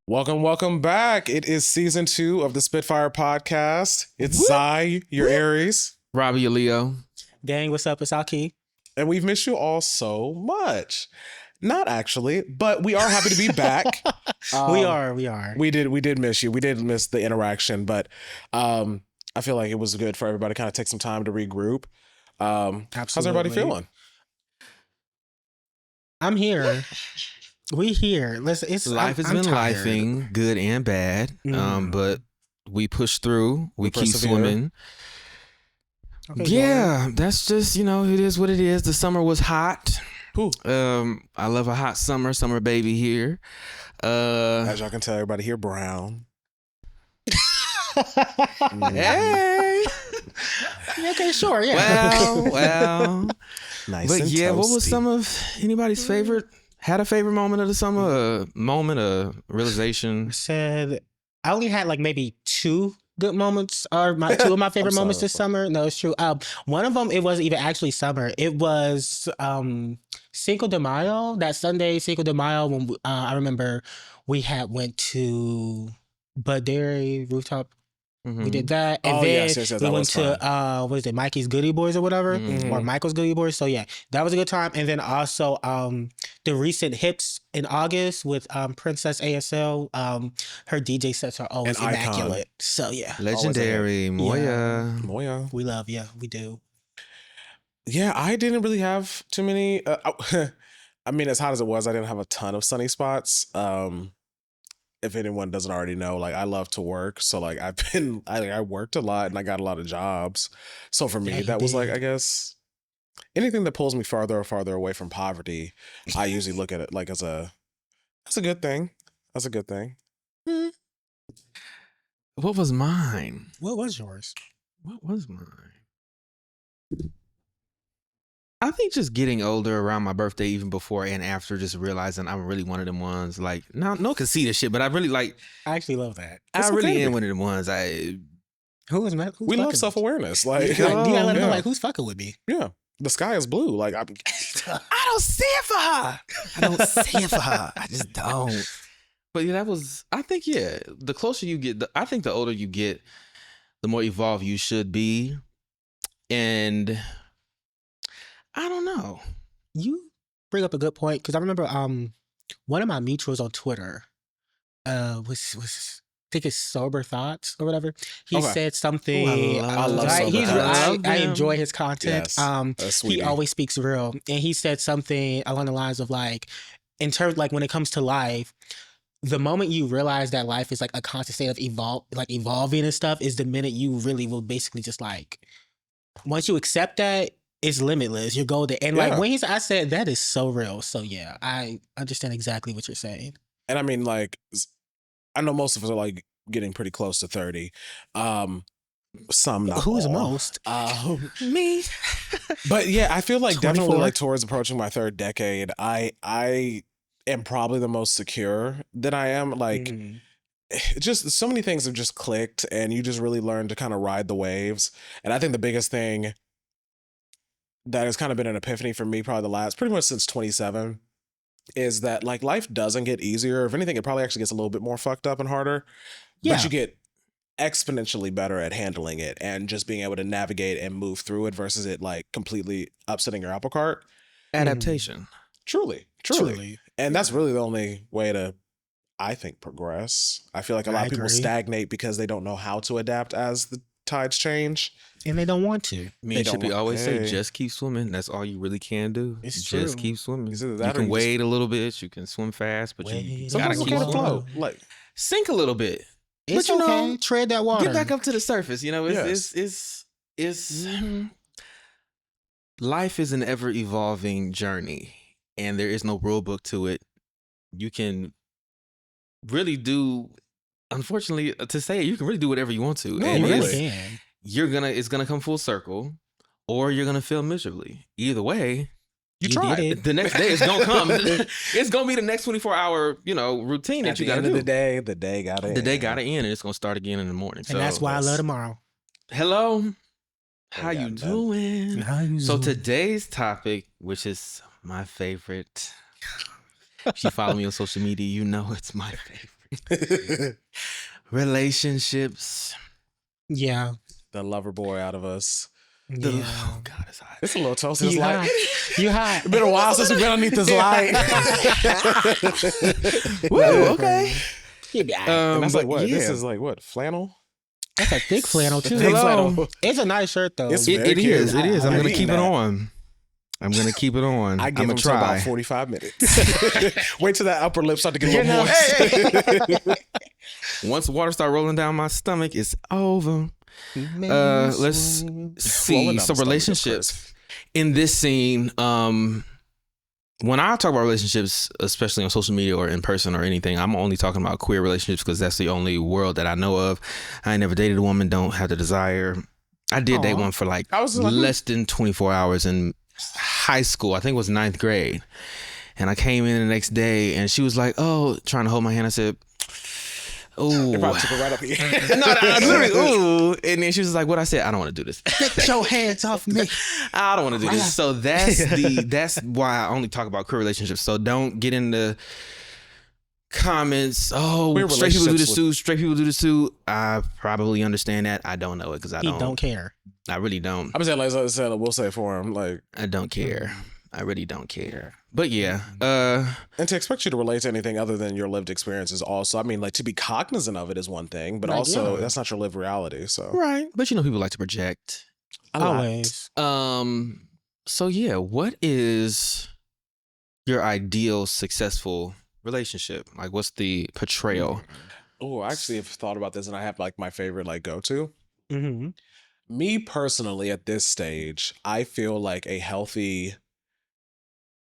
Welcome back. It is season 2 of the SpitFyre Podcast. It's Zai, your Aries. Robbiey, your Leo. Gang, what's up? It's Akii. And we've missed you all so much. Not actually, but we are happy to be back. We are. We did miss you. We did miss the interaction, but I feel like it was good for everybody to kind of take some time to regroup. How's everybody feeling? I'm here. We here. Listen, Life has been lifing, good and bad. But we push through. We keep swimming. Okay, yeah, that's just, it is what it is. The summer was hot. Ooh. I love a hot summer baby here. As y'all can tell, everybody here brown. Hey. Okay, sure, yeah. Well. Nice. But and yeah, toasty. what was some of anybody's favorite? Had a favorite moment of the summer? A moment of realization? I only had like maybe 2 good moments, or two of my favorite moments this summer. No, it's true. One of them, it wasn't even actually summer. It was Cinco de Mayo. That Sunday, Cinco de Mayo, when I remember we had went to Bud Dairy rooftop. We did that, and then we went to what is it, Mikey's Goodie Boys or whatever, or Michael's Goodie Boys. So yeah, that was a good time. And then also the recent Hips in August with Princess ASL. Her DJ sets are always immaculate. So yeah, legendary Moya. We love, we do. Yeah, I didn't really have too many. I mean, as hot as it was, I didn't have a ton of sunny spots. If anyone doesn't already know, like I love to work. So like I worked a lot and I got a lot of jobs. So for me, that was like, I guess anything that pulls me farther away from poverty, I usually look at it like that's a good thing. That's a good thing. What was mine? What was yours? What was mine? I think just getting older around my birthday, even before and after, just realizing I'm really one of them ones. Like, no conceit or shit, but I really like. I actually love that. I really am one of them ones. We love self-awareness. Like, you gotta let them know, like, who's fucking with me? Yeah, the sky is blue. Like, I don't see it for her. I just don't. But yeah, I think, the closer you get, I think the older you get, the more evolved you should be. And I don't know. You bring up a good point, because I remember one of my mutuals on Twitter was I think it's Sober Thoughts or whatever. He said something. I love Sober Thoughts. I enjoy his content. Yes, he always speaks real, and he said something along the lines of like, in terms like when it comes to life, the moment you realize that life is like a constant state of evolving and stuff is the minute you really will basically just like, once you accept that, it's limitless. You're golden. And like when I said that is so real. So yeah, I understand exactly what you're saying. And I mean, like, I know most of us are like getting pretty close to 30. Some not Who is all. most? Me. But yeah, I feel like 24. definitely like towards approaching my 3rd decade, I am probably the most secure that I am. Like, just so many things have just clicked, and you just really learn to kind of ride the waves. And I think the biggest thing that has kind of been an epiphany for me, probably pretty much since 27, is that like life doesn't get easier. If anything, it probably actually gets a little bit more fucked up and harder. Yeah. But you get exponentially better at handling it and just being able to navigate and move through it versus it like completely upsetting your apple cart. Adaptation. Truly. And that's really the only way to, I think, progress. I feel like a lot of people stagnate because they don't know how to adapt as the tides change. And they don't want to. Me and Chippy always say, just keep swimming. That's all you really can do. It's just true. Keep swimming. You You can wade a little bit. You can swim fast, but you gotta keep flow. Like, sink a little bit. It's but okay. Tread that water. Get back up to the surface. It's life is an ever evolving journey, and there is no rule book to it. You can really do. Unfortunately, to say it, you can really do whatever you want to. No, and you really can. It's gonna come full circle, or you're gonna fail miserably. Either way, you try it. The next day is gonna come. It's gonna be the next 24-hour, routine that you gotta do. The day gotta end. The day gotta end, and it's gonna start again in the morning. And that's why I love tomorrow. Hello, how you doing? So today's topic, which is my favorite. If you follow me on social media, you know it's my favorite. Relationships. Yeah. The lover boy out of us. Yeah. Oh God, it's hot. It's a little toasty. It's You like hot. You hot. it's been a while since we've been underneath this light. Woo, okay. And that's like but what? This yeah. is like what? Flannel? That's a thick flannel too. Thick Hello. flannel. It's a nice shirt though. It's It very cute. is. It is. I'm I'm gonna eating keep it that. on. I'm gonna keep it on. I I'm give gonna him to about try. 45 minutes. Wait till that upper lip start to get a little moist. Once the water start rolling down my stomach, it's over. Let's see. Rolling down So the stomach, relationships in this scene. When I talk about relationships, especially on social media or in person or anything, I'm only talking about queer relationships because that's the only world that I know of. I ain't never dated a woman, don't have the desire. I did date one for like I was like, less than 24 hours in high school. I think it was 9th grade. And I came in the next day and she was like, oh, trying to hold my hand. I said, ooh. They probably took it right up here. No, I literally, ooh. And then she was like, what I said, I don't want to do this. Get your hands off me. I don't want to do this. So that's why I only talk about queer relationships. So don't get into comments. Oh, Queer straight people do this relationships too. Straight people do this too. I probably understand that. I don't know it because I He don't care. I really don't. I'm saying, like I said, we'll say for him, like, I don't care. I really don't care. But yeah, and to expect you to relate to anything other than your lived experience is also, I mean, like to be cognizant of it is one thing, but Like, also yeah. that's not your lived reality. So right. But you know, people like to project. a lot. Always. So yeah, what is your ideal successful relationship? Like, what's the portrayal? Oh, I actually have thought about this, and I have like my favorite like go to. Mm-hmm. Me personally, at this stage, I feel like a healthy,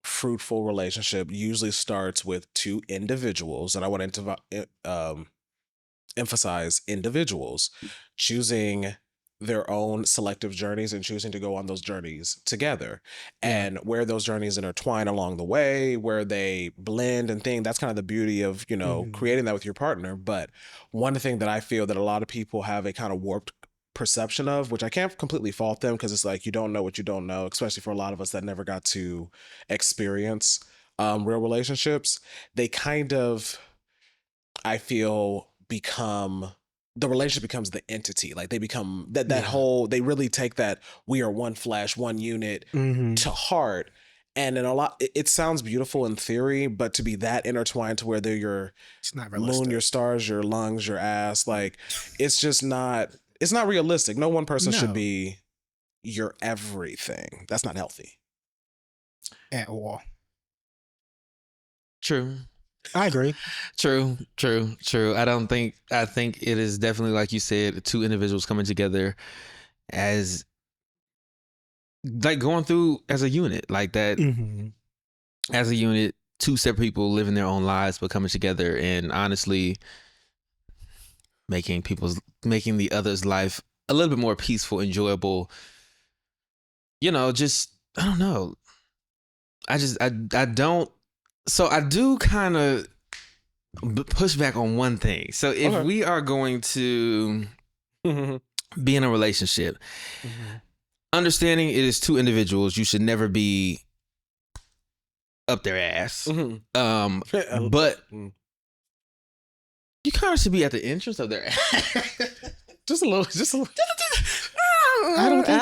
fruitful relationship usually starts with two individuals, and I want to emphasize individuals choosing their own selective journeys and choosing to go on those journeys together, and where those journeys intertwine along the way, where they blend and thing. That's kind of the beauty of, you know, Mhm. creating that with your partner. But one thing that I feel that a lot of people have a kind of warped perception of, which I can't completely fault them, because it's like you don't know what you don't know, especially for a lot of us that never got to experience real relationships. They kind of, I feel, become, the relationship becomes the entity. Like they become that Yeah. whole, they really take that we are one flesh, one unit Mm-hmm. to heart. And in a lot, it sounds beautiful in theory, but to be that intertwined to where they're your It's not moon, realistic. your stars, your lungs, your ass, like it's just not, it's not realistic. No one person should No. be your everything. That's not healthy. At all. True. I agree. True. I think it is definitely, like you said, two individuals coming together as like going through as a unit, like that. Mm-hmm. As a unit, two separate people living their own lives but coming together and honestly making the other's life a little bit more peaceful, enjoyable. You know, just I don't know. I don't. So I do kind of push back on one thing. So if Okay. we are going to be in a relationship, understanding it is two individuals, you should never be up their ass. But you kind of should be at the entrance of their ass. just a little. I don't think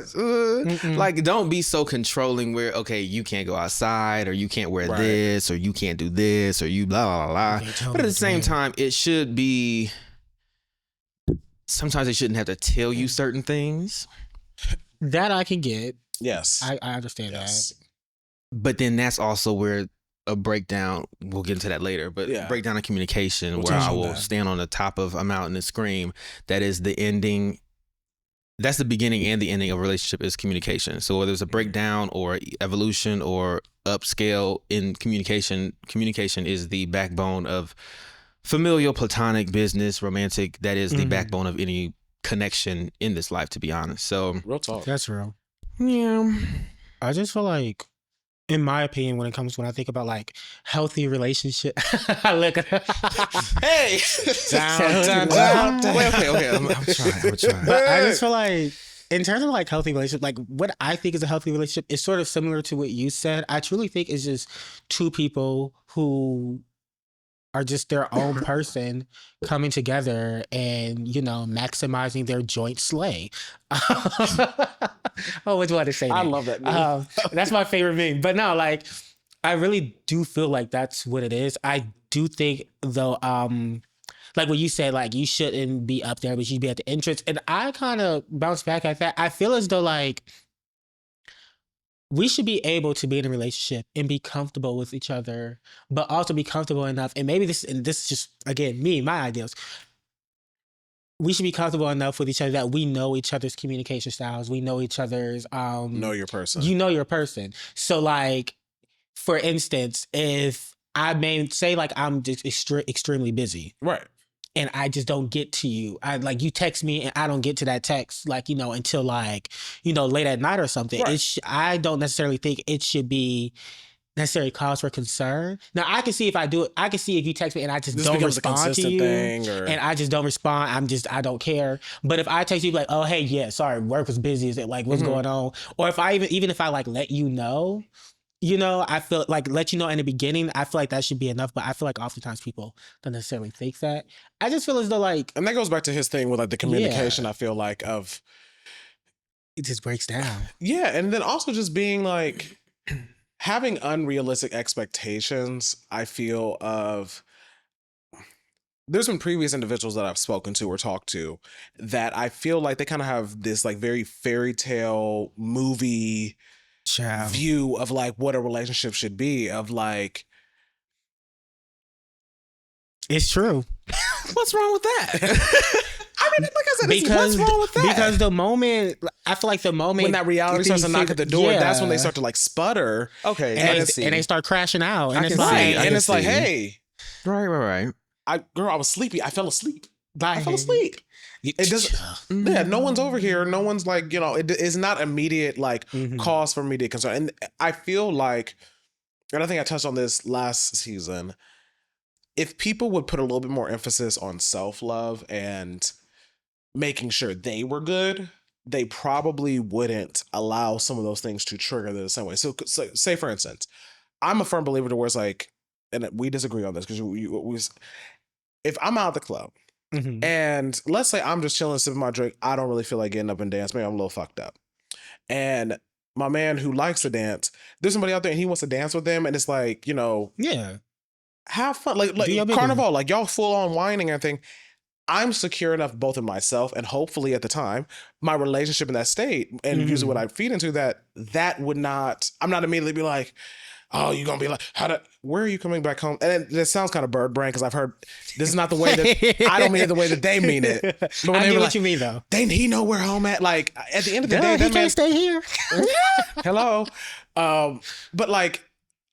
so. Like, don't be so controlling where, okay, you can't go outside or you can't wear Right. this or you can't do this or you blah, blah, blah, Okay, blah. tell But at me the same again. time, it should be, sometimes they shouldn't have to tell you certain things. That I can get. Yes. I understand Yes. that. But then that's also where a breakdown, we'll get into that later, but Yeah. breakdown of communication We'll where touch I on will that. stand on the top of a mountain and scream. That is the ending. That's the beginning and the ending of a relationship is communication. So whether it's a breakdown or evolution or upscale in communication is the backbone of familial, platonic, business, romantic. That is the Mhm. backbone of any connection in this life, to be honest. So Real talk. That's real. yeah. I just feel like, in my opinion, when I think about like healthy relationship, I look at Hey. down. Okay. I'm trying. But I just feel like, in terms of like healthy relationship, like what I think is a healthy relationship is sort of similar to what you said. I truly think it's just two people who are just their own person coming together and, you know, maximizing their joint slay. I always want to say that. I love that meme. That's my favorite meme. But no, like, I really do feel like that's what it is. I do think, though, like what you said, like, you shouldn't be up there, but you should be at the entrance. And I kind of bounce back at that. I feel as though, like, we should be able to be in a relationship and be comfortable with each other, but also be comfortable enough. And maybe this is just, again, my ideals. We should be comfortable enough with each other that we know each other's communication styles. We know each other's... know your person. You know your person. So, like, for instance, if I may say, like, I'm just extremely busy. Right. And I just don't get to you. You text me and I don't get to that text, like, you know, until, like, you know, late at night or something. Right. I don't necessarily think it should be necessarily cause for concern. Now, I can see if I do it. I can see if you text me and I just don't respond to you. And I just don't respond. I don't care. But if I text you, like, oh, hey, yeah, sorry, work was busy. Is it like, what's going on? Or if I even if I like let you know, you know, I feel like let you know in the beginning, I feel like that should be enough. But I feel like oftentimes people don't necessarily think that. I just feel as though, like... And that goes back to his thing with, like, the communication, I feel like, of... It just breaks down. Yeah, and then also just being, like... having unrealistic expectations, I feel, of... There's been previous individuals that I've spoken to or talked to that I feel like they kind of have this, like, very fairy tale movie... view of, like, what a relationship should be, of, like... It's true. What's wrong with that? I mean, like I said, what's wrong with that? Because the moment, I feel like the moment... when that reality starts to knock at the door, that's when they start to, like, sputter. Okay. And they start crashing out. And it's like, hey. Right. I was sleepy. I fell asleep. I fell asleep. It doesn't. Yeah, no one's over here. No one's, like, you know. It is not immediate, like, cause for immediate concern. And I feel like, and I think I touched on this last season. If people would put a little bit more emphasis on self-love and making sure they were good, they probably wouldn't allow some of those things to trigger them the same way. So say, for instance, I'm a firm believer to where it's like, and we disagree on this because if I'm out at the club. And let's say I'm just chilling, sipping my drink. I don't really feel like getting up and dance. Maybe I'm a little fucked up. And my man who likes to dance, there's somebody out there and he wants to dance with them. And it's like, you know, have fun. Like Carnival, like y'all full on whining and everything. I'm secure enough both in myself and hopefully at the time, my relationship in that state and usually what I feed into that would not, I'm not immediately be like, oh, you're going to be like, where are you coming back home? And it sounds kind of bird brain because I've heard this is not the way that, I don't mean it the way that they mean it. But when I get what like, you mean though. He know where home at. Like at the end of the day, he can't stay here. Hello. But like,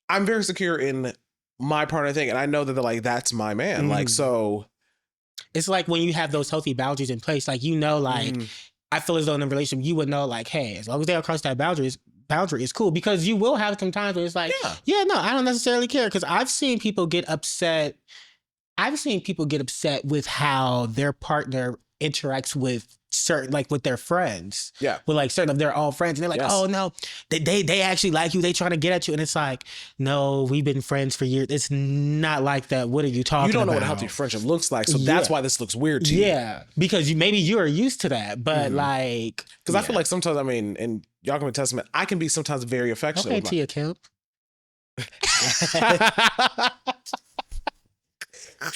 I'm very secure in my partner thing. And I know that they're like, that's my man. Like, so. It's like when you have those healthy boundaries in place, like, you know, like, I feel as though in a relationship, you would know, like, hey, as long as they across that boundary is cool, because you will have some times where it's like, no, I don't necessarily care, because I've seen people get upset with how their partner interacts with certain, like, with their friends, with like certain of their own friends, and they're like, oh no, they actually like you, they trying to get at you, and it's like, no, we've been friends for years, it's not like that. What are you talking about? You don't know what a healthy friendship looks like, so that's why this looks weird to you. Because maybe you are used to that, but like, because I feel like sometimes, I mean, and y'all can be testament, I can be sometimes very affectionate. Okay, Tia Kemp.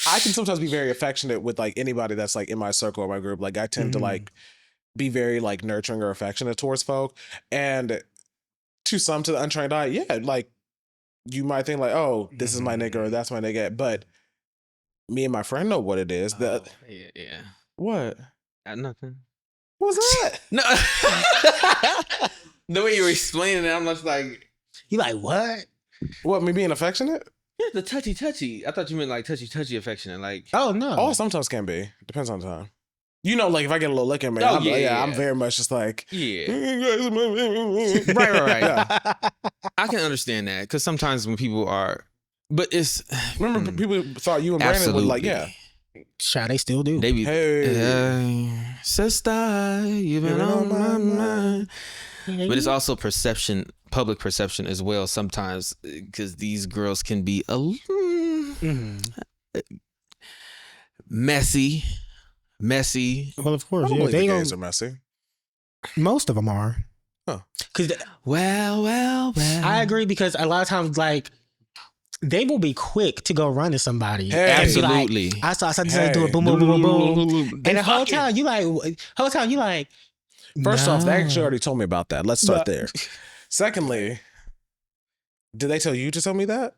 I can sometimes be very affectionate with like anybody that's like in my circle or my group. Like I tend to like be very like nurturing or affectionate towards folk. And to the untrained eye, like you might think like, oh, this is my nigga or that's my nigga. But me and my friend know what it is. What? Nothing. What was that? No. The way you were explaining it, I'm just like, you like what? What, me being affectionate? Yeah, the touchy. I thought you meant like touchy affectionate. Like, oh no. Oh, sometimes can be. Depends on the time. You know, like if I get a little lick in me, I'm very much just like, right. Yeah. I can understand that because sometimes when people are, but it's remember people thought you and Brandon would like, Shy, they still do. They be, hey, sister, you've been on my mind. But it's also public perception as well sometimes, because these girls can be messy. Well, of I course, don't yeah, believe they the gonna, gays are messy. most of them are. Huh. Because Well. I agree, because a lot of times, like, they will be quick to go run to somebody. Hey. And be like, Absolutely. I saw such and such Hey. do it, boom, boom, boom, boom, boom. They And the whole fucking- time you like, First off, they actually no. already told me about that. Let's start No. there. Secondly, did they tell you to tell me that?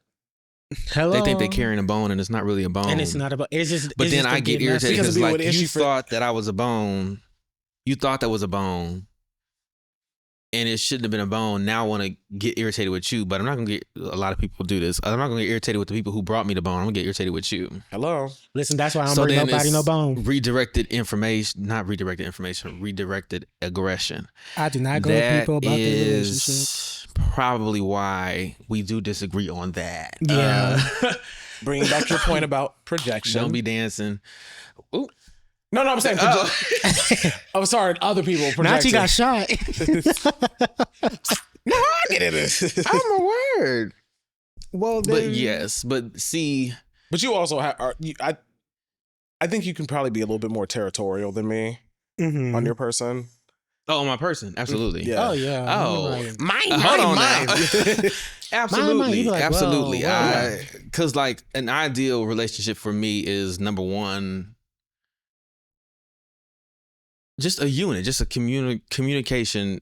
Hello. They think they're carrying a bone, and it's not really a bone. And it's not about. It's just. But it's then just I a get big mess. irritated Because because it'd be like an issue you for- thought that I was a bone. You thought that was a bone. And it shouldn't have been a bone. Now I want to get irritated with you, but I'm not going to get, a lot of people do this. I'm not going to get irritated with the people who brought me the bone. I'm going to get irritated with you. Hello. Listen, that's why I don't So bring then nobody it's no bone. Redirected aggression. I do not go to That people about their relationship. is probably why we do disagree on that. Yeah. Bringing back your point about projection. Don't be dancing. Ooh. No, I'm saying. I'm sorry. Other people projecting. Nachi got shot. No, I get it. I'm a word. Well, But yes, but see, But you also have. I think you can probably be a little bit more territorial than me Mhm. on your person. oh, my person, absolutely. Yeah. Oh yeah. Oh, Like, hold on mine. now. Mine, you be like, Absolutely. whoa. Because like an ideal relationship for me is number one, just a unit, just a communication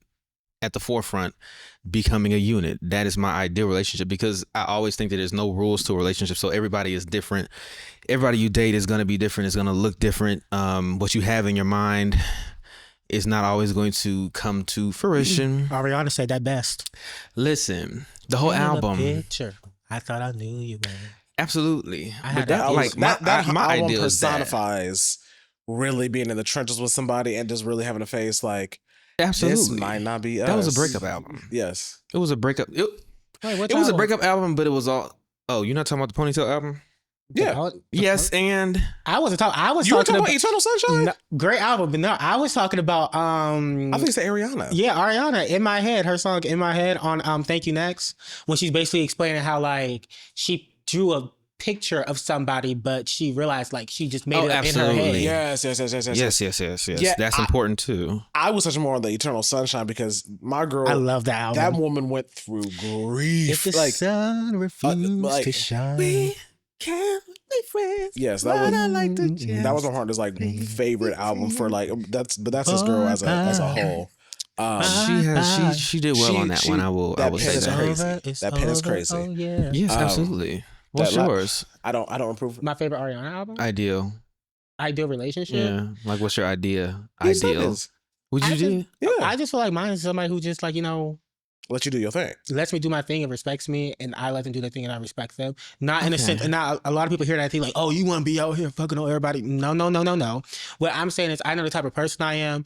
at the forefront, becoming a unit. That is my ideal relationship, because I always think that there's no rules to a relationship. So everybody is different. Everybody you date is going to be different. It's going to look different. What you have in your mind is not always going to come to fruition. Ariana said that best. Listen, the whole Painted a album. picture. I thought I knew you, man. Absolutely. I But had that, that like, that my album idea is that. personifies really being in the trenches with somebody and just really having to face like Absolutely. this might not be us. That was a breakup album. Yes. It was a breakup. It was a breakup album, but it was all. Oh, you're not talking about the Ponytail album? Yeah. Yes, and I wasn't talking. I was You were talking talking about Eternal Sunshine? No, great album, but no, I was talking about I think it's Ariana. yeah, Ariana, In My Head, her song In My Head on Thank You Next, when she's basically explaining how like she drew a picture of somebody, but she realized like she just made it up in her head. absolutely. Yes. yes. Yeah, That's important too. I was touching more on the Eternal Sunshine because my girl, I love that album. that woman went through grief. If the like, sun refused like, to shine. Can't be friends. yes, that was that my hardest like favorite album for like that's this girl as a whole. She did well on that one. I will that say pen is that. crazy. That pen is crazy. Oh yeah. Yes, absolutely. What's that- yours? I don't approve. My favorite Ariana album? Ideal. Ideal Relationship. Yeah. Like, what's your idea? He said Ideal. this. What I you just- did? Yeah. I just feel like mine is somebody who just like, you know, Let you do your thing. lets me do my thing and respects me, and I let them do their thing and I respect them. Not in a Okay. sense, and not a lot of people hear that and think like, oh, you want to be out here fucking on everybody. No. What I'm saying is I know the type of person I am.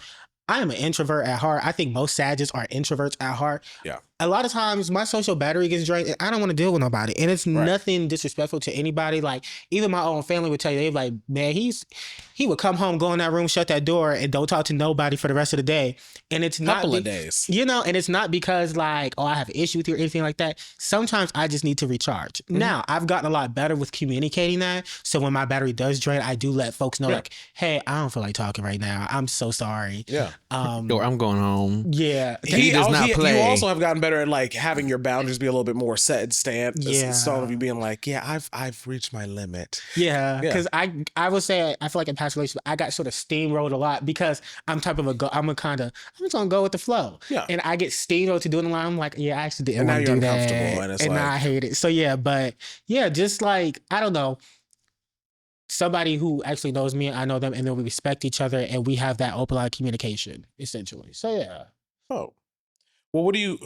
I am an introvert at heart. I think most Sagittarius are introverts at heart. Yeah. A lot of times my social battery gets drained and I don't want to deal with nobody. And it's nothing disrespectful to anybody. Like even my own family would tell you, they'd be like, man, he would come home, go in that room, shut that door, and don't talk to nobody for the rest of the day. And it's not Couple of days. You know, and it's not because like, oh, I have an issue with you or anything like that. Sometimes I just need to recharge. Mm-hmm. Now, I've gotten a lot better with communicating that. So when my battery does drain, I do let folks know like, hey, I don't feel like talking right now. I'm so sorry. Yeah. Or I'm going home. Yeah. He does not play. You also have gotten better at like having your boundaries be a little bit more set and stand. Yeah. Instead of you being like, yeah, I've reached my limit. Yeah, Yeah. because I would say I feel like in past relationships I got sort of steamrolled a lot because I'm type of I'm just gonna go with the flow. Yeah. And I get steamrolled to doing a lot. I'm like, yeah, I actually didn't And now want to you're do that, uncomfortable, and it's now like- I hate it. So yeah, but yeah, just like I don't know, somebody who actually knows me, I know them, and then we respect each other, and we have that open line of communication essentially. So yeah. Oh. Well, what do you,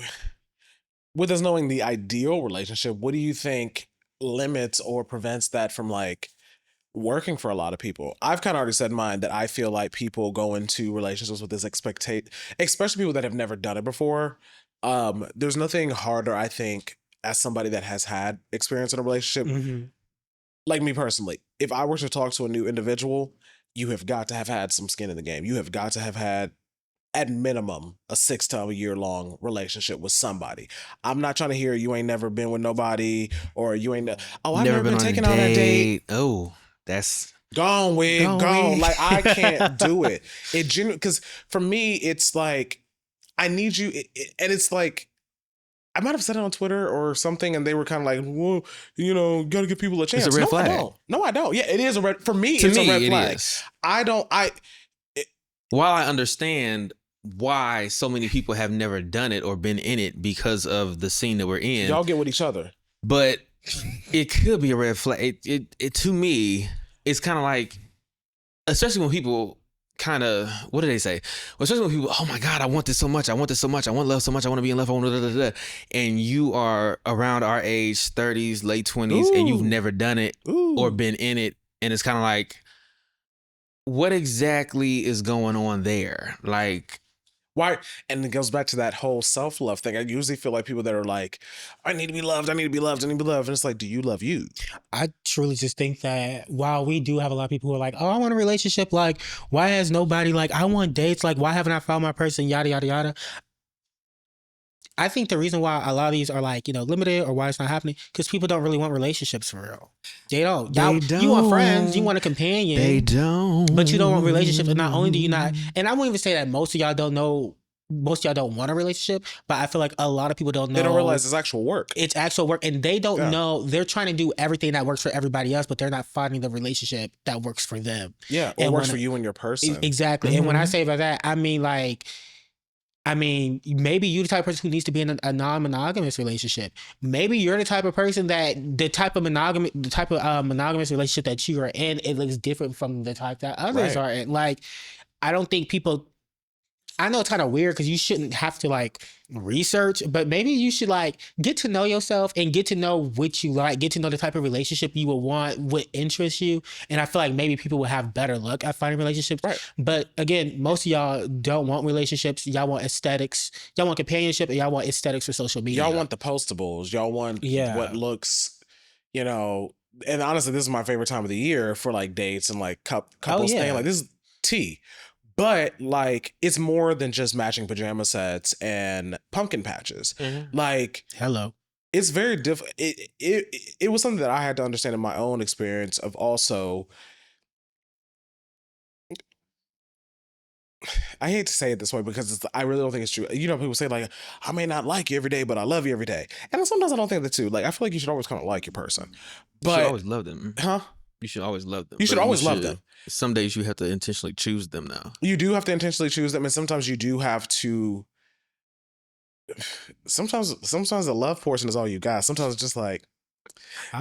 with us knowing the ideal relationship, what do you think limits or prevents that from like working for a lot of people? I've kind of already said mine, that I feel like people go into relationships with this expectation, especially people that have never done it before. There's nothing harder, I think, as somebody that has had experience in a relationship. Mhm. Like me personally, if I were to talk to a new individual, you have got to have had some skin in the game. You have got to have had at minimum a 6 to a year long relationship with somebody. I'm not trying to hear you ain't never been with nobody or you ain't. Oh, I've never been taken out on a date. Oh, that's gone. Like I can't do it. It genuinely, because for me it's like I need you, and it's like I might have said it on Twitter or something, and they were kind of like, "Well, you know, got to give people a chance." It's a red flag. I don't. Yeah, it is a red. For me, to it's me, a red flag. Is. While I understand why so many people have never done it or been in it because of the scene that we're in, y'all get with each other, but it could be a red flag. It to me, it's kind of like, especially when people kind of, what do they say? Well, especially when people, oh my God, I want this so much. I want love so much. I want to be in love. I want to and you are around our age, 30s, late 20s, and you've never done it or been in it. And it's kind of like, what exactly is going on there? Like, why? And it goes back to that whole self-love thing. I usually feel like people that are like, I need to be loved. I need to be loved. I need to be loved. And it's like, do you love you? I truly just think that while we do have a lot of people who are like, oh, I want a relationship. Like, why has nobody, like, I want dates. Like, why haven't I found my person? Yada, yada, yada. I think the reason why a lot of these are like, you know, limited or why it's not happening, because people don't really want relationships for real. They don't. You want friends, you want a companion. They don't. But you don't want relationships. And not only do you not, and I won't even say that most of y'all don't want a relationship, but I feel like a lot of people don't know. They don't realize it's actual work. It's actual work. And they don't know. They're trying to do everything that works for everybody else, but they're not finding the relationship that works for them. Yeah. Or works for you and your person. Exactly. Mm-hmm. And when I say about that, I mean, maybe you're the type of person who needs to be in a non-monogamous relationship. Maybe you're the type of person that the type of monogamous relationship that you are in, it looks different from the type that others are in. Like, I don't think people, I know it's kind of weird because you shouldn't have to like research, but maybe you should like get to know yourself and get to know what you like, get to know the type of relationship you will want, what interests you. And I feel like maybe people will have better luck at finding relationships. Right. But again, most of y'all don't want relationships. Y'all want aesthetics. Y'all want companionship, and y'all want aesthetics for social media. Y'all want the postables. Y'all want what looks, you know, and honestly, this is my favorite time of the year for like dates and like couples thing. Like this is tea. But like, it's more than just matching pajama sets and pumpkin patches. Mm-hmm. Like, hello, it's very different. It was something that I had to understand in my own experience of also. I hate to say it this way because I really don't think it's true. You know, people say like, I may not like you every day, but I love you every day. And sometimes I don't think that too. Like, I feel like you should always kind of like your person. But you should always love them. Huh? You should always love them. You should always love them. Some days you have to intentionally choose them now. You do have to intentionally choose them. And sometimes you do have to. Sometimes the love portion is all you got. Sometimes it's just like,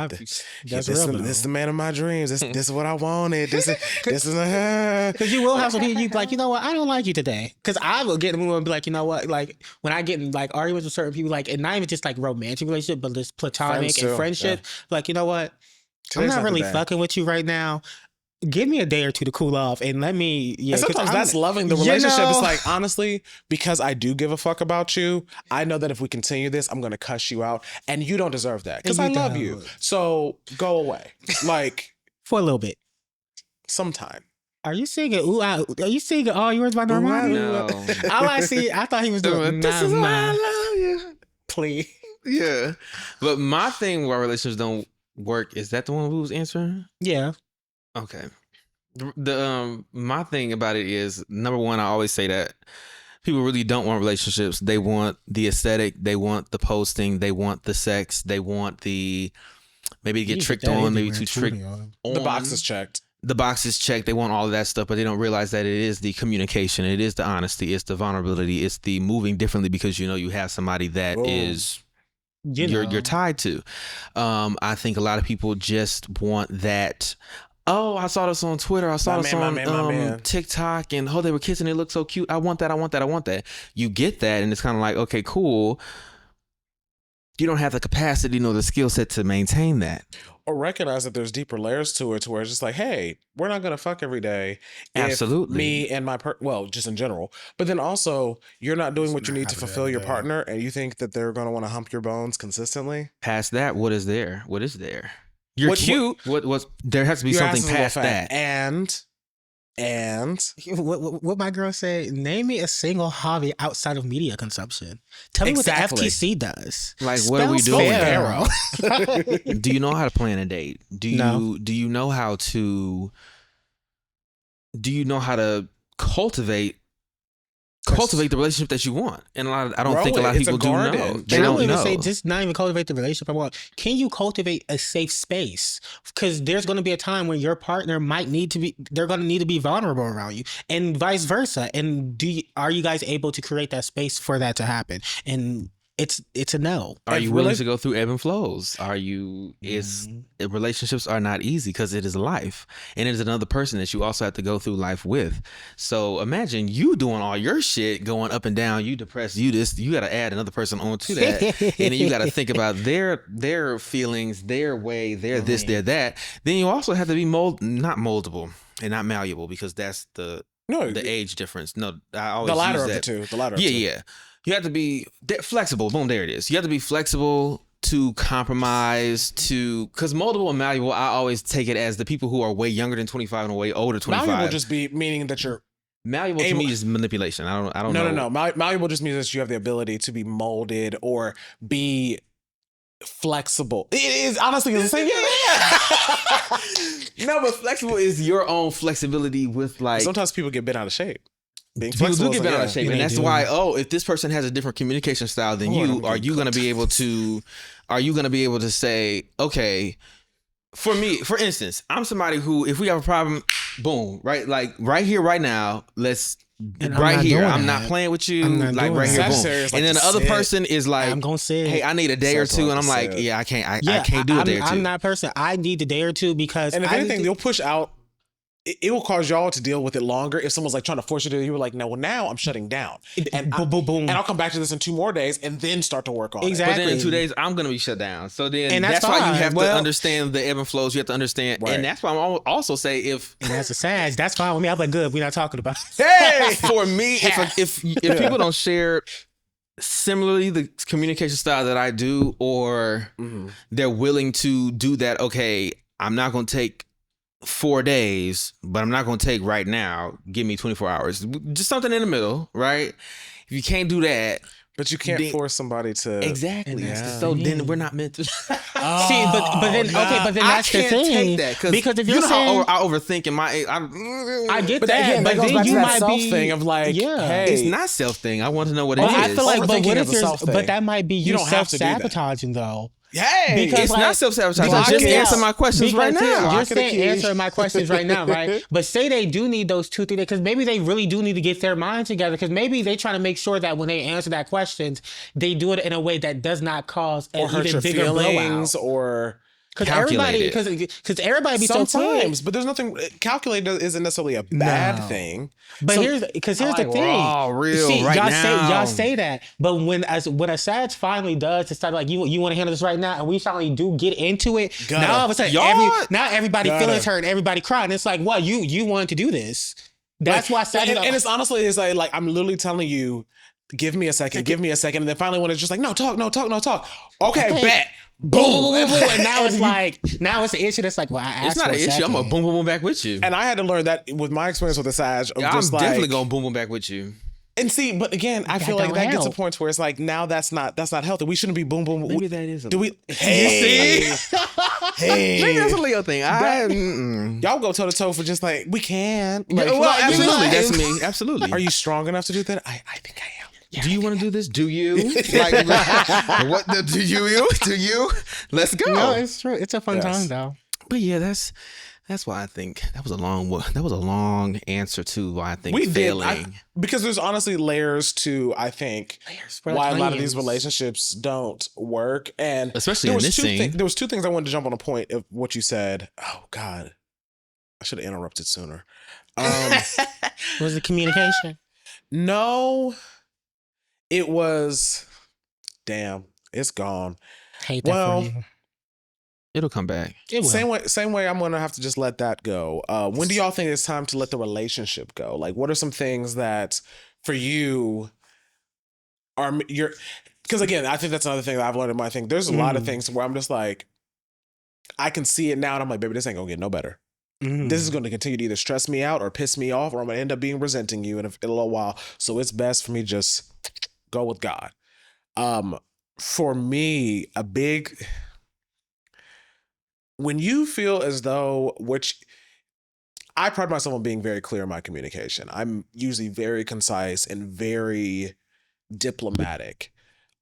this is the man of my dreams. This is what I wanted. This is because you will have some people you like, you know what, I don't like you today. Because I will get in the mood and be like, you know what, like when I get in like arguments with certain people, like, and not even just like romantic relationship, but just platonic and friendship. Yeah. Like, you know what, I'm not really fucking with you right now. Give me a day or two to cool off and let me. Yeah, and sometimes that's loving the relationship. You know, it's like, honestly, because I do give a fuck about you, I know that if we continue this, I'm going to cuss you out. And you don't deserve that because I love you. So go away. Like, for a little bit. Sometime. Are you singing? Are you singing All Yours by Normani? No. All I see, I thought he was doing This is why I love you. Please. Yeah. But my thing why relationships don't work, is that the one who was answering? Yeah. Okay. The my thing about it is, number one, I always say that people really don't want relationships. They want the aesthetic, they want the posting, they want the sex, they want the maybe to get tricked on, maybe to trick on. The box is checked. The box is checked. They want all of that stuff, but they don't realize that it is the communication, it is the honesty, it's the vulnerability, it's the moving differently because you know you have somebody that is you're tied to. I think a lot of people just want that. Oh, I saw this on Twitter. I saw this on TikTok, and they were kissing. It looked so cute. I want that. I want that. I want that. You get that, and it's kind of like, okay, cool. You don't have the capacity, the skill set to maintain that. Or recognize that there's deeper layers to it, to where it's just like, hey, we're not gonna fuck every day. Absolutely. Me and my just in general. But then also, you're not doing what you need to fulfill your partner, and you think that they're gonna want to hump your bones consistently. Past that, what is there? What is there? You're cute. What there has to be something past that. And And what my girl said, name me a single hobby outside of media consumption. Tell me what the FTC does. Like, what are we doing? Pharaoh. Do you know how to plan a date? Do you know how to cultivate the relationship that you want? And I don't think a lot of people do know. They don't know. Say just not even cultivate the relationship I want. Can you cultivate a safe space? Because there's going to be a time when your partner they're going to need to be vulnerable around you, and vice versa. And are you guys able to create that space for that to happen? And it's a no. Are you willing to go through ebb and flows? Relationships are not easy because it is life, and it is another person that you also have to go through life with. So imagine you doing all your shit, going up and down. You depressed. You got to add another person onto that, and then you got to think about their feelings, their way, their this, their that. Then you also have to be not moldable and not malleable, because that's the age difference. No, I always the latter use of that. the two. The latter. Yeah. You have to be flexible. Boom, there it is. You have to be flexible to compromise, because moldable and malleable, I always take it as the people who are way younger than 25 and way older 25. Malleable just be meaning that you're malleable to me is manipulation. I don't know. No. Malleable just means that you have the ability to be molded or be flexible. It is honestly the same. Yeah. No, but flexible is your own flexibility with like. Sometimes people get bent out of shape. People do get bent out of shape, and that's why. If this person has a different communication style than you, are you going to be able to? Are you going to be able to say, okay? For me, for instance, I'm somebody who, if we have a problem, boom, right, like right here, right now, let's. And right here, I'm not playing with you. Like right here, boom. And then the other person is like, I'm gonna say, hey, I need a day or two, and I'm like, yeah, I can't do a day or two. I'm that person. I need a day or two because, and if anything, they'll push out. It will cause y'all to deal with it longer if someone's like trying to force you to. You were like, no, well, now I'm shutting down, and boom, and I'll come back to this in 2 more days, and then start to work on it. But then in 2 days, I'm gonna be shut down. So then that's why you have to understand the ebb and flows. You have to understand, and that's why I'm also say if that's a sad. That's fine with me. I'm like, good. We're not talking about. Hey, for me, if people don't share similarly the communication style that I do, or they're willing to do that, okay, I'm not gonna take 4 days, but I'm not going to take right now. Give me 24 hours. Just something in the middle, right? If you can't do that. But you can't force somebody to. Exactly. So then we're not meant to. See, but then that's the thing. Take that, because if you're saying, how I overthink in my. I get but that. Again, but goes then back you to that might self be thing of like, hey, it's not self thing. I want to know what it is. I feel like, but what if but that might be you self-sabotaging though. Hey, because it's not self-sabotage. Just answer my questions right now. You're saying answer my questions right now, right? But say they do need those 2-3 days, because maybe they really do need to get their mind together, because maybe they trying to make sure that when they answer that questions, they do it in a way that does not cause an even bigger blowout. Or because everybody be sometimes, but there's nothing. Calculated isn't necessarily a bad thing. But here's the thing. Y'all say that, but when a Sag finally does to start like you want to handle this right now, and we finally do get into it, now all of a sudden everybody feelings hurt and everybody crying. It's like, what you wanted to do this? That's why Sag. And it's honestly, it's like I'm literally telling you, give me a second, and then finally when it's just like, no talk. Okay. Bet. Boom. And now it's an issue that's like, well, I asked it's not for an issue. I'm gonna boom back with you. And I had to learn that with my experience with the Sag. I'm definitely gonna boom back with you. And see, but again, I feel like that gets to points where it's like, now that's not healthy. We shouldn't be boom. Maybe that is. Do we? Hey, maybe that's a Leo thing. Y'all go toe to toe for just like we can. Like, absolutely, that's me. Absolutely. Are you strong enough to do that? I think I am. Yeah, do you want to do this? Do you? Like, what? Do you? Let's go. No, it's true. It's a fun time though. But yeah, that's why I think that was a long answer to why I think failing. Because there's honestly layers to, I think, why a lot of these relationships don't work, and especially in this scene. There was 2 things I wanted to jump on a point of what you said. Oh God, I should have interrupted sooner. Was it communication? No. It was, damn, it's gone. Hate that for you. It'll come back. It will. Same way I'm going to have to just let that go. When do y'all think it's time to let the relationship go? Like, what are some things that for you are because again, I think that's another thing that I've learned in my thing. There's a lot of things where I'm just like, I can see it now and I'm like, baby, this ain't going to get no better. This is going to continue to either stress me out or piss me off, or I'm going to end up being resenting you in a little while. So it's best for me just go with God. For me, when you feel as though, which I pride myself on being very clear in my communication. I'm usually very concise and very diplomatic.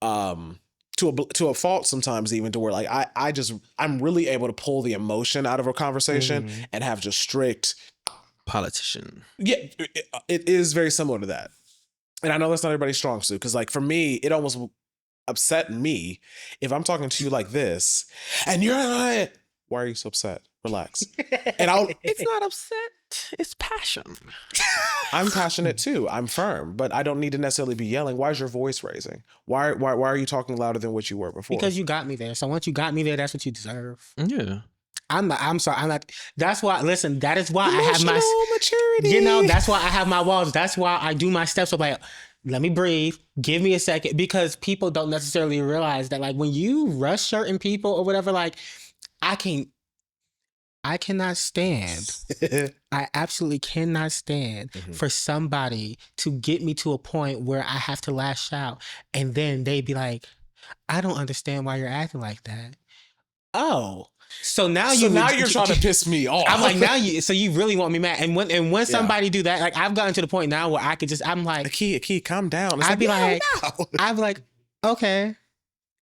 To a fault sometimes, even to where like I'm really able to pull the emotion out of a conversation and have just strict politician. Yeah, it is very similar to that. And I know that's not everybody's strong suit, because like for me, it almost upset me if I'm talking to you like this and you're like, why are you so upset? Relax. And it's not upset, it's passion. I'm passionate too. I'm firm, but I don't need to necessarily be yelling. Why is your voice raising? Why are you talking louder than what you were before? Because you got me there. So once you got me there, that's what you deserve. Yeah. I'm sorry. I'm not. That's why. Listen. That is why I have my maturity. You know. That's why I have my walls. That's why I do my steps. So like, let me breathe. Give me a second, because people don't necessarily realize that like when you rush certain people or whatever, like I cannot stand. I absolutely cannot stand for somebody to get me to a point where I have to lash out, and then they be like, "I don't understand why you're acting like that." Oh. So now you're trying to piss me off. I'm like, so you really want me mad? And when somebody do that, like I've gotten to the point now where I could just, I'm like, Akii, calm down. I'd be like, okay.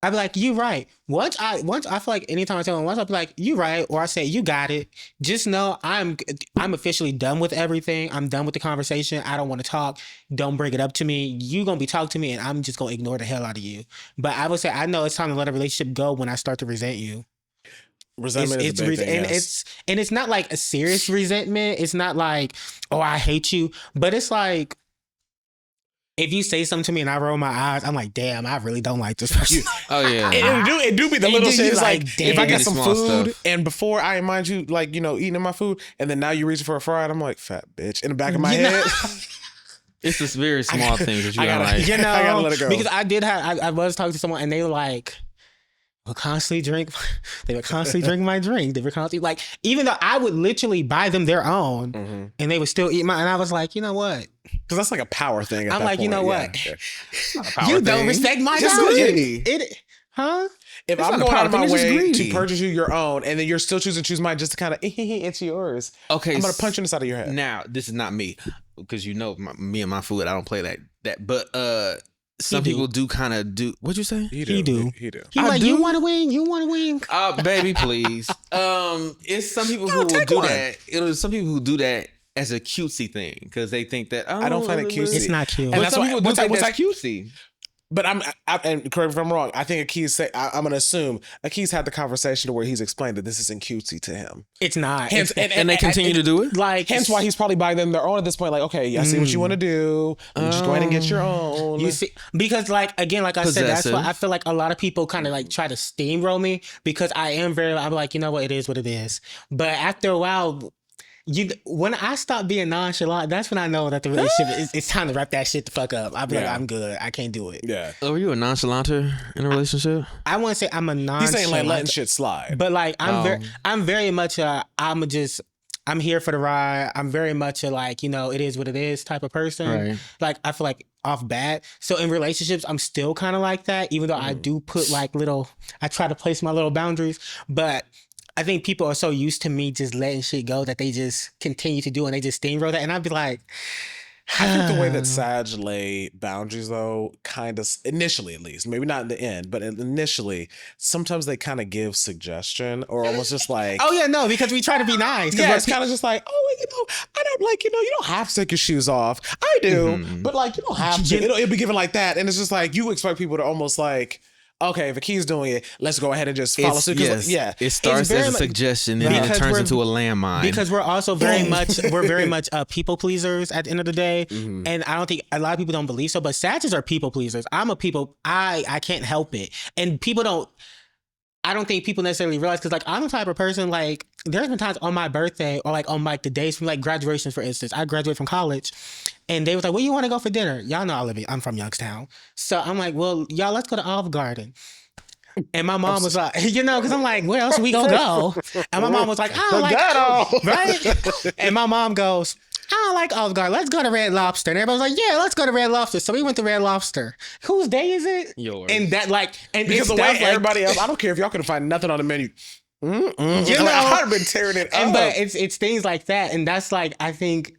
I'd be like, you right. Once I feel like anytime I tell them, once I'll be like, you right, or I say, you got it. Just know I'm officially done with everything. I'm done with the conversation. I don't want to talk. Don't bring it up to me. You gonna be talking to me, and I'm just gonna ignore the hell out of you. But I would say I know it's time to let a relationship go when I start to resent you. Resentment is a big thing, yes. It's not like a serious resentment. It's not like, oh, I hate you. But it's like, if you say something to me and I roll my eyes, I'm like, damn, I really don't like this person. Oh yeah. It do be the little shit. It's like damn, if I get some food stuff. and before I mind you, like, you know, eating my food, and then now you reaching for a fry, and I'm like, fat bitch, in the back of my head. It's this very small thing that you gotta like. You know, I gotta let it go. Because I was talking to someone and they were like, they would constantly drink my drink. They were constantly like, even though I would literally buy them their own and they would still eat mine. And I was like, you know what? Because that's like a power thing. At I'm that like, point. you know what? Yeah. You don't respect my boundaries. Huh? If It's I'm not a going out power of my thing, it's just way greedy. to purchase you your own, and then you're still choose mine just to kind of into yours. Okay, I'm gonna punch you in the side of your head. Now, this is not me, because you know me and my food. I don't play that. But some people do kind of do. What'd you say? He do. He do. He's like, you want to win? You want to win? Baby, please. It's some people who will do that. Some people who do that as a cutesy thing because they think that I don't find it cutesy. It's not cute. And that's some why- people do what's think that- that's cutesy. But and correct me if I'm wrong. I think I'm gonna assume Aki's had the conversation where he's explained that this isn't cutesy to him. It's not. Hence, And they continue to do it? Like, hence why he's probably buying them their own at this point. Like, okay, I see what you want to do. Just go ahead and get your own. You see, because like again, like I said, that's Possessive. why I feel like a lot of people kind of like try to steamroll me because I'm like, you know what, it is what it is. But after a while, when I stop being nonchalant, that's when I know that the relationship it's time to wrap that shit the fuck up. I'll be like, I'm good. I can't do it. Yeah. Oh, were you a nonchalanter in a relationship? I want to say I'm a nonchalant. He's saying like letting shit slide. But like I'm very much I'm here for the ride. I'm very much a like, you know, it is what it is type of person. Right. Like I feel like off bat. So in relationships, I'm still kind of like that, even though I do put like I try to place my little boundaries. But I think people are so used to me just letting shit go that they just continue to do and they just steamroll that. And I'd be like, I think the way that Sag lay boundaries, though, kind of initially, at least, maybe not in the end, but initially, sometimes they kind of give suggestion or almost just like, oh yeah, no, because we try to be nice. yeah, it's kind of just like, oh, you know, I don't like, you know, you don't have to take your shoes off. I do, but like, you don't have to. It'll be given like that, and it's just like you expect people to almost like, okay, if Aki's doing it, let's go ahead and just follow suit. Yes. Yeah, It starts as a suggestion and then it turns into a landmine. Because we're also very much people pleasers at the end of the day. And I don't think a lot of people don't believe so, but Sages are people pleasers. I can't help it. And I don't think people necessarily realize, because like I'm the type of person, like there's been times on my birthday or like on like the days from like graduations, for instance. I graduated from college and they was like, where you want to go for dinner? Y'all know I'm from Youngstown. So I'm like, well, y'all, let's go to Olive Garden. And my mom was like, because I'm like, where else we gonna go? And my mom was like, I don't like right? And my mom goes, I don't like Olive Garden. Let's go to Red Lobster. And everybody's like, yeah, let's go to Red Lobster. So we went to Red Lobster. Whose day is it? Yours. And that and because the way everybody else, I don't care if y'all couldn't find nothing on the menu. I'd have been tearing it up. But it's things like that. And that's like, I think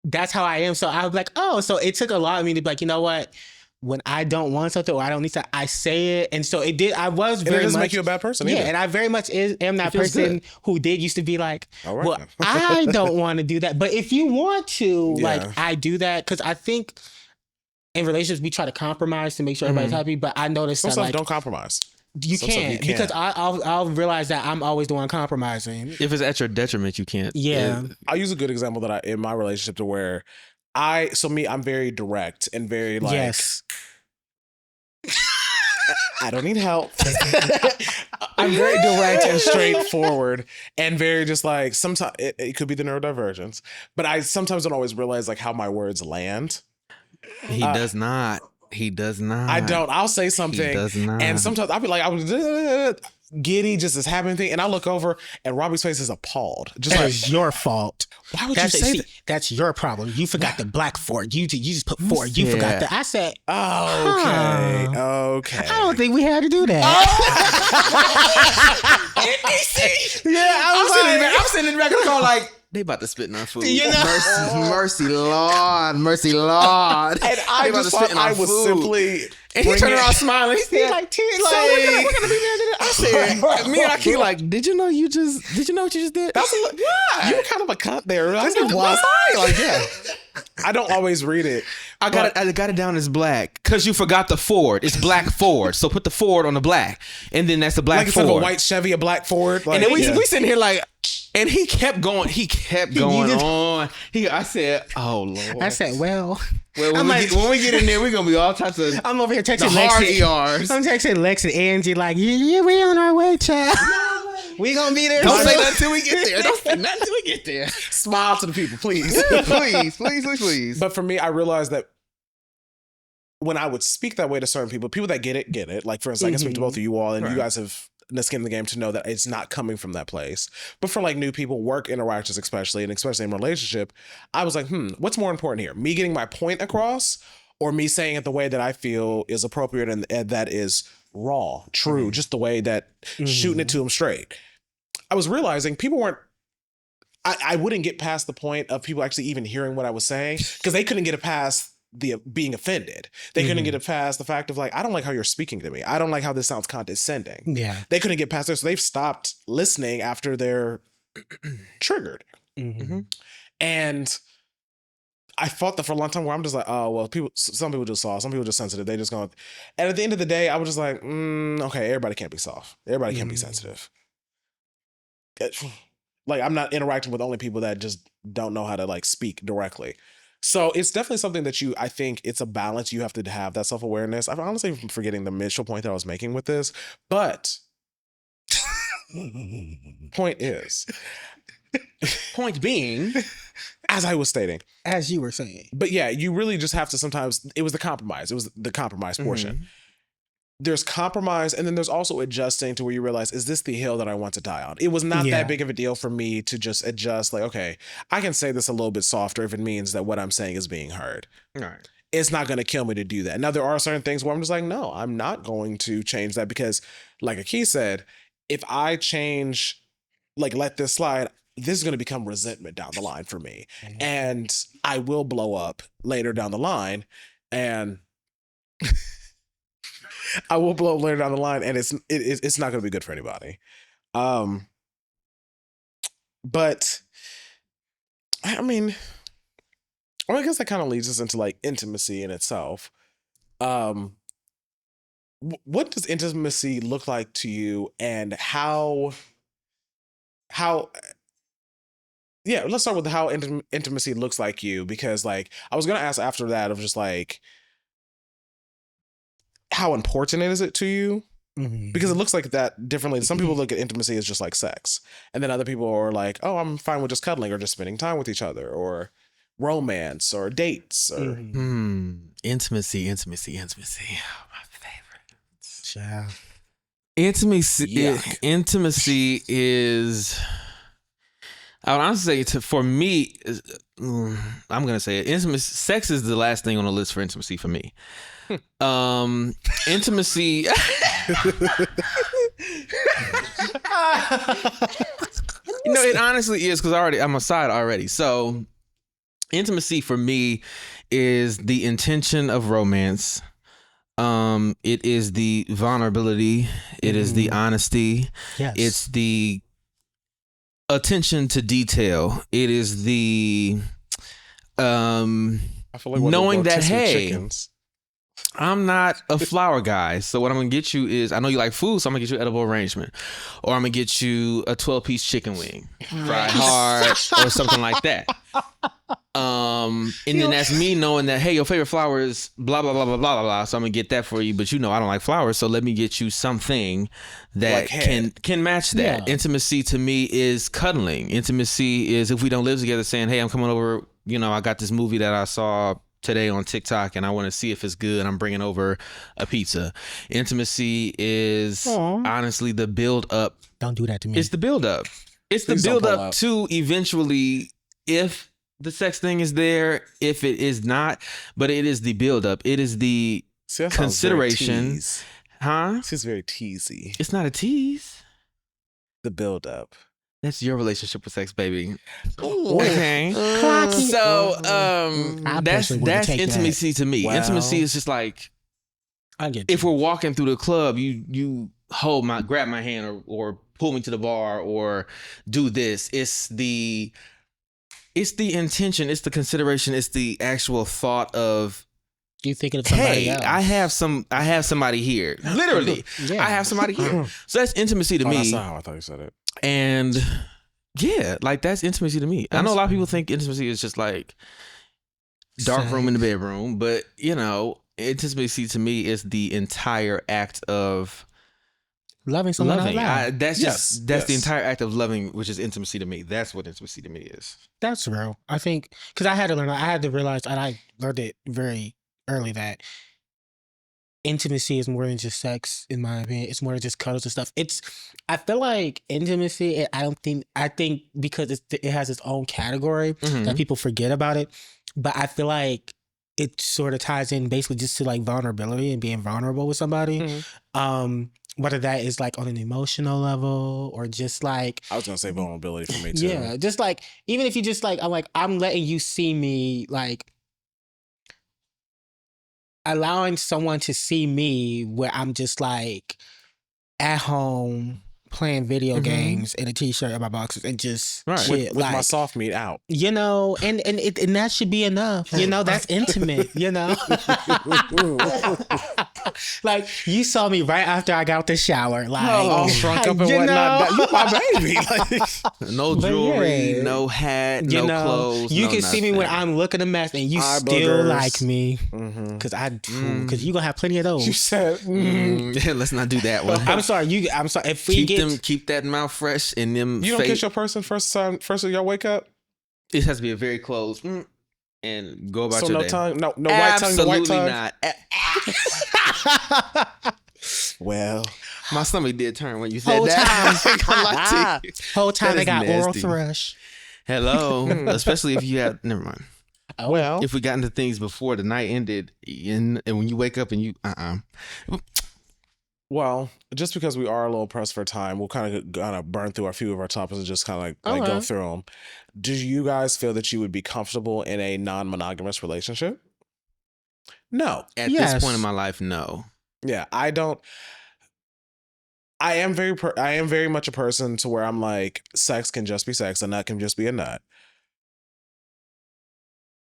that's how I am. So I was like, so it took a lot of me to be like, you know what? When I don't want something or I don't need something, I say it. And so it did. I was very much. It doesn't make you a bad person either. Yeah, and I very much am that person who did used to be like, well, I don't want to do that. But if you want to, I do that. Because I think in relationships, we try to compromise to make sure everybody's happy. But I noticed that don't compromise. You can't because I'll realize that I'm always the one compromising. If it's at your detriment, you can't. Yeah. I'll use a good example that in my relationship to where I'm very direct and very like, yes. I don't need help. I'm very direct and straightforward and very just like, sometimes it could be the neurodivergence, but I sometimes don't always realize like how my words land. He does not. He does not. I don't. I'll say something. He does not. And sometimes I'll be like, I was giddy, just as happening thing. And I look over and Robbie's face is appalled. Just that is your fault. Why would you say that? That's your problem. You forgot the black Ford. You just put Ford. You forgot that. I said, okay. I don't think we had to do that. I'm sitting in the back of the car like, they about to spit in our food. Mercy, Lord. Mercy, Lord. And I just thought I was simply... And he turned around smiling. He said, like, we're gonna be there. I said, me and Akii like, did you know what you just did? That's why. You were kind of a cunt there. I said, why? Like, yeah. I don't always read it. I got it down as black because you forgot the Ford. It's black Ford. So put the Ford on the black. And then that's the black Ford. Like a white Chevy, a black Ford. Like, and then we sitting here like... And he kept going. On. I said, "Oh Lord." I said, "Well, when we get in there, we're gonna be all types of." I'm over here texting Lex. I'm texting Lex and Angie like, "Yeah, we on our way, child. We gonna be there." Don't say nothing till we get there. Don't say nothing till we get there. Smile to the people, please, please. But for me, I realized that when I would speak that way to certain people that get it. Like for instance, I can speak to both of you all, and you guys have the skin in the game to know that it's not coming from that place. But for like new people, work interactions especially, and especially in relationship, I was like, what's more important here? Me getting my point across or me saying it the way that I feel is appropriate and that is raw, true, just the way that shooting it to them straight. I was realizing people weren't, I wouldn't get past the point of people actually even hearing what I was saying because they couldn't get it past the being offended. They couldn't get it past the fact of like, I don't like how you're speaking to me. I don't like how this sounds condescending. Yeah. They couldn't get past this. So they've stopped listening after they're triggered. And I fought that for a long time where I'm just like, oh, well, some people just soft. Some people just sensitive. They just going, and at the end of the day, I was just like, okay, everybody can't be soft. Everybody can't be sensitive. Like I'm not interacting with only people that just don't know how to like speak directly. So it's definitely something that I think it's a balance. You have to have that self-awareness. I'm honestly forgetting the initial point that I was making with this, but point being, as I was stating, as you were saying, but yeah, you really just have to sometimes, it was the compromise portion. There's compromise, and then there's also adjusting to where you realize, is this the hill that I want to die on? It was not that big of a deal for me to just adjust, like, okay, I can say this a little bit softer if it means that what I'm saying is being heard. Right. It's not going to kill me to do that. Now, there are certain things where I'm just like, no, I'm not going to change that because, like Akii said, if I change, like, let this slide, this is going to become resentment down the line for me. And I will blow up later down the line, and... I will blow later down the line, and it's not going to be good for anybody. But I mean, I guess that kind of leads us into like intimacy in itself. What does intimacy look like to you, and how? Yeah, let's start with how intimacy looks like you, because like I was going to ask after that of just like, how important is it to you? Because it looks like that differently. Some people look at intimacy as just like sex. And then other people are like, oh, I'm fine with just cuddling or just spending time with each other or romance or dates. Or... Intimacy. Oh, my favorite. Child. Intimacy is. I would honestly say for me, I'm gonna say it. Sex is the last thing on the list for intimacy for me. Intimacy. It honestly is because I'm a side already. So, intimacy for me is the intention of romance. It is the vulnerability. It is the honesty. Yes. It's the attention to detail. It is the I feel like knowing that chickens. I'm not a flower guy. So what I'm gonna get you is, I know you like food, so I'm gonna get you edible arrangement, or I'm gonna get you a 12-piece chicken wing, fried hard, or something like that. And then that's me knowing that, hey, your favorite flower is blah blah blah blah blah blah. So I'm gonna get that for you, but I don't like flowers, so let me get you something that can match that. Yeah. Intimacy to me is cuddling. Intimacy is if we don't live together, saying, hey, I'm coming over. I got this movie that I saw today on TikTok and I want to see if it's good. I'm bringing over a pizza. Intimacy is honestly the build up. Don't do that to me. It's the build up. It's the build up to eventually, if the sex thing is there, if it is not, but it is the build up. It is the consideration. This is very teasy. It's not a tease. The build up. That's your relationship with sex, baby. Okay. So that's intimacy to me. Well, intimacy is just like, I get you. If we're walking through the club, you grab my hand or pull me to the bar or do this. It's the intention, it's the consideration, it's the actual thought of you thinking of somebody else. I have somebody here. Literally. Yeah. I have somebody here. So that's intimacy to me. That's not how I thought you said it. And yeah, like that's intimacy to me. I know a lot of people think intimacy is just like dark room in the bedroom, but intimacy to me is the entire act of loving someone out loud. That's the entire act of loving, which is intimacy to me. That's what intimacy to me is. That's real. I think because I had to realize, and I learned it very early, that intimacy is more than just sex, in my opinion. It's more than just cuddles and stuff. I feel like intimacy, I think because it has its own category that people forget about it. But I feel like it sort of ties in basically just to like vulnerability and being vulnerable with somebody. Whether that is like on an emotional level or just like, I was gonna say vulnerability for me too. Yeah, just like, even if you just like, I'm letting you see me, like allowing someone to see me where I'm just like at home playing video games in a t-shirt and my boxers and just shit, with my soft meat out. And that should be enough. That's intimate, Like, you saw me right after I got out the shower. Like, all shrunk up and whatnot. You my baby. No jewelry, no hat, no clothes. You can see me when I'm looking a mess and you still like me. Because because you're going to have plenty of those. You said, let's not do that one. I'm sorry. If we keep that mouth fresh and them. You don't kiss your person first y'all wake up? It has to be a very close and go about your day. Tongue, no white tongue, no white tongue. Not. Well, my stomach did turn when you said that. Whole time they got oral thrush. Hello, especially if you had. Never mind. Well, if we got into things before the night ended, and when you wake up and you Well, just because we are a little pressed for time, we'll kind of burn through a few of our topics and just kind of like go through them. Do you guys feel that you would be comfortable in a non-monogamous relationship? No. At this point in my life, no. Yeah, I don't. I am very much a person to where I'm like, sex can just be sex, a nut can just be a nut.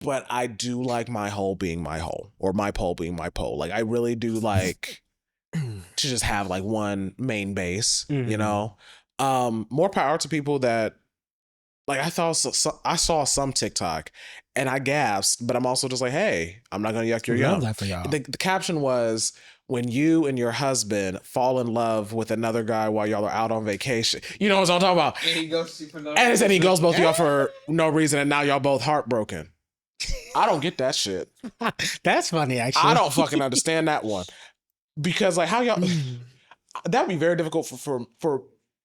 But I do like my hole being my hole, or my pole being my pole. Like, I really do like to just have like one main base, more power to people that, like, I saw some TikTok and I gasped, but I'm also just like, hey, I'm not gonna yuck your yum. The caption was, when you and your husband fall in love with another guy while y'all are out on vacation. You know what I'm talking about? And he goes both of y'all for no reason, and now y'all both heartbroken. I don't get that shit. That's funny, actually. I don't fucking understand that one. Because like, how y'all, that'd be very difficult for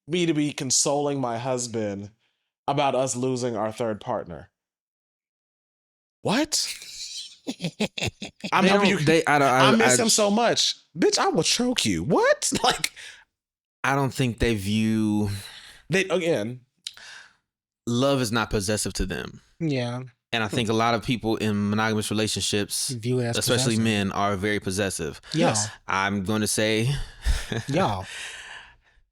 me to be consoling my husband about us losing our third partner. What? I miss him so much. Bitch, I will choke you. What? Like, I don't think they view love is not possessive to them. Yeah. And I think a lot of people in monogamous relationships, view it as especially possessive. men, are very possessive. Yes. I'm going to say, y'all.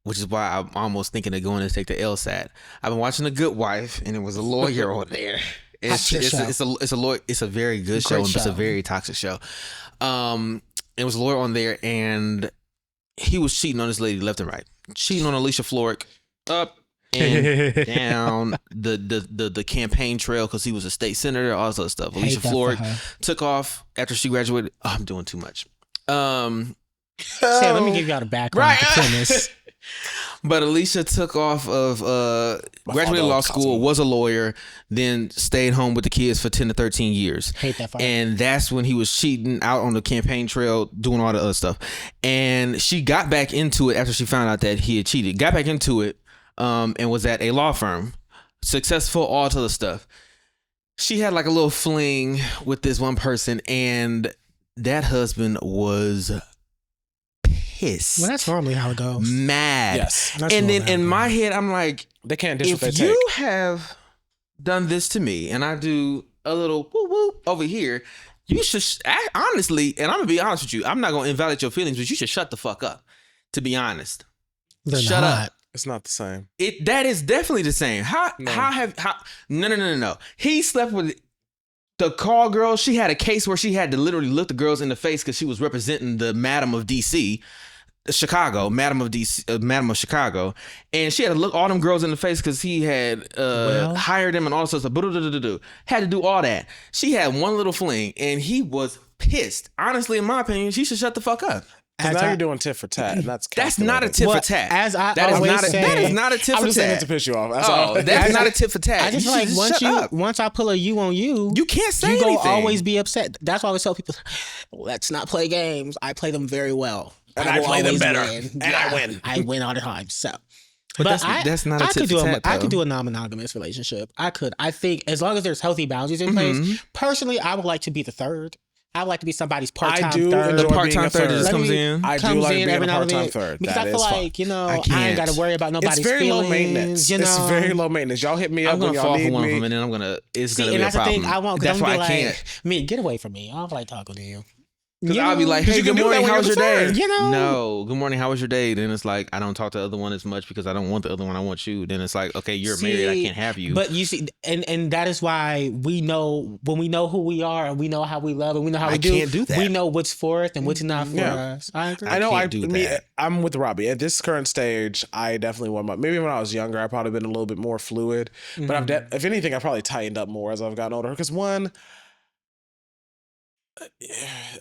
Which is why I'm almost thinking of going to take the LSAT. I've been watching The Good Wife, and it was a lawyer on there. It's a very good show, but it's a very toxic show. It was a lawyer on there, and he was cheating on this lady left and right, cheating on Alicia Florrick up and down the campaign trail because he was a state senator, all this other stuff. Alicia Florrick took off after she graduated. Oh, I'm doing too much. Sam, let me give you all the background to premise. But Alicia took off of graduated law school, was a lawyer, then stayed home with the kids for 10 to 13 years. Hate that part. And that's when he was cheating out on the campaign trail, doing all the other stuff. And she got back into it after she found out that he had cheated. Got back into it and was at a law firm. Successful, all this other stuff. She had like a little fling with this one person, and that husband was pissed. Well, that's normally how it goes. Mad. Yes. And then in my head, I'm like, they can't dish what they if take. you have done this to me and I do a little whoop whoop over here, you should honestly, and I'm gonna be honest with you, I'm not gonna invalidate your feelings, but you should shut the fuck up. To be honest, shut up. It's not the same. That is definitely the same. No. He slept with the call girl. She had a case where she had to literally look the girls in the face because she was representing the Madam of DC. Madam of Chicago, and she had to look all them girls in the face because he had hired them and all sorts of had to do all that. She had one little fling, and he was pissed. Honestly, in my opinion, she should shut the fuck up. Now you're doing tit for tat, and that's not a tit for tat. That is not a tit for tat. I'm just saying it to piss you off. That's not a tit for tat. I just like once I pull a you on you, you can't say you anything. Gonna always be upset. That's why I always tell people, let's not play games. I play them very well. And I play them better. And I win. I win all the time. So, but that's not a tit for tat. I could do a non-monogamous relationship. I could. I think as long as there's healthy boundaries in place. Personally, I would like to be the third. I would like to be somebody's part-time third. The part-time third just comes in. I do like being a part-time third. Because I feel like, I ain't got to worry about nobody's feelings. It's very low maintenance. It's very low maintenance. Y'all hit me up when y'all need me. I'm going to fall for one of them, and then it's going to be a problem. And that's the thing I want. That's why I can't. Get away from me. I don't like talking to you. Because I'll be like, hey, good morning, how was your day? No, good morning, how was your day? Then it's like, I don't talk to the other one as much because I don't want the other one, I want you. Then it's like, okay, you're married, I can't have you. But you see, and that is why we know, when we know who we are and we know how we love and we know how we do. I can't do that. We know what's for us and what's not for us. I agree. I know, I'm with Robbiey. At this current stage, I definitely want maybe when I was younger, I've probably been a little bit more fluid. But if anything, I've probably tightened up more as I've gotten older. Because one,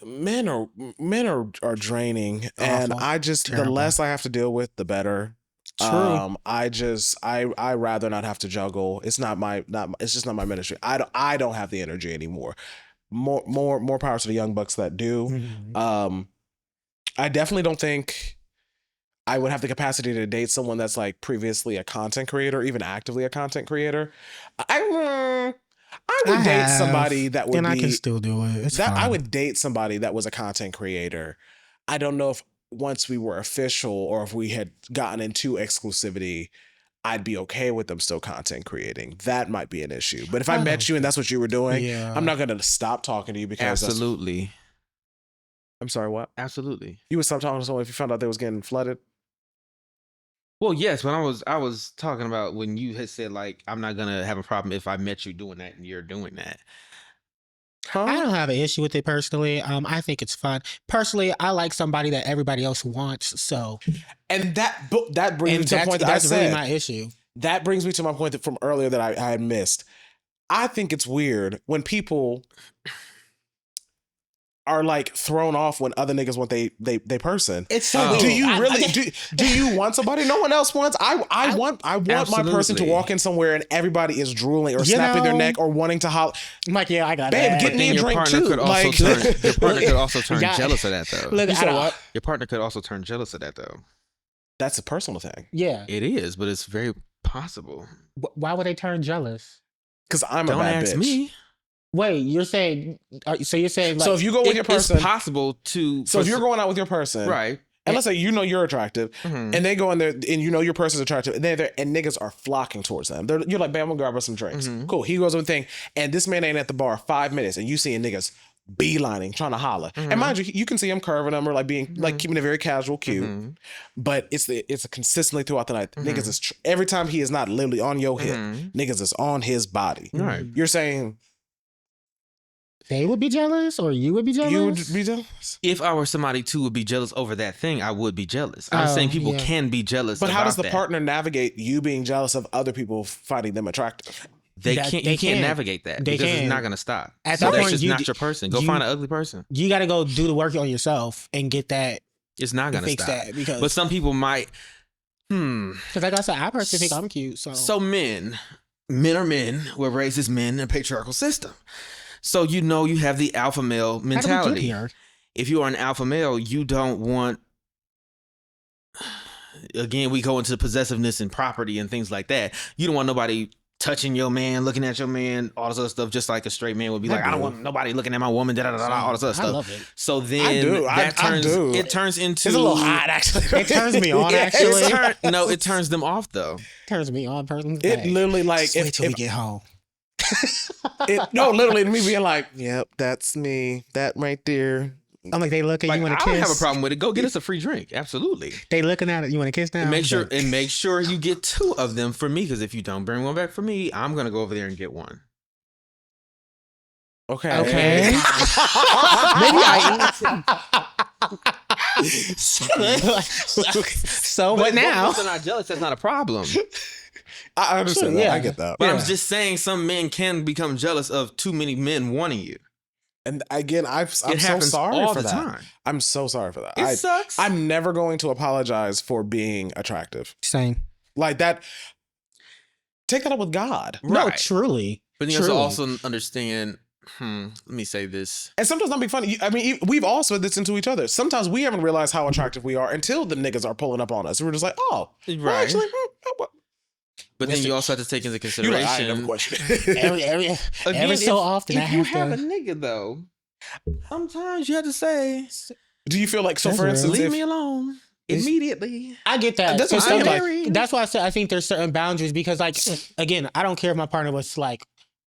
men are draining, and I just the less I have to deal with, the better. True. I rather not have to juggle. It's just not my ministry. I don't have the energy anymore. More power to the young bucks that do. I definitely don't think I would have the capacity to date someone that's like previously a content creator, even actively a content creator. I would date somebody that would and I can still do it. It's fine. I would date somebody that was a content creator. I don't know if once we were official or if we had gotten into exclusivity, I'd be okay with them still content creating. That might be an issue. But if I met you and that's what you were doing, I'm not going to stop talking to you because absolutely. I'm sorry, what? Absolutely. You would stop talking to someone if you found out they was getting flooded? Well, yes, when I was talking about when you had said like I'm not gonna have a problem if I met you doing that and you're doing that. I don't have an issue with it personally. I think it's fun. Personally, I like somebody that everybody else wants. So, and that brings me to the point that that's really my issue. That brings me to my point from earlier that I had missed. I think it's weird when people are like thrown off when other niggas want they person. It's so weird. Do you really do you want somebody no one else wants? I want my person to walk in somewhere and everybody is drooling or snapping their neck or wanting to holler. I'm like, yeah, I got babe, that. get me a drink too. Your partner could also turn jealous of that though. Look, your partner could also turn jealous of that though. That's a personal thing. Yeah. It is, but it's very possible. Why would they turn jealous? Because I'm Don't a bad ask bitch. me. Wait, you're saying? So you're saying like? So if you go with your person, it's possible to. So if you're going out with your person, right, and let's say you're attractive, and they go in there and your person's attractive, and they're there, and niggas are flocking towards them. You're like, "Bam, I'm gonna grab us some drinks." Cool. He goes with the thing, and this man ain't at the bar 5 minutes, and you seeing niggas beelining, trying to holler. And mind you can see him curving them or like being like keeping it very casual, cute. But it's consistently throughout the night. Niggas is every time he is not literally on your hip, niggas is on his body. Right. You're saying they would be jealous, or you would be jealous? you would be jealous? If I were somebody too would be jealous over that thing, I would be jealous. I'm saying people can be jealous. But how does the that. partner navigate you being jealous of other people finding them attractive? They can't navigate that because it's not going to stop. At that that's point, just not your person. Go find an ugly person. You got to go do the work on yourself and get that. It's not going to fix stop. that because. But some people might. Because like I said, I personally think I'm cute. So men are men. We're raised as men in a patriarchal system. So you have the alpha male mentality. If you are an alpha male, you don't want. Again, we go into possessiveness and property and things like that. You don't want nobody touching your man, looking at your man, all this other stuff, just like a straight man would be like, I don't want nobody looking at my woman, all this other stuff. I love it. So then it turns into... It's a little hot, actually. It turns me on, actually. It turns them off, though. Turns me on, personally. It literally, like... Wait till we get home. Literally, me being like, yep, that's me. That right there. I'm like, they look at you, want to kiss? I don't have a problem with it. Go get us a free drink. Absolutely. They looking at it. You want to kiss now? And make sure you get 2 of them for me, because if you don't bring one back for me, I'm gonna go over there and get one. Okay. Maybe So what now? If they're not jealous, that's not a problem. I understand that. I get that. But I'm just saying some men can become jealous of too many men wanting you. And again, I'm so sorry for that. Time. I'm so sorry for that. It sucks. I'm never going to apologize for being attractive. Same. Like that. Take that up with God. No, Right. truly. But you also understand, let me say this. And sometimes not be funny. I mean, we've all said this into each other. Sometimes we haven't realized how attractive we are until the niggas are pulling up on us. We're just like, oh, Right. well, actually, well. But then you also have to take into You're consideration. like, I ain't never questioned. Every so often, if you have a nigga though, sometimes you have to say, Do you feel like, so That's for real. instance, leave me alone immediately. I get that. That's what I'm Like, that's why I said I think there's certain boundaries because, like, again, I don't care if my partner was like,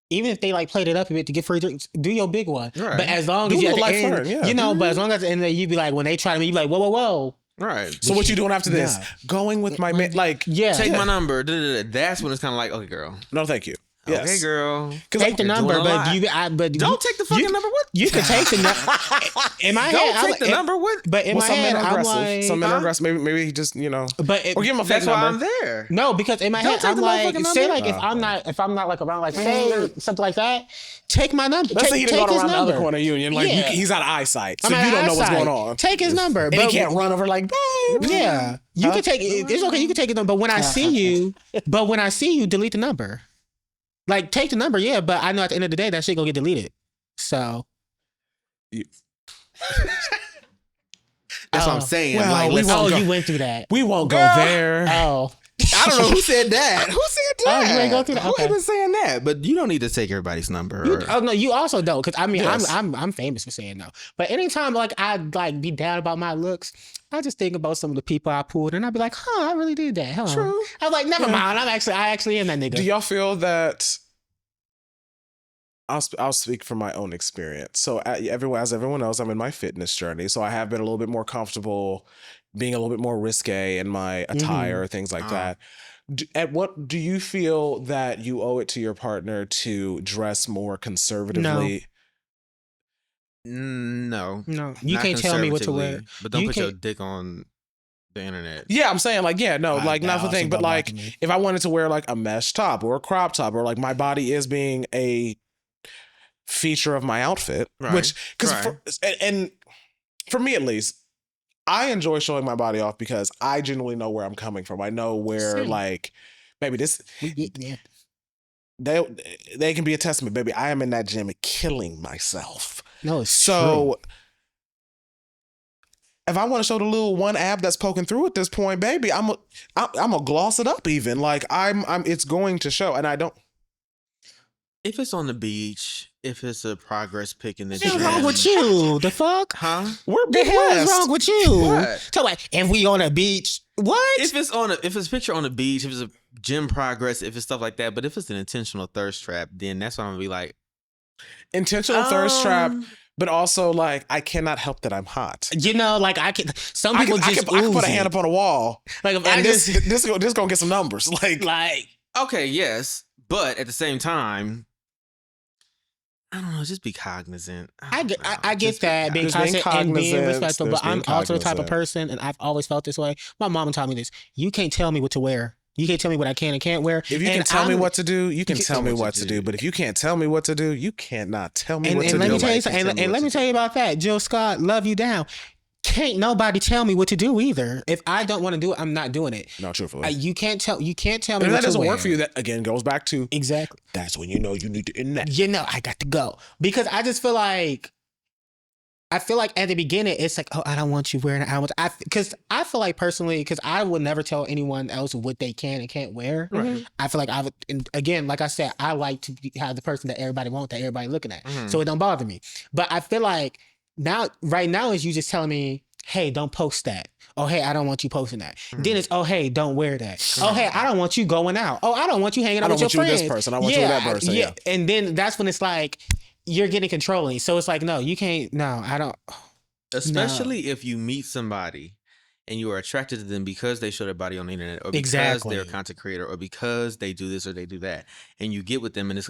even if they like played it up a bit to get free drinks, do your big one. Right. But as long Do as you a at the little end, life flirt, you know, but as long as at the end of the day, you be like, when they try to me, you be like, whoa. Right. So what you doing after this? Going with my man, like, Yeah. Take my number. That's when it's kind of like, okay, girl. no, thank you. Okay, Yes. girl. Take the number, doing a lot. Don't take the fucking number. What? You can take the number. In my head, Don't take the number. What? But in Well, my some head, men are I'm aggressive. like, Some men are aggressive. Maybe he just, or give him a fake That's why number. I'm there. no, because in my Don't head, take I'm the like, motherfucking say number. like if I'm not like around, like say something like that, take my number. Let's say he didn't take go his around the other number. corner of Union. Like, Yeah. he's out of eyesight. So I'm you at don't know what's eyesight. going on. Take his number. And he can't run over like, babe. Yeah, you can take it. It's okay. You can take it. But when I see you, delete the number. Like, take the number, yeah. But I know at the end of the day that shit gonna get deleted. So That's what I'm saying. Well, like, we let's won't go- you went through that. We won't go there. Oh, I don't know who said that. Who said Oh, that? you ain't go through that? Who Okay. even saying that? But you don't need to take everybody's number. you, oh no, you also don't. Because I mean, Yes. I'm famous for saying no. But anytime like I like be down about my looks, I just think about some of the people I pulled, and I'd be like, I really did that. Huh? True. I was like, never mind. I actually am that nigga. Do y'all feel that? I'll speak from my own experience. So as everyone else, I'm in my fitness journey. So I have been a little bit more comfortable being a little bit more risque in my attire, things like that. At what do you feel that you owe it to your partner to dress more conservatively? No. You Not can't tell me what to wear. conservatively, But don't You put your can't- dick on the internet. Yeah, I'm saying like, yeah, no, like not the also thing, but don't like bother me. if I wanted to wear like a mesh top or a crop top or like my body is being a feature of my outfit, Right, which because right. and for me at least, I enjoy showing my body off because I genuinely know where I'm coming from. I know where Same. like maybe this Yeah. they can be a testament, baby. I am in that gym killing myself. No, it's So if I want to show the little one ab that's poking through at this point, baby, I'm gonna gloss it up even. Like it's going to show, and I don't. If it's on the beach, if it's a progress pic in the What's gym. wrong with you? The fuck? Huh? We're The hell is wrong with you? What? So like, if we on a beach, what? If it's a picture on the beach, if it's a gym progress, if it's stuff like that, but if it's an intentional thirst trap, then that's what I'm gonna be like. Intentional thirst trap, but also like I cannot help that I'm hot. You know, like I can. Some people I can put a hand up on a wall, Like if and this gonna get some numbers. Like Okay, yes, but at the same time, I don't know. Just be cognizant. I get Just that being Just being cognizant and being cognizant, respectful, but just being I'm also the type of cognizant. person, and I've always felt this way. My mama taught me this: you can't tell me what to wear. You can't tell me what I can and can't wear. if you can tell me what to do, you can tell me what to do. But if you can't tell me what to do, you cannot tell me what to do. And let me tell you Nobody something. can tell me And what let me to tell you about that. Jill Scott, love you down. Can't nobody tell me what to do either. If I don't want to do it, I'm not doing it. No, truthfully. You can't tell me. And if what that to doesn't wear. work for you, that again goes back to Exactly. that's when you know you need to end that. You know, I got to go because I just feel like. At the beginning, it's like, oh, I don't want you wearing it. Because I feel like personally, because I would never tell anyone else what they can and can't wear. Right. I feel like I would, and again, like I said, I like to have the person that everybody wants, that everybody looking at. Mhm. So it don't bother me. But I feel like right now is you just telling me, hey, don't post that. Oh, hey, I don't want you posting that. Then it's, oh, hey, don't wear that. Oh, hey, I don't want you going out. Oh, I don't want you hanging out I with don't your want you with friends. this person. I want you with that person. Yeah. And then that's when it's like, you're getting controlling. So it's like, no, you can't. No, I don't. Especially if you meet somebody and you are attracted to them because they show their body on the internet, or because Exactly. they're a content creator, or because they do this or they do that, and you get with them and it's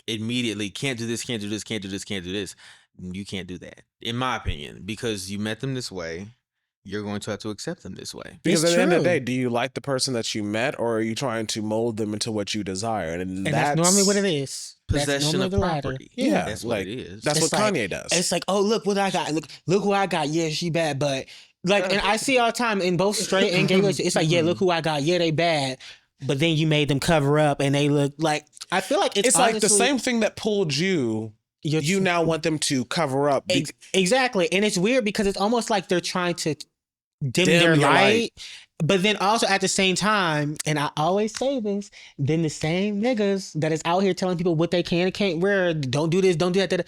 immediately can't do this, can't do this, can't do this, can't do this. You can't do that, in my opinion, because you met them this way. You're going to have to accept them this way. Because It's at the end of the true. day, do you like the person that you met, or are you trying to mold them into what you desire? And That's normally what it is. That's Possession normally of the latter. property. Yeah, That's like, what it is. That's It's what like- Kanye does. It's like, oh, look what I got. Look who I got. Yeah, she bad, but like, and I see all the time in both straight and gay relationships. It's like, yeah, look who I got. Yeah, they bad, but then you made them cover up, and they look like. I feel like it's like the honestly- same thing that pulled you. You now want them to cover up. Exactly, and it's weird because it's almost like they're trying to dim Dim their your light. But then also at the same time, and I always say this, then the same niggas that is out here telling people what they can and can't wear, don't do this, don't do that.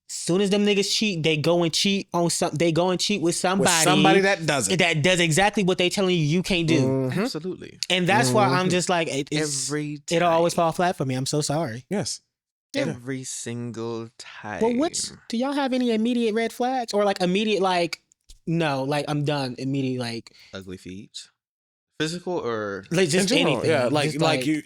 Soon as them niggas cheat, they go and cheat on something. They go and cheat with somebody that doesn't. that does exactly what they telling you can't do. Mhm. Absolutely. And that's why I'm just like, it'll always fall flat for me. I'm so sorry. Yes. Every single time. Well, do y'all have any immediate red flags or like immediate no, like I'm done immediate ugly feet, physical or just In general, anything. yeah, Just like you.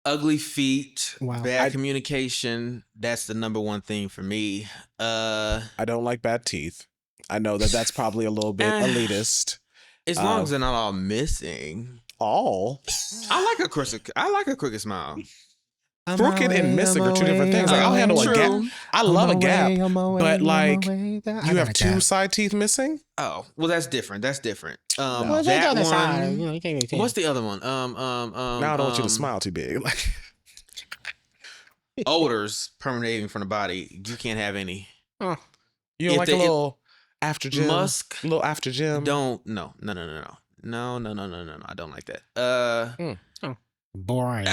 ugly feet, Wow. bad communication. That's the number one thing for me. I don't like bad teeth. I know that's probably a little bit elitist. As long as they're not all missing. All I like a crooked smile. crooked and missing are two different things. Like I'll handle a gap. I love a gap, but like you have two side teeth missing. Oh, well, that's different. That's different. Well, they That on the one. side. You know, you can't really tell. What's the other one? Now I don't want you to smile too big. Like Odors permeating from the body. You can't have any. you don't If like they- a little after gym, Musk. a little after gym. Don't. No. I don't like that. boring.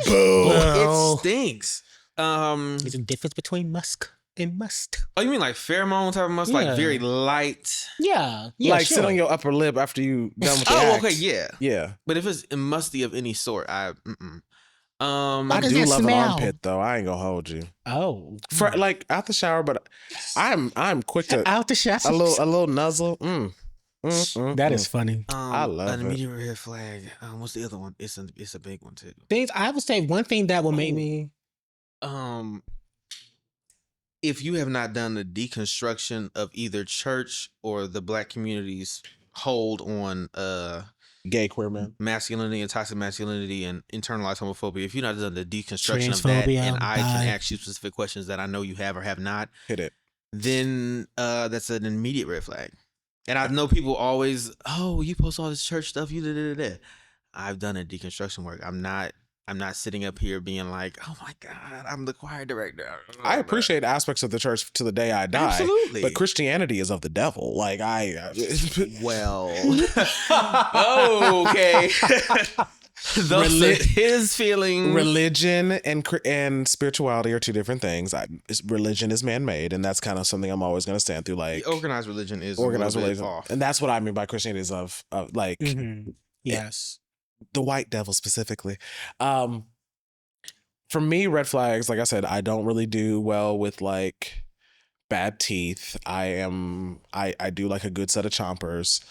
Boo. It stinks. There's a difference between musk and must. Oh, you mean like pheromone type of musk, Yeah. like very light? Yeah. Like sure. sit on your upper lip after you done with the Oh, act. okay, yeah. Yeah. But if it's musty of any sort, I I does do that love smell? an armpit though. I ain't gonna hold you. Oh. For like out the shower, but I'm quick to Out the shot. a little nuzzle. That is funny. I love an it. immediate red flag. What's the other one? It's a big one too. Things I would say one thing that will make me If you have not done the deconstruction of either church or the Black community's hold on gay queer man. masculinity and toxic masculinity and internalized homophobia, if you've not done the deconstruction of that, Transphobia, and I bi. can ask you specific questions that I know you have or have not, Hit it. then that's an immediate red flag. And I know people always, oh, you post all this church stuff, you da. I've done a deconstruction work. I'm not I'm not sitting up here being like, oh my God, I'm the choir director. I appreciate aspects of the church to the day I die. Absolutely. But Christianity is of the devil. Like, well. Oh, okay. Those are his feeling. Religion and spirituality are two different things. Religion is man-made, and that's kind of something I'm always going to stand through. Like, the organized religion is organized a religion, off. and that's what I mean by Christianity is of like, yes, the white devil specifically. For me, red flags. Like I said, I don't really do well with like bad teeth. I do like a good set of chompers.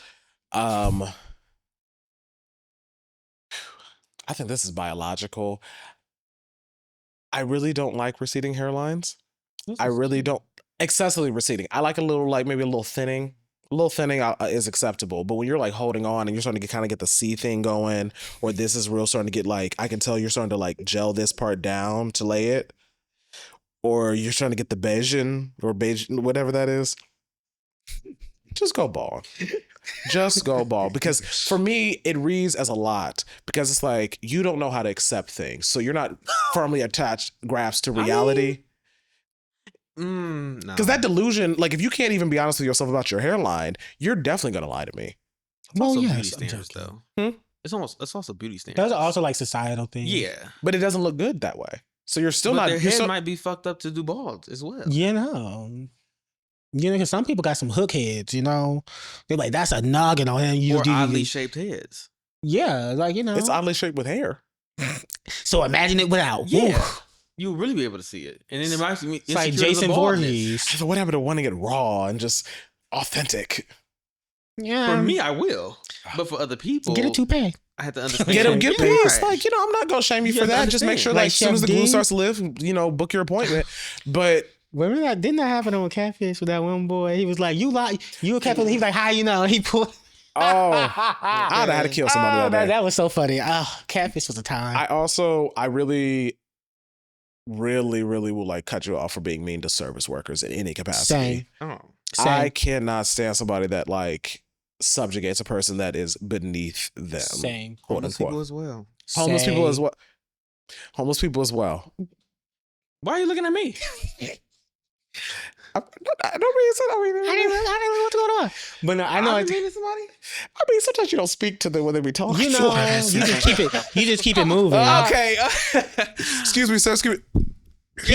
I think this is biological. I really don't like receding hairlines. I really don't. Excessively receding. I like a little, like maybe a little thinning. A little thinning is acceptable. But when you're like holding on and you're starting to kind of get the C thing going, or this is real starting to get like, I can tell you're starting to like gel this part down to lay it, or you're trying to get the Bayesian or Bayesian, whatever that is. Just go bald. Just go bald. Because for me, it reads as a lot because it's like you don't know how to accept things. So you're not firmly attached grasp to reality. No. Because that delusion, like if you can't even be honest with yourself about your hairline, you're definitely going to lie to me. It's also beauty standards, though. It's also beauty standards. Those are also like societal things. Yeah. But it doesn't look good that way. So you're still not. Their head might be fucked up to do bald as well. Because some people got some hook heads, They're like, that's a noggin on him. Or oddly shaped heads. Yeah, like, It's oddly shaped with hair. So imagine it without. Yeah. You'll really be able to see it. And then it might be... It's like Jason Voorhees. So what happened to wanting it raw and just authentic? Yeah. For me, I will. But for other people... Get a toupee. I have to understand. Get pissed. Like, I'm not going to shame you for that. Just make sure, like, as soon as the glue starts to lift, book your appointment. But... Remember that? Didn't that happen on Catfish with that one boy? He was like, you a catfish. He was like, how you know? He pulled... Oh, I'd have had to kill somebody that day. That was so funny. Oh, Catfish was a time. I really will like cut you off for being mean to service workers in any capacity. Same. I cannot stand somebody that like subjugates a person that is beneath them. Same. Homeless people as well. Homeless people as well. Why are you looking at me? I don't mean I didn't know what's going on. But no, I know. Somebody? I mean, sometimes you don't speak to them when they be talking. You just keep it moving. Okay. Excuse me, sir. Excuse me. He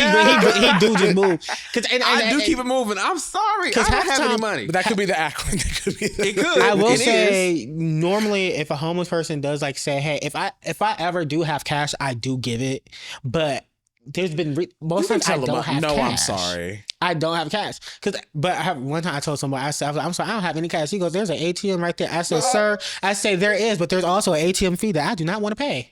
do just move. I do keep it moving. I'm sorry. I don't have any money. But that could be the acronym. It could. I will say, normally, if a homeless person does like say, "Hey, if I ever do have cash, I do give it," but there's been most times I don't have cash. No, I'm sorry. I don't have cash. One time I told somebody, I said, I'm sorry, I don't have any cash. He goes, there's an ATM right there. I said, sir, there is, but there's also an ATM fee that I do not want to pay.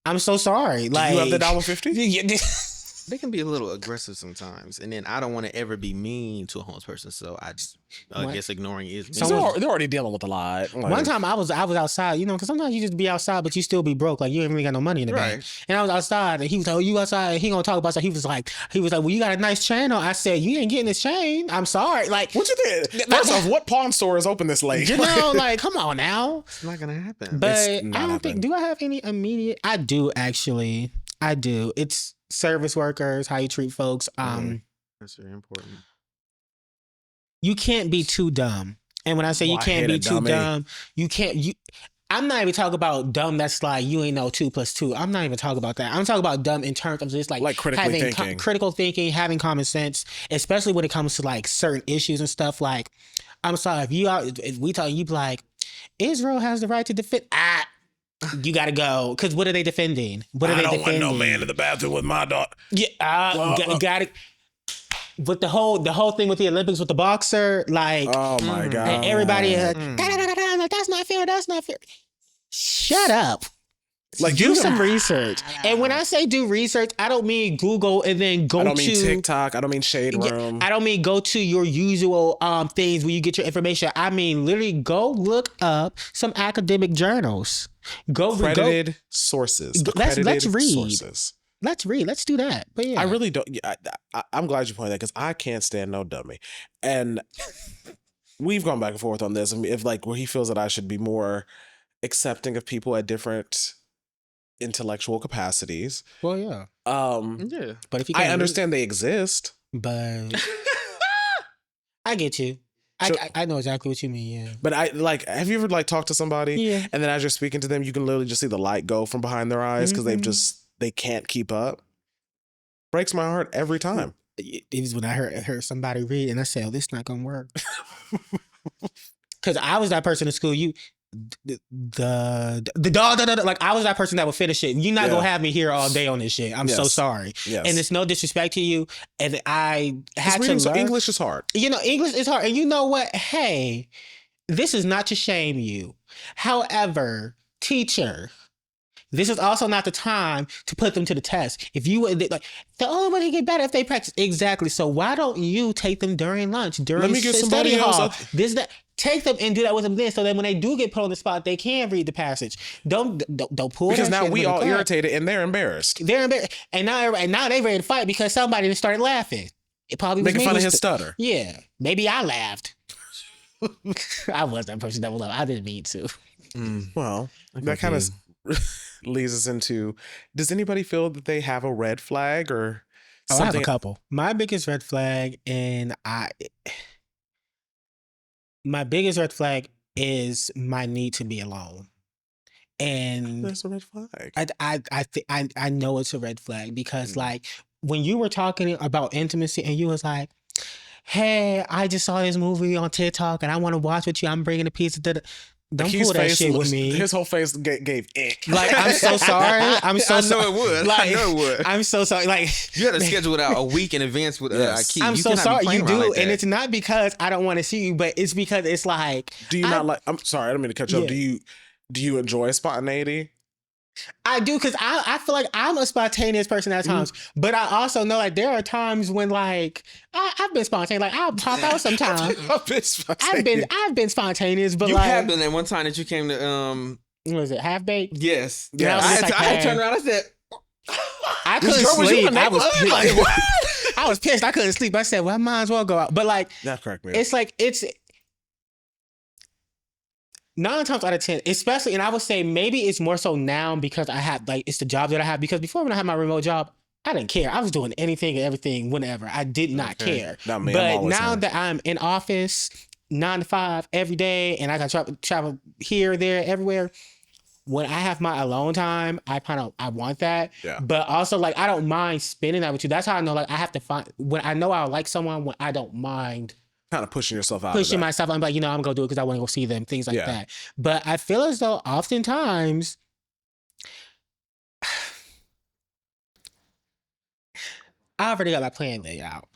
I'm so sorry. Like, you have the $1.50? They can be a little aggressive sometimes, and then I don't want to ever be mean to a homeless person, so I guess ignoring is mean. So they're already dealing with a lot. Like, one time I was outside, because sometimes you just be outside, but you still be broke, like you ain't really got no money in the bank. And I was outside, and he was like, "Oh, you outside?" And he gonna talk about stuff. He was like, "Well, you got a nice chain on." I said, "You ain't getting this chain. I'm sorry." Like, what you did? First off, what pawn store is open this late? Like, come on now. It's not gonna happen. But I don't think. Do I have any immediate? I do actually. I do. It's service workers, how you treat folks. That's very important. You can't be too dumb. And when I say you can't be too dumb, I'm not even talking about dumb that's like you ain't know 2 + 2. I'm not even talking about that. I'm talking about dumb in terms of just like critically thinking. Critical thinking, having common sense, especially when it comes to like certain issues and stuff. Like, I'm sorry, if we tell you like, Israel has the right to defend. You gotta go, because what are they defending? I don't want no man in the bathroom with my daughter. Yeah, got it. But the whole thing with the Olympics with the boxer, like, oh my god, and everybody, that's not fair. That's not fair. Shut up. Like, do some research. And when I say do research, I don't mean Google and then go to... I don't mean TikTok. I don't mean Shade Room. I don't mean go to your usual things where you get your information. I mean literally go look up some academic journals. Accredited sources. Let's read. Sources. Let's read. Let's do that. But yeah. I really don't... I'm glad you pointed that, because I can't stand no dummy. And we've gone back and forth on this. I mean, if like where he feels that I should be more accepting of people at different intellectual capacities. Well, yeah. Yeah. But if you I can't understand they exist. but I get you. So- I know exactly what you mean. Yeah. But have you ever like talked to somebody Yeah. and then as you're speaking to them, you can literally just see the light go from behind their eyes because Mhm. they can't keep up. Breaks my heart every time. It was when I heard somebody read and I said, "Oh, this not gonna work." Because I was that person in school. The dog, like I was that person that would finish it. You're not gonna have me here all day on this shit. I'm so Yes. sorry. Yes. And it's no disrespect to you. And I had to So learn. English is hard. English is hard. And you know what? Hey, this is not to shame you. However, teacher, this is also not the time to put them to the test. If you would like, the only way they get better if they practice. Exactly. So why don't you take them during lunch, during Let me get study somebody else. hall? Take them and do that with them then, so that when they do get put on the spot, they can read the passage. Don't pull Because that now shit we with the all class. irritated and they're embarrassed. They're embarrassed, and now they ready to fight because somebody just started laughing. It probably was Making me fun of who his st- stutter. Yeah, maybe I laughed. I was that person that was laugh. I didn't mean to. Well, that kind of leads us into, does anybody feel that they have a red flag or Oh, I have something? a couple. My biggest red flag, my biggest red flag is my need to be alone. And That's a red flag. I know it's a red flag because like when you were talking about intimacy and you was like, "Hey, I just saw this movie on TikTok and I want to watch with you. I'm bringing a pizza." Don't Aki's pull that shit with me. His whole face gave ick. Like, I'm so sorry. I'm so I sorry. know it would. Like, I know it would. I'm so sorry. Like, You had to schedule it out a week in advance with Yes. Akii. I'm You so cannot be sorry. playing You around do, like that. and it's not because I don't want to see you, but it's because it's like Do you not like? I'm sorry, I don't mean to cut you off. Yeah. Do you enjoy spontaneity? I do, because I feel like I'm a spontaneous person at times, but I also know like there are times when like I've been spontaneous. Like I'll pop out sometimes. I've been spontaneous. I've been spontaneous, but You like have been that one time that you came to what was it, half baked? yes. Yeah, I turned around. I said, I couldn't girl, was you sleep. in the I was neighborhood? pissed. Like, what? I was pissed. I couldn't sleep. I said, "Well, I might as well go out." But like, That cracked me up. it's like it's 9 times out of 10, especially, and I would say maybe it's more so now because I have like it's the job that I have. Because before when I had my remote job, I didn't care. I was doing anything and everything whenever. I did not care. Not me, I'm But always now home. that I'm in office 9 to 5 every day, and I got to travel here, there, everywhere. When I have my alone time, I want that. Yeah. But also like I don't mind spending that with you. That's how I know like I have to find when I know I like someone, when I don't mind Kind of pushing yourself out. pushing of that. myself. I'm like, I'm gonna do it because I want to go see them, things like Yeah. that. But I feel as though oftentimes I already got my plan laid out.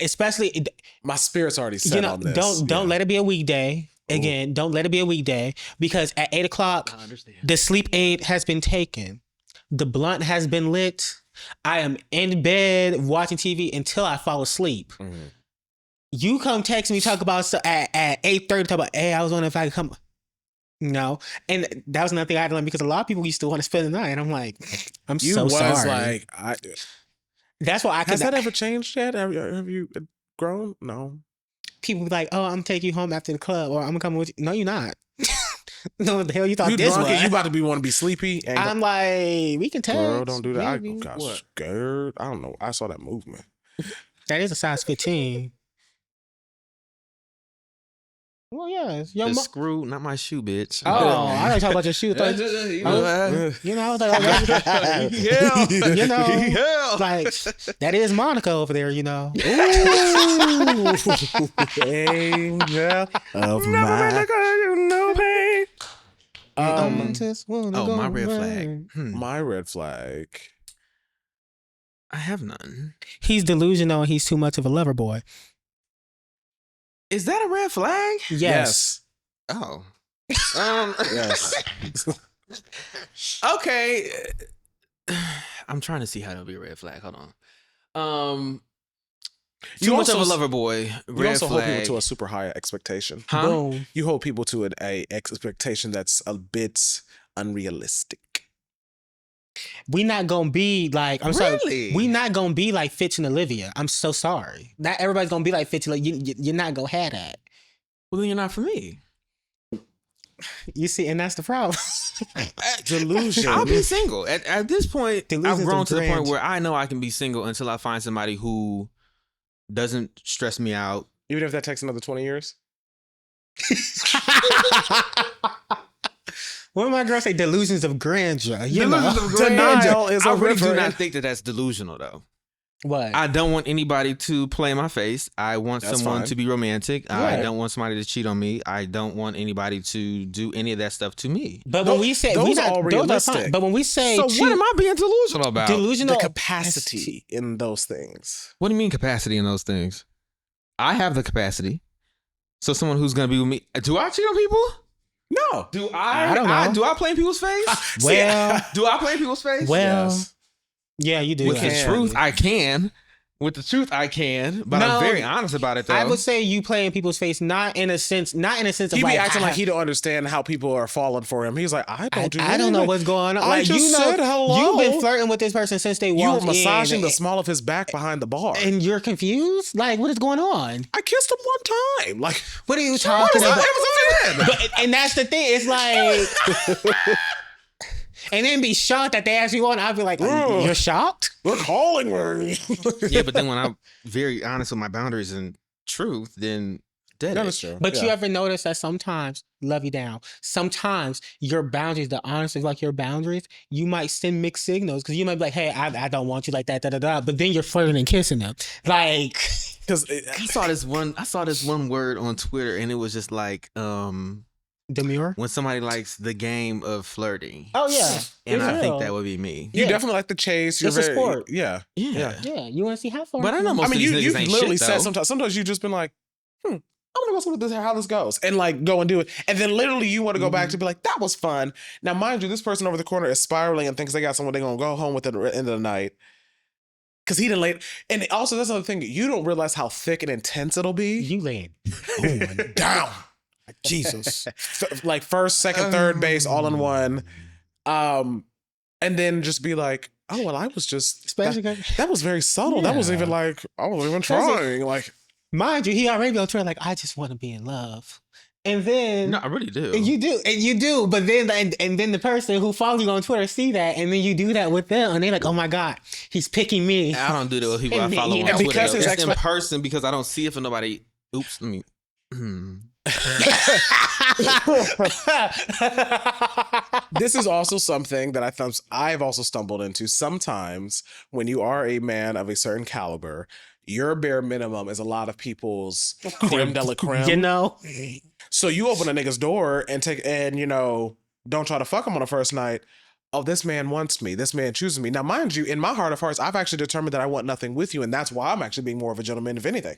Especially My spirit's already set on this. don't let it be a weekday. Again, don't let it be a weekday because at 8 o'clock, I understand. the sleep aid has been taken. The blunt has been lit. I am in bed watching TV until I fall asleep. Mhm. You come text me, talk about at 8:30, talk about, hey, I was wondering if I could come. No. And that was another thing I had to learn because a lot of people used to want to spend the night. And I'm like, I'm You so was sorry. like, That's why I could. has that ever changed yet? Have you grown? No. People be like, oh, I'm gonna take you home after the club, or I'm gonna come with you. No, you're not. No, what the hell you thought You this drunk was? and you about to want to be sleepy? And I'm like, we can text. girl, don't do that. I maybe. got What? scared. I don't know. I saw that movement. That is a size 15. Well, yeah. It's your The mo- screw, not my shoe, bitch. oh, I don't talk about your shoe. Yeah, You you know, know, I was like, yeah. You know, Yeah. like that is Monica over there. You know. Angel of my pain. Just wanna Oh, go my red away. flag. My red flag. I have none. He's delusional. And he's too much of a lover boy. Is that a red flag? Yes. Oh. Yes. Okay. I'm trying to see how that'll be a red flag. Hold on. Too much of a lover boy. You Red also hold people flag. to a super high expectation. Huh? Boom. You hold people to a expectation that's a bit unrealistic. We not gonna be like. I'm sorry. Really? We not gonna be like Fitch and Olivia. I'm so sorry. Not everybody's gonna be like Fitch. Like you're not gonna have that. Well, then you're not for me. You see, and that's the problem. Delusion. I'll be single. At this point, Delusions I've grown of to the point grandeur. where I know I can be single until I find somebody who doesn't stress me out. Even if that takes another 20 years? What my girl say? Delusions of grandeur. You Delusions know? of grandeur. Denial is a I really do river. not think that that's delusional, though. What? I don't want anybody to play in my face. I want That's someone fine. to be romantic. Right. I don't want somebody to cheat on me. I don't want anybody to do any of that stuff to me. But when we say those we are all those are realistic. fine. But when we say So what am I being delusional about? delusional The capacity in those things. What do you mean capacity in those things? I have the capacity. So someone who's gonna be with me. Do I cheat on people? No. Do I? I don't know. Do I play in people's face? Well, Do I play in people's face? well, Yes. yeah, you do. With the can. truth, I can. With the truth, I can. But I'm No, very honest about it, though. I would say you play in people's face, not in a sense of He like be acting I- like he don't understand how people are falling for him. He's like, I don't do I don't know what's going on. I Like just you know, said hello. you've been flirting with this person since they You walked were massaging in, the small of his back behind the bar. and you're confused. Like, what is going on? I kissed him one time. Like, What are you talking about? It was a man. And that's the thing. It's like, and then be shocked that they ask you on. I'd be like, Ugh. you're shocked? they're calling me. Yeah, but then when I'm very honest with my boundaries and truth, then dead. That is true. But Yeah. you ever notice that sometimes, love you down, sometimes your boundaries, the honesty of like your boundaries, you might send mixed signals because you might be like, hey, I don't want you like that, da da da. But then you're flirting and kissing them. Like, Because I saw this one word on Twitter, and it was just like demure. when somebody likes the game of flirting. Oh, yeah. And It's I real. think that would be me. you Yeah. definitely like the chase. You're It's a very, sport. Yeah. Yeah. Yeah, you want to see how far. But I know most I mean, of these you niggas ain't literally shit, said though. sometimes you've just been like, I'm gonna go see what this how this goes, and like go and do it, and then literally you want to go back to be like, that was fun. Now, mind you, this person over the corner is spiraling and thinks they got someone they're gonna go home with at the end of the night because he didn't lay. And also, that's another thing, you don't realize how thick and intense it'll be. You laying Down, Jesus. like first, second, third base, all in one, and then just be like, oh well, I was just Especially that was very subtle. That wasn't even like I wasn't even trying. Like, mind you, he already be on Twitter like, I just want to be in love. And then No, I really do. and you do, but then and then the person who follows you on Twitter see that, and then you do that with them, and they're like, "Oh my god, he's picking me." I don't do that with people I And follow you on know, Twitter. because his It's in person because I don't see it for nobody. Oops, let me. this is also something that I've also stumbled into. Sometimes when you are a man of a certain caliber, your bare minimum is a lot of people's creme de la creme. You know, So you open a nigga's door and don't try to fuck him on the first night. Oh, this man wants me. This man chooses me. Now, mind you, in my heart of hearts, I've actually determined that I want nothing with you, and that's why I'm actually being more of a gentleman, if anything.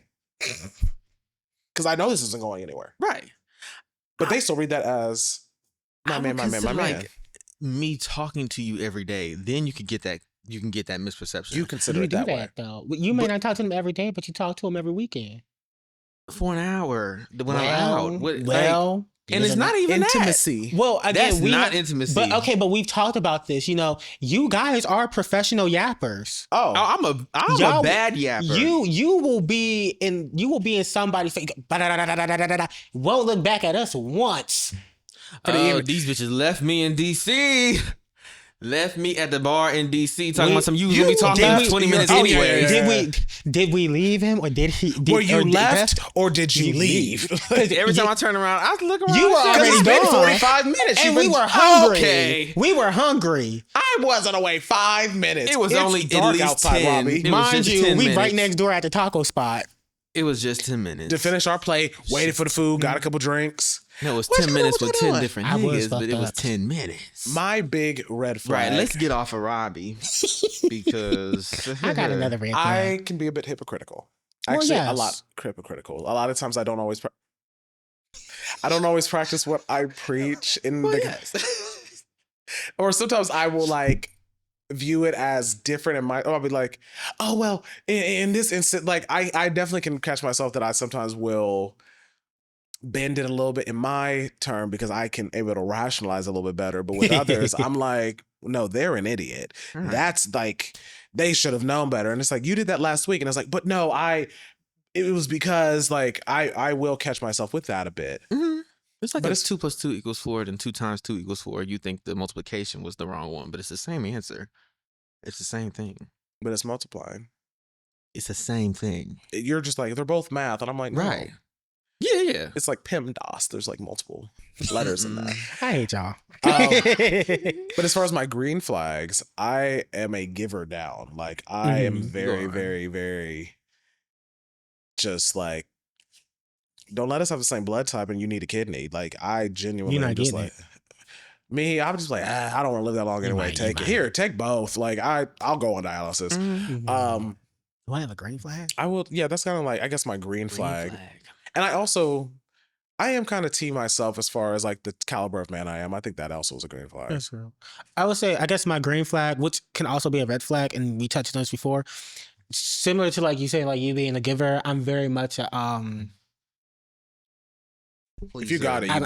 Because I know this isn't going anywhere. Right. But they still read that as my man. Like me talking to you every day, then you can get that. You can get that misperception. You consider you it do that that way. though. You may not talk to him every day, but you talk to him every weekend. for an hour when I'm out. And it's not even Intimacy. Well, again, That's we not intimacy. But okay, but we've talked about this. You know, you guys are professional yappers. Oh, I'm Y'all- a bad yapper. You will be in somebody's face. Won't look back at us once. These bitches left me in DC. Left me at the bar in DC talking about some you was you gonna be talking left- for 20 minutes Oh, yeah, anyway. yeah, yeah. Did we leave him or did he? were you left or did you leave? Every time I turn around, I look around. You were and shit, already it's been gone. 45 minutes. And You've we been- were hungry. Okay. We were hungry. I wasn't away 5 minutes. It was It's only at dark least outside, 10. Robbiey. It was Mind just you, 10 we right minutes. next door at the taco spot. It was just 10 minutes. To finish our play, waited for the food, got a couple drinks. No, it was What 10 you minutes doing? with What you 10 doing? different I was niggas, but fucked it was up. 10 minutes. My big red flag. Right, let's get off of Robbiey because I got another red flag. I can be a bit hypocritical. Well, Actually, a yes. lot hypocritical. A lot of times I don't always practice what I preach in Well, the yes. or sometimes I will like view it as different in my I'll be like, oh well, in this instant, like I definitely can catch myself that I sometimes will bend it a little bit in my term because I can able to rationalize a little bit better. But with others, I'm like, no, they're an idiot. Right. That's like they should have known better. And it's like, you did that last week. And it's like, but no, it was because like I will catch myself with that a bit. Mhm. It's like if 2 + 2 = 4, then 2 × 2 = 4. You think the multiplication was the wrong one, but it's the same answer. It's the same thing. But it's multiplying. It's the same thing. You're just like, they're both math. And I'm like, no. Right. Yeah. It's like PEMDAS. There's like multiple letters in that. I hate y'all. But as far as my green flags, I am a giver down. Like, I am very, very, very just like, don't let us have the same blood type and you need a kidney. Like, I genuinely You're not am just getting like, me, I'm just like, I don't want to live that long anyway. Take it. Here, take both. Like, I'll go on dialysis. Do I have a green flag? I will. Yeah, that's kind of like, I guess, my green flag. And I am kind of T myself as far as like the caliber of man I am. I think that also was a green flag. That's true. I would say, I guess my green flag, which can also be a red flag, and we touched on this before, similar to like you saying, like you being a giver, I'm very much a if you got it, I'm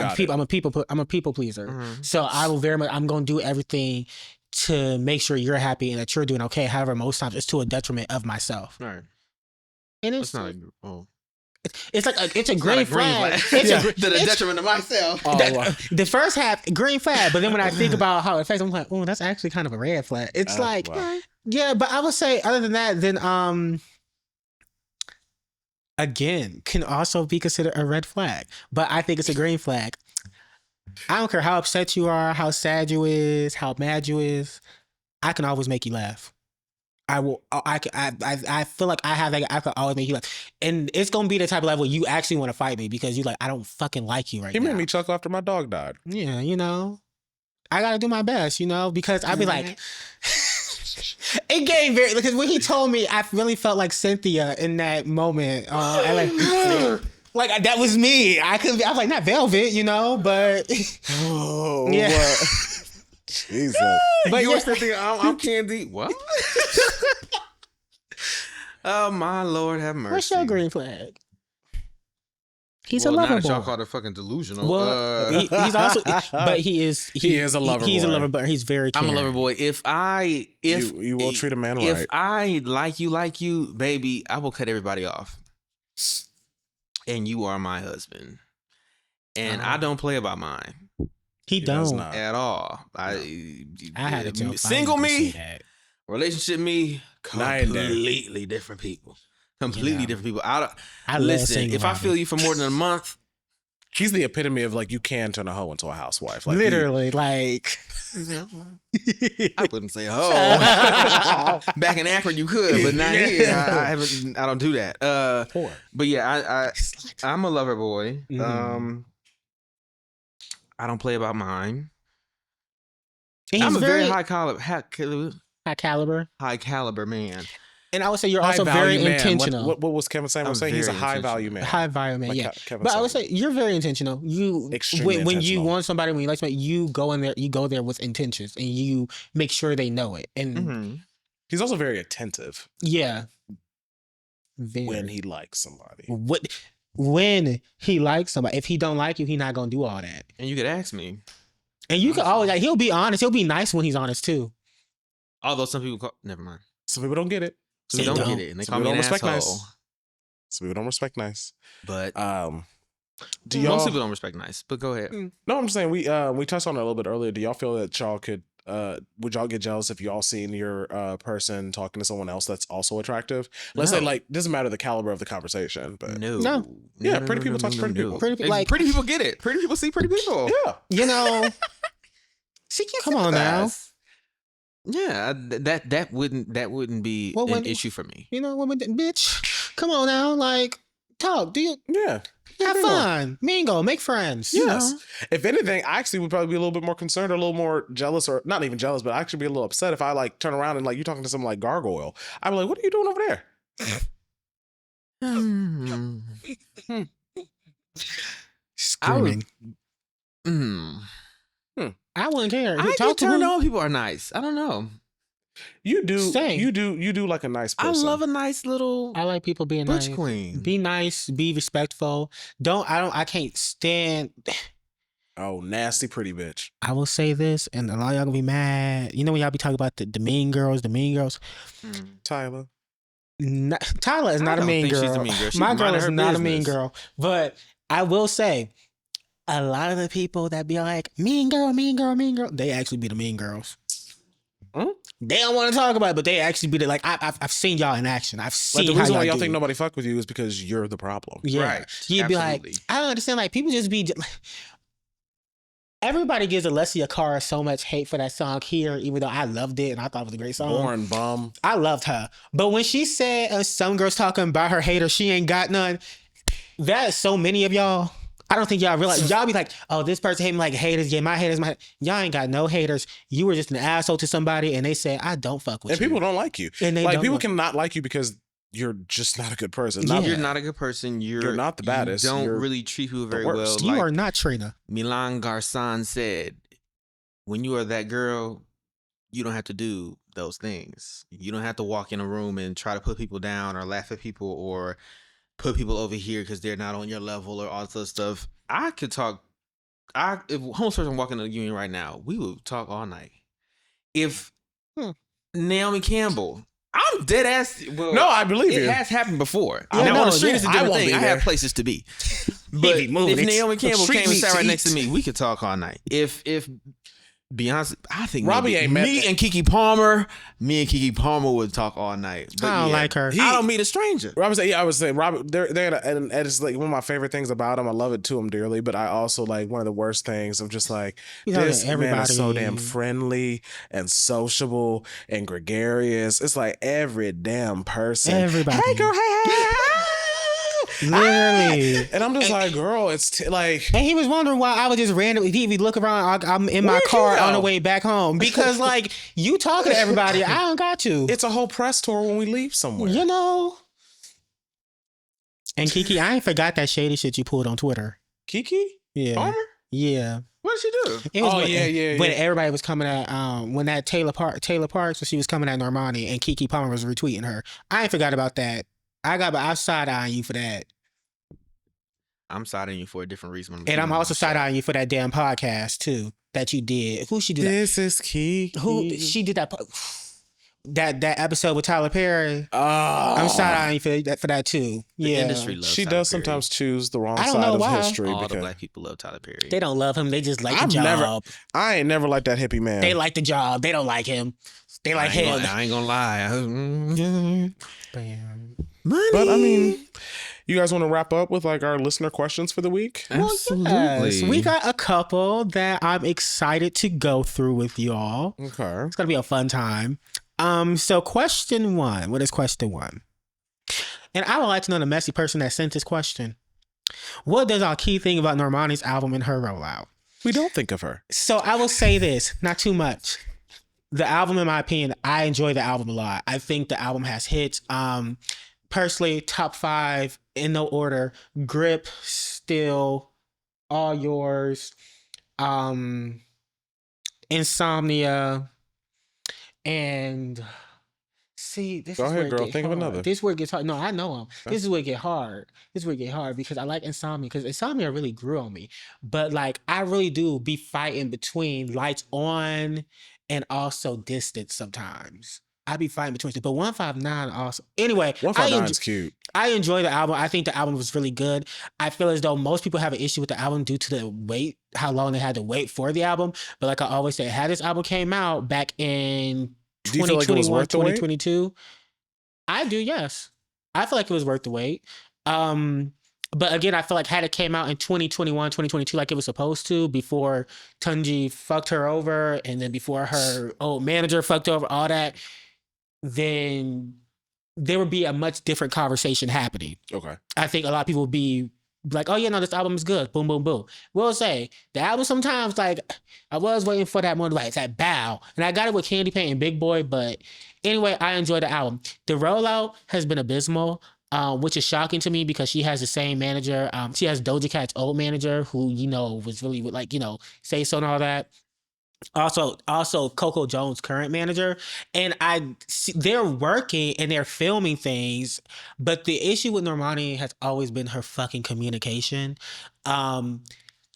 a people pleaser. So I will very much, I'm going to do everything to make sure you're happy and that you're doing okay. However, most times it's to a detriment of myself. Right. And it's not it's like it's a green flag. It's to the detriment of myself. The first half, green flag, but then when I think about how it affects, I'm like, oh, that's actually kind of a red flag. It's like, yeah, but I would say other than that, then again, can also be considered a red flag. But I think it's a green flag. I don't care how upset you are, how sad you is, how mad you is. I can always make you laugh. I feel like I have that. I can always make you laugh, and it's gonna be the type of level you actually want to fight me because you like, I don't fucking like you right now. He made me chuckle after my dog died. Yeah, you know, I gotta do my best, you know, because I'd be like, it gave very, because when he told me, I really felt like Cynthia in that moment. Like that was me. I was like, not Velvet, you know, but yeah. Jesus. But you were thinking, I'm Candy. What? Oh my Lord, have mercy. What's your green flag? He's a lover boy. Y'all called it fucking delusional. Well, he's also, but he is a lover boy. He's a lover boy. He's very caring. I'm a lover boy. If you will treat a man right. If I like you, baby, I will cut everybody off. And you are my husband. And I don't play about mine. He don't at all. I had to tell single me, relationship me, completely different people. Completely different people. I listen. If I feel you for more than a month, he's the epitome of like, you can turn a hoe into a housewife. Like, literally, like I wouldn't say hoe. Back in Akron, you could, but not here. I don't do that. But yeah, I'm a lover boy. I don't play about mine. I'm a very high caliber man. And I would say you're also very intentional. What was Kevin saying? I'm saying he's a high value man. High value man, yeah. But I would say you're very intentional. When you want somebody, when you like somebody, you go there with intentions, and you make sure they know it. And he's also very attentive. Yeah. When he likes somebody. When he likes somebody. If he don't like you, he's not gonna do all that. And you could ask me. And you can always, like, he'll be honest. He'll be nice when he's honest too. Although some people never mind. Some people don't get it. They don't get it, and they call me an asshole. Nice. Some people don't respect nice. But most people don't respect nice. But go ahead. No, I'm just saying we touched on it a little bit earlier. Do y'all feel that y'all could would y'all get jealous if y'all seen your person talking to someone else that's also attractive? Let's say, like, doesn't matter the caliber of the conversation, but pretty people talk to pretty people. Pretty people get it. Pretty people see pretty people. Yeah, you know. Come on now. Yeah, that wouldn't be an issue for me. You know, bitch, come on now, like, talk. Do you? Yeah. Have fun, mingle, make friends. Yes. You know? If anything, I actually would probably be a little bit more concerned, or a little more jealous, or not even jealous, but I actually be a little upset if I like turn around and like you talking to some like gargoyle. I'd be like, "What are you doing over there?" Screaming. I wouldn't care. I get turned on. People are nice. I don't know. You do. You do like a nice person. I love a nice little. I like people being butch nice. Queen. Be nice. Be respectful. I can't stand. Oh, nasty pretty bitch. I will say this, and a lot of y'all gonna be mad. You know when y'all be talking about the mean girls, Tyler. Tyler is not a mean girl. She's a mean girl. My girl is not a mean girl. But I will say, a lot of the people that be like, mean girl, mean girl, mean girl, they actually be the mean girls. They don't want to talk about it, but they actually be the, like, I've seen y'all in action. I've seen the reason why y'all do. think nobody fuck with you is because you're the problem. Yeah. Right. You'd be like, I don't understand. Like, people just be... Everybody gives Alessia Cara so much hate for that song Here, even though I loved it and I thought it was a great song. Born bum. I loved her. But when she said some girls talking about her haters, she ain't got none, that is so many of y'all. I don't think y'all realize. Y'all be like, oh, this person hate me like haters. Yeah, my haters, y'all ain't got no haters. You were just an asshole to somebody and they said, I don't fuck with you. And people don't like you. And they like, people cannot like you because you're just not a good person. You're not a good person. You're not the baddest. You don't really treat people very well. You are not Trina. Milan Garcon said, when you are that girl, you don't have to do those things. You don't have to walk in a room and try to put people down or laugh at people or put people over here because they're not on your level or all this other stuff. I could talk. If a homeless person walking in the union right now, we would talk all night. If Naomi Campbell, I'm dead ass. Well, no, I believe it you. It has happened before. Yeah, now on the street is a different thing. I have places to be. But be moving. if Naomi Campbell came and sat right eat. next to me, we could talk all night. If Beyonce, I think Robbiey ain't met me and Kiki Palmer would talk all night. But I don't like her. I don't meet a stranger. I would say Robert. They're and it's like one of my favorite things about him. I love it to him dearly, but I also like one of the worst things of just like this man is so damn friendly and sociable and gregarious. It's like every damn person. Everybody. Hey girl, hey. Literally. And I'm just like, girl, it's like... And he was wondering why I would just randomly, he'd be looking around, I'm in my car on the way back home. Because, like, you talking to everybody, I don't got to. It's a whole press tour when we leave somewhere. You know? And Kiki, I ain't forgot that shady shit you pulled on Twitter. Kiki? Yeah. Palmer? Yeah. What did she do? It was when yeah. everybody was coming at when that Taylor Parks, when she was coming at Normani and Kiki Palmer was retweeting her. I ain't forgot about that. I'm side-eyeing you for that. I'm side-eyeing you for a different reason. And I'm also side-eyeing you for that damn podcast, too, that you did. Who she did This is Kiki. Who she did that episode with Tyler Perry. Oh. I'm side-eyeing you for that, too. The Yeah. industry loves She Tyler does Perry. sometimes choose the wrong I don't side know of why. history. All the because black people love Tyler Perry. They don't love him. They just like the job. I ain't never liked that hippie man. They like the job. They don't like him. They like him. I ain't gonna lie. Bam. Money. But I mean, you guys want to wrap up with like our listener questions for the week? Absolutely. Yes. We got a couple that I'm excited to go through with y'all. Okay. It's gonna be a fun time. So question one. What is question one? And I would like to know the messy person that sent this question. What does Akii think about Normani's album and her rollout? We don't think of her. So I will say this, not too much. The album, in my opinion, I enjoy the album a lot. I think the album has hits. Personally, top 5 in no order: Grip, Still, All Yours, Insomnia, and see, this Go is ahead, where it girl. get Think of hard. another. This is where it gets hard. No, I know him. This is where it get hard. Because I like Insomnia. Because Insomnia really grew on me. But like, I really do be fighting between Lights On and also Distance sometimes. I be fighting between two. But 159 also. Anyway, 159 is cute. I enjoy the album. I think the album was really good. I feel as though most people have an issue with the album due to the wait, how long they had to wait for the album. But like I always say, had this album came out back in Do you feel like it was 2021, worth the wait? 2022, I do, yes. I feel like it was worth the wait. But again, I feel like had it came out in 2021, 2022, like it was supposed to, before Tunji fucked her over, and then before her old manager fucked over, all that, then there would be a much different conversation happening. Okay. I think a lot of people would be like, oh yeah, no, this album is good. Boom, boom, boom. We'll say the album sometimes, like, I was waiting for that one, like that bow. And I got it with Candy Paint and Big Boy, but anyway, I enjoyed the album. The rollout has been abysmal, which is shocking to me because she has the same manager. She has Doja Cat's old manager who, you know, was really like, you know, Say So and all that. Also Coco Jones' current manager, and they're working and they're filming things, but the issue with Normani has always been her fucking communication.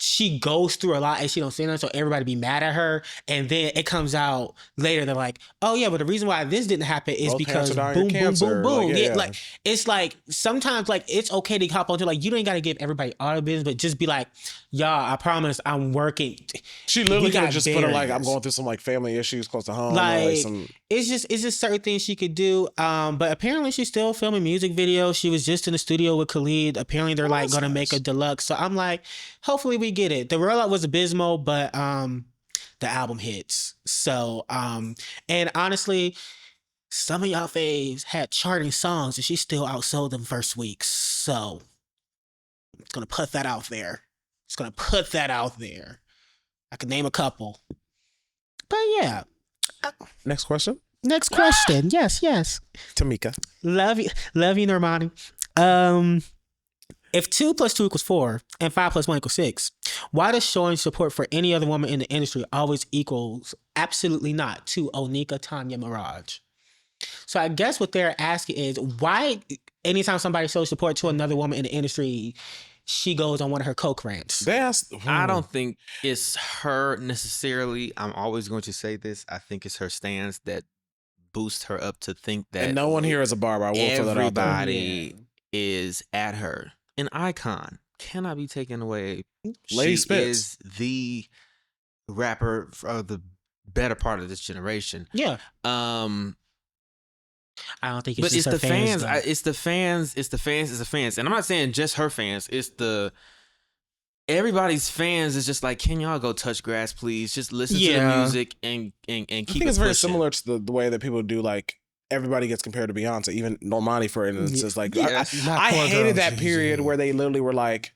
she goes through a lot and she don't say nothing, so everybody be mad at her. And then it comes out later, they're like, oh yeah, but the reason why this didn't happen is Both because parents are dying of cancer. boom. Like, yeah. Like it's like sometimes like it's okay to hop onto like you don't gotta give everybody all the business, but just be like, y'all, I promise I'm working. She literally could have just put her like, I'm barriers. going through some like family issues close to home. Like some... it's just certain things she could do. But apparently she's still filming music videos. She was just in the studio with Khalid. Apparently they're like gonna make a deluxe. So I'm like, hopefully we get it. The rollout was abysmal, but the album hits. So and honestly, some of y'all faves had charting songs and she still outsold them first week. So I'm just gonna put that out there. I could name a couple. But yeah. Next question. Next question. Yes. Tamika. Love you, Normani. If 2 + 2 = 4 and 5 + 1 = 6, why does showing support for any other woman in the industry always equals absolutely not to Onika, Tanya, Mirage? So I guess what they're asking is why anytime somebody shows support to another woman in the industry, she goes on one of her coke rants. They asked, I don't think it's her necessarily. I'm always going to say this. I think it's her stance that boosts her up to think that. And no one here is a barber. I will throw that out there. Everybody is at her. An icon cannot be taken away. Lady She Spitz is the rapper of the better part of this generation. Yeah. I don't think it's But just it's her the fans. It's the fans. And I'm not saying just her fans. It's everybody's fans is just like, can y'all go touch grass, please? Just listen to the music and keep it I think it's very pushing. similar to the way that people do like everybody gets compared to Beyonce. Even Normani, for instance, is like I hated that period where they literally were like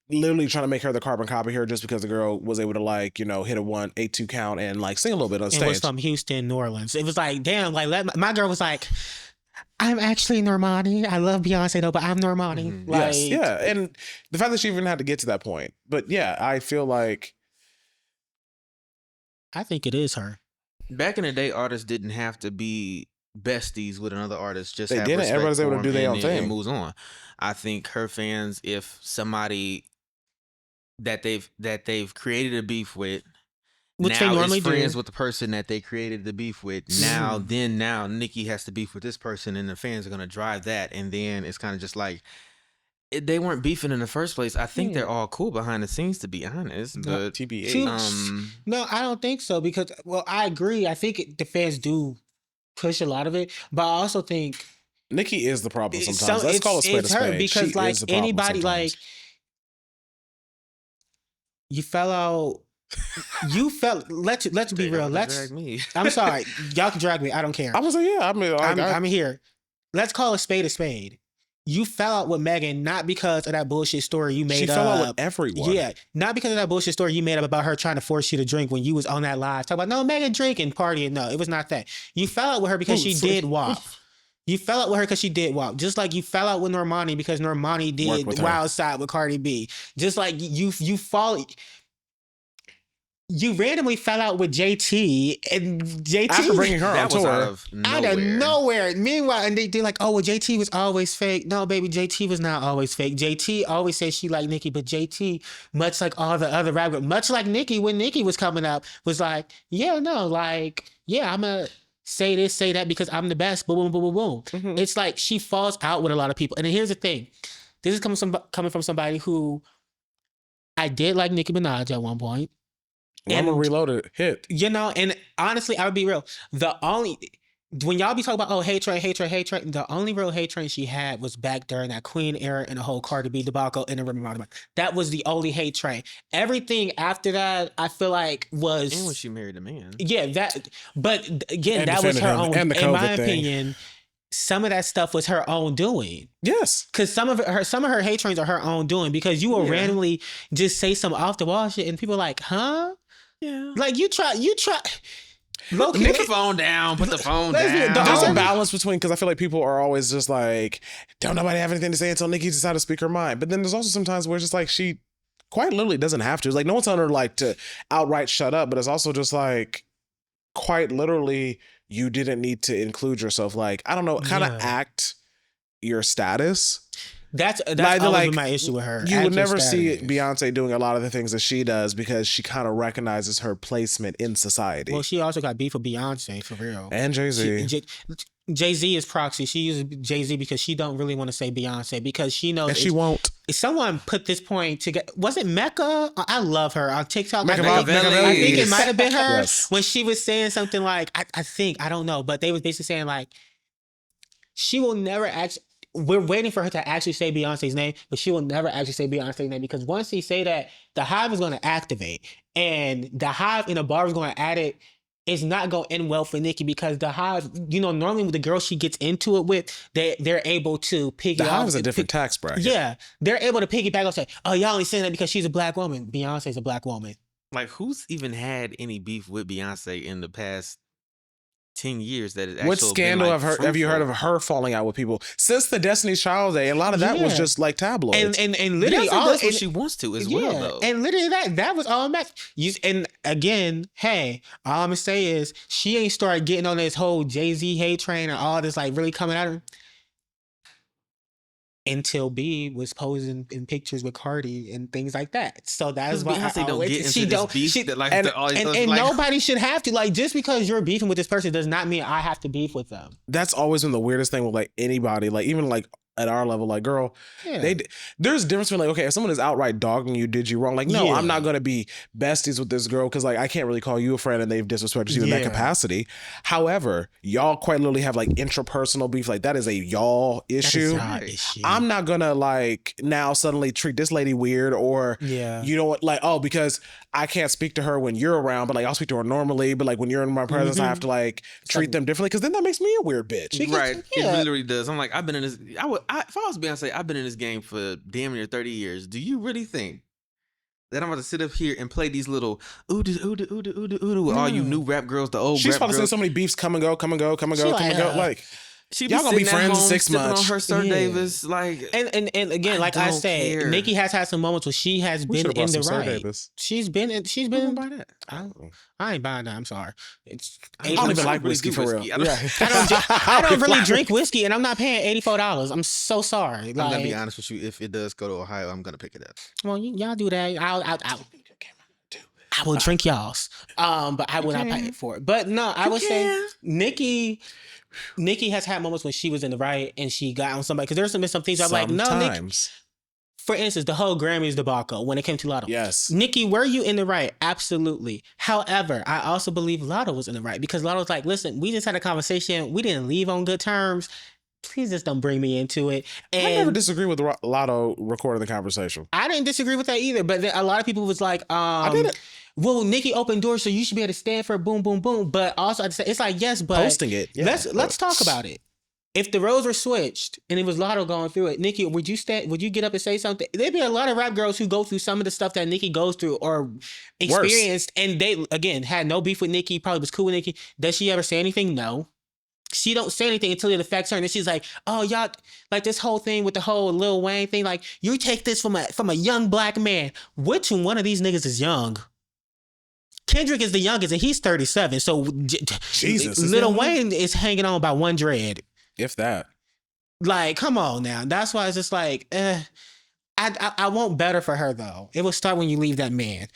literally trying to make her the carbon copy here just because the girl was able to like, you know, hit a 1-8-2 count and like sing a little bit on stage. It was from Houston, New Orleans. It was like, damn, like my girl was like, I'm actually Normani. I love Beyonce though, but I'm Normani. Mm-hmm. Like, Yes, yeah. And the fact that she even had to get to that point. But yeah, I feel like I think it is her. Back in the day, artists didn't have to be besties with another artist. Just they have didn't. respect Everybody's able for to do them their own and thing. it moves on. I think her fans, if somebody that they've created a beef with, Which now they normally is friends do. with the person that they created the beef with. Now Nicki has to beef with this person, and the fans are gonna drive that, and then it's kind of just like they weren't beefing in the first place. I think they're all cool behind the scenes, to be honest. But TBH. No, I don't think so because, well, I agree. I think the fans do push a lot of it, but I also think Nicki is the problem sometimes. Let's call a spade a it's her spade. because She like is the problem anybody sometimes. like you fell out. You felt. Let's be real. drag me. I'm sorry. Y'all can drag me. I don't care. I was like, yeah, I mean, I'm here. Let's call a spade a spade. You fell out with Megan not because of that bullshit story you made she up. fell out with everyone. Yeah, not because of that bullshit story you made up about her trying to force you to drink when you was on that live. Talk about, no, Megan drinking, partying. No, it was not that. You fell out with her because she did WAP. You fell out with her because she did WAP. Just like you fell out with Normani because Normani did Wild Side with Cardi B. Just like you fall... You randomly fell out with JT, and JT after bringing her on tour out of nowhere. Meanwhile, and they're like, "Oh, well, JT was always fake." No, baby, JT was not always fake. JT always said she liked Nicki, but JT, much like all the other rappers, much like Nicki when Nicki was coming up, was like, "Yeah, no, like, yeah, I'm gonna say this, say that because I'm the best." Boom, boom, boom, boom, boom. Mm-hmm. It's like she falls out with a lot of people. And then here's the thing: this is coming from somebody who I did like Nicki Minaj at one point. Llama Reloaded hit. You know, and honestly, I would be real. When y'all be talking about, oh, hate train, the only real hate train she had was back during that Queen era and the whole Cardi B debacle in the Remy. That was the only hate train. Everything after that, I feel like was... And when she married a man. Yeah, that... But again, that was her own... In my opinion, some of that stuff was her own doing. Yes. Because some of her hate trains are her own doing because you will randomly just say some off the wall shit and people are like, huh? Yeah. Like you try. Put the phone down. Put the phone down. There's a balance between, because I feel like people are always just like, don't nobody have anything to say until Nicki decides to speak her mind. But then there's also sometimes where it's just like she quite literally doesn't have to. It's like no one's telling her like to outright shut up, but it's also just like quite literally you didn't need to include yourself. Like, I don't know, kind of act your status. That's Like, always been my issue with her. You would never see status. Beyonce doing a lot of the things that she does because she kind of recognizes her placement in society. Well, she also got beef with Beyonce for real. And Jay-Z. Jay-Z is proxy. She uses Jay-Z because she don't really want to say Beyonce because she knows and she won't. Someone put this point together. Was it Mecca? I love her on TikTok. I think it might have been her Yes. when she was saying something like, I don't know, but they was basically saying like, she will never actually, we're waiting for her to actually say Beyonce's name, but she will never actually say Beyonce's name because once she say that, the hive is going to activate and the hive in a bar is going to add it. It's not going to end well for Nicki because the hive, normally with the girl she gets into it with, they're able to piggyback. The hive is a different tax bracket. Yeah, they're able to piggyback and say, "Oh, y'all only saying that because she's a black woman. Beyonce's a black woman." Like, who's even had any beef with Beyonce in the past 10 years that it What scandal have you heard of her falling out with people since the Destiny's Child day? A lot of that was just like tabloids. And literally Beyonce does what she wants to as well, though. And literally that was all match. And again, hey, all I'm gonna say is she ain't started getting on this whole Jay-Z hate train and all this like really coming at her until B was posing in pictures with Cardi and things like that. So that's why Beyonce don't get into this beef that like and nobody should have to. Like, just because you're beefing with this person does not mean I have to beef with them. That's always been the weirdest thing with like anybody, like even like at our level, like girl, there's a difference between like, okay, if someone is outright dogging you, did you wrong? Like, no, I'm not gonna be besties with this girl because like I can't really call you a friend and they've disrespected you in that capacity. However, y'all quite literally have like intrapersonal beef. Like that is a y'all issue. I'm not gonna like now suddenly treat this lady weird or you know what, like, oh, because I can't speak to her when you're around, but like I'll speak to her normally, but like when you're in my presence, I have to like treat them differently because then that makes me a weird bitch. Right. It literally does. I'm like, I've been in this. If I was Beyonce, I've been in this game for damn near 30 years. Do you really think that I'm about to sit up here and play these little ooh with all you new rap girls, the old She's rap about to girls? say so many beefs come and go, come and go, come and go, come and go. Like, she y'all gonna be friends in 6 sipping months. on her Sir Davis, like, and again, like I say, Nicki has had some moments where she has been in the right. She's been buy that. I ain't buying that. I'm sorry. I don't even like whiskey for real. I don't really drink whiskey, and I'm not paying $84. I'm so sorry. I'm gonna be honest with you. If it does go to Ohio, I'm gonna pick it up. Well, y'all do that. I will drink y'all's, but I will not pay for it. But no, I would say Nicki has had moments when she was in the right and she got on somebody because there's been some things I'm like, no, Nicki. For instance, the whole Grammys debacle when it came to Lotto. Yes. Nicki, were you in the right? Absolutely. However, I also believe Lotto was in the right because Lotto was like, listen, we just had a conversation. We didn't leave on good terms. Please just don't bring me into it. And I never disagree with Lotto recording the conversation. I didn't disagree with that either, but a lot of people was like, I did it. Well, Nicki opened doors, so you should be able to stand for boom, boom, boom. But also, I'd say it's like, yes, but posting it. Yeah. Let's talk about it. If the roles were switched and it was Lotto going through it, Nicki, would you get up and say something? There'd be a lot of rap girls who go through some of the stuff that Nicki goes through or experienced, and they again had no beef with Nicki. Probably was cool with Nicki. Does she ever say anything? No. She don't say anything until it affects her, and then she's like, "Oh, y'all like this whole thing with the whole Lil Wayne thing. Like, you take this from a young black man. Which one of these niggas is young?" Kendrick is the youngest, and he's 37. So, Jesus, Lil Wayne is hanging on by one dread, if that. Like, come on now. That's why it's just like, I want better for her though. It will start when you leave that man.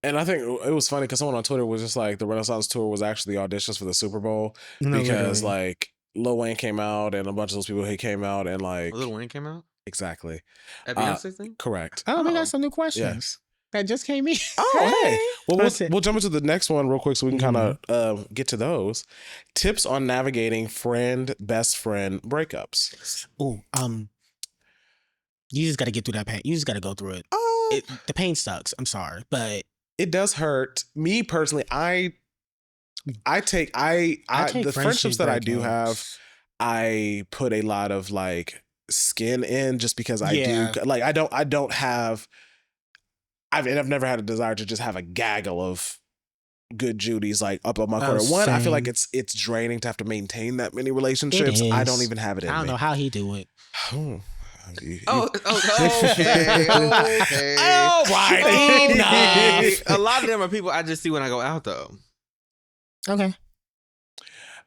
And I think it was funny because someone on Twitter was just like, the Renaissance tour was actually auditions for the Super Bowl because like Lil Wayne came out and a bunch of those people came out and like Lil Wayne came out exactly at Beyonce thing. Correct. Oh, we got some new questions. Yes. That just came in. Oh, hey. Well, we'll jump into the next one real quick so we can kind of get to those. Tips on navigating best friend breakups. Oh, you just got to get through that pain. You just got to go through it. The pain sucks. I'm sorry, but it does hurt. Me personally, I take the friendships that I do have, I put a lot of like skin in just because I do like I've never had a desire to just have a gaggle of good Judys like up on my corner. One, I feel like it's draining to have to maintain that many relationships. I don't even have it in me. I don't know how he do it. Okay. All right, enough. A lot of them are people I just see when I go out, though. Okay.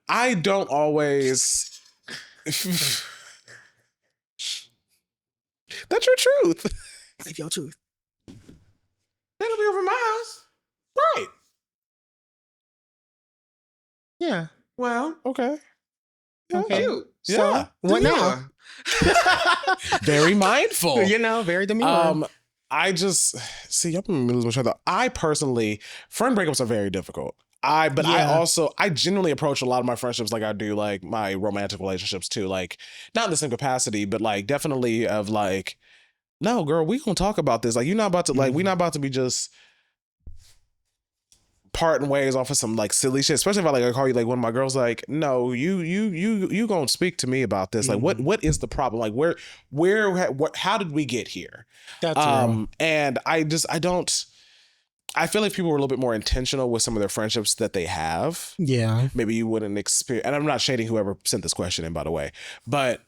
I don't always. That's your truth. Live your truth. That'll be over my house. Right. Yeah. Well, Okay. Okay. cute. So, Yeah. what now? Very mindful. You know, very demure. I just see. I'm gonna lose my train of thought. I personally, friend breakups are very difficult. I genuinely approach a lot of my friendships like I do like my romantic relationships too. Like not in the same capacity, but like definitely of like, no, girl, we gonna talk about this. Like you're not about to like we're not about to be just parting ways off of some like silly shit. Especially if I call you like one of my girls. Like no, you gonna speak to me about this. Like what is the problem? Like how did we get here? That's real. And I don't. I feel like people were a little bit more intentional with some of their friendships that they have. Yeah. Maybe you wouldn't experience, and I'm not shading whoever sent this question in, by the way, but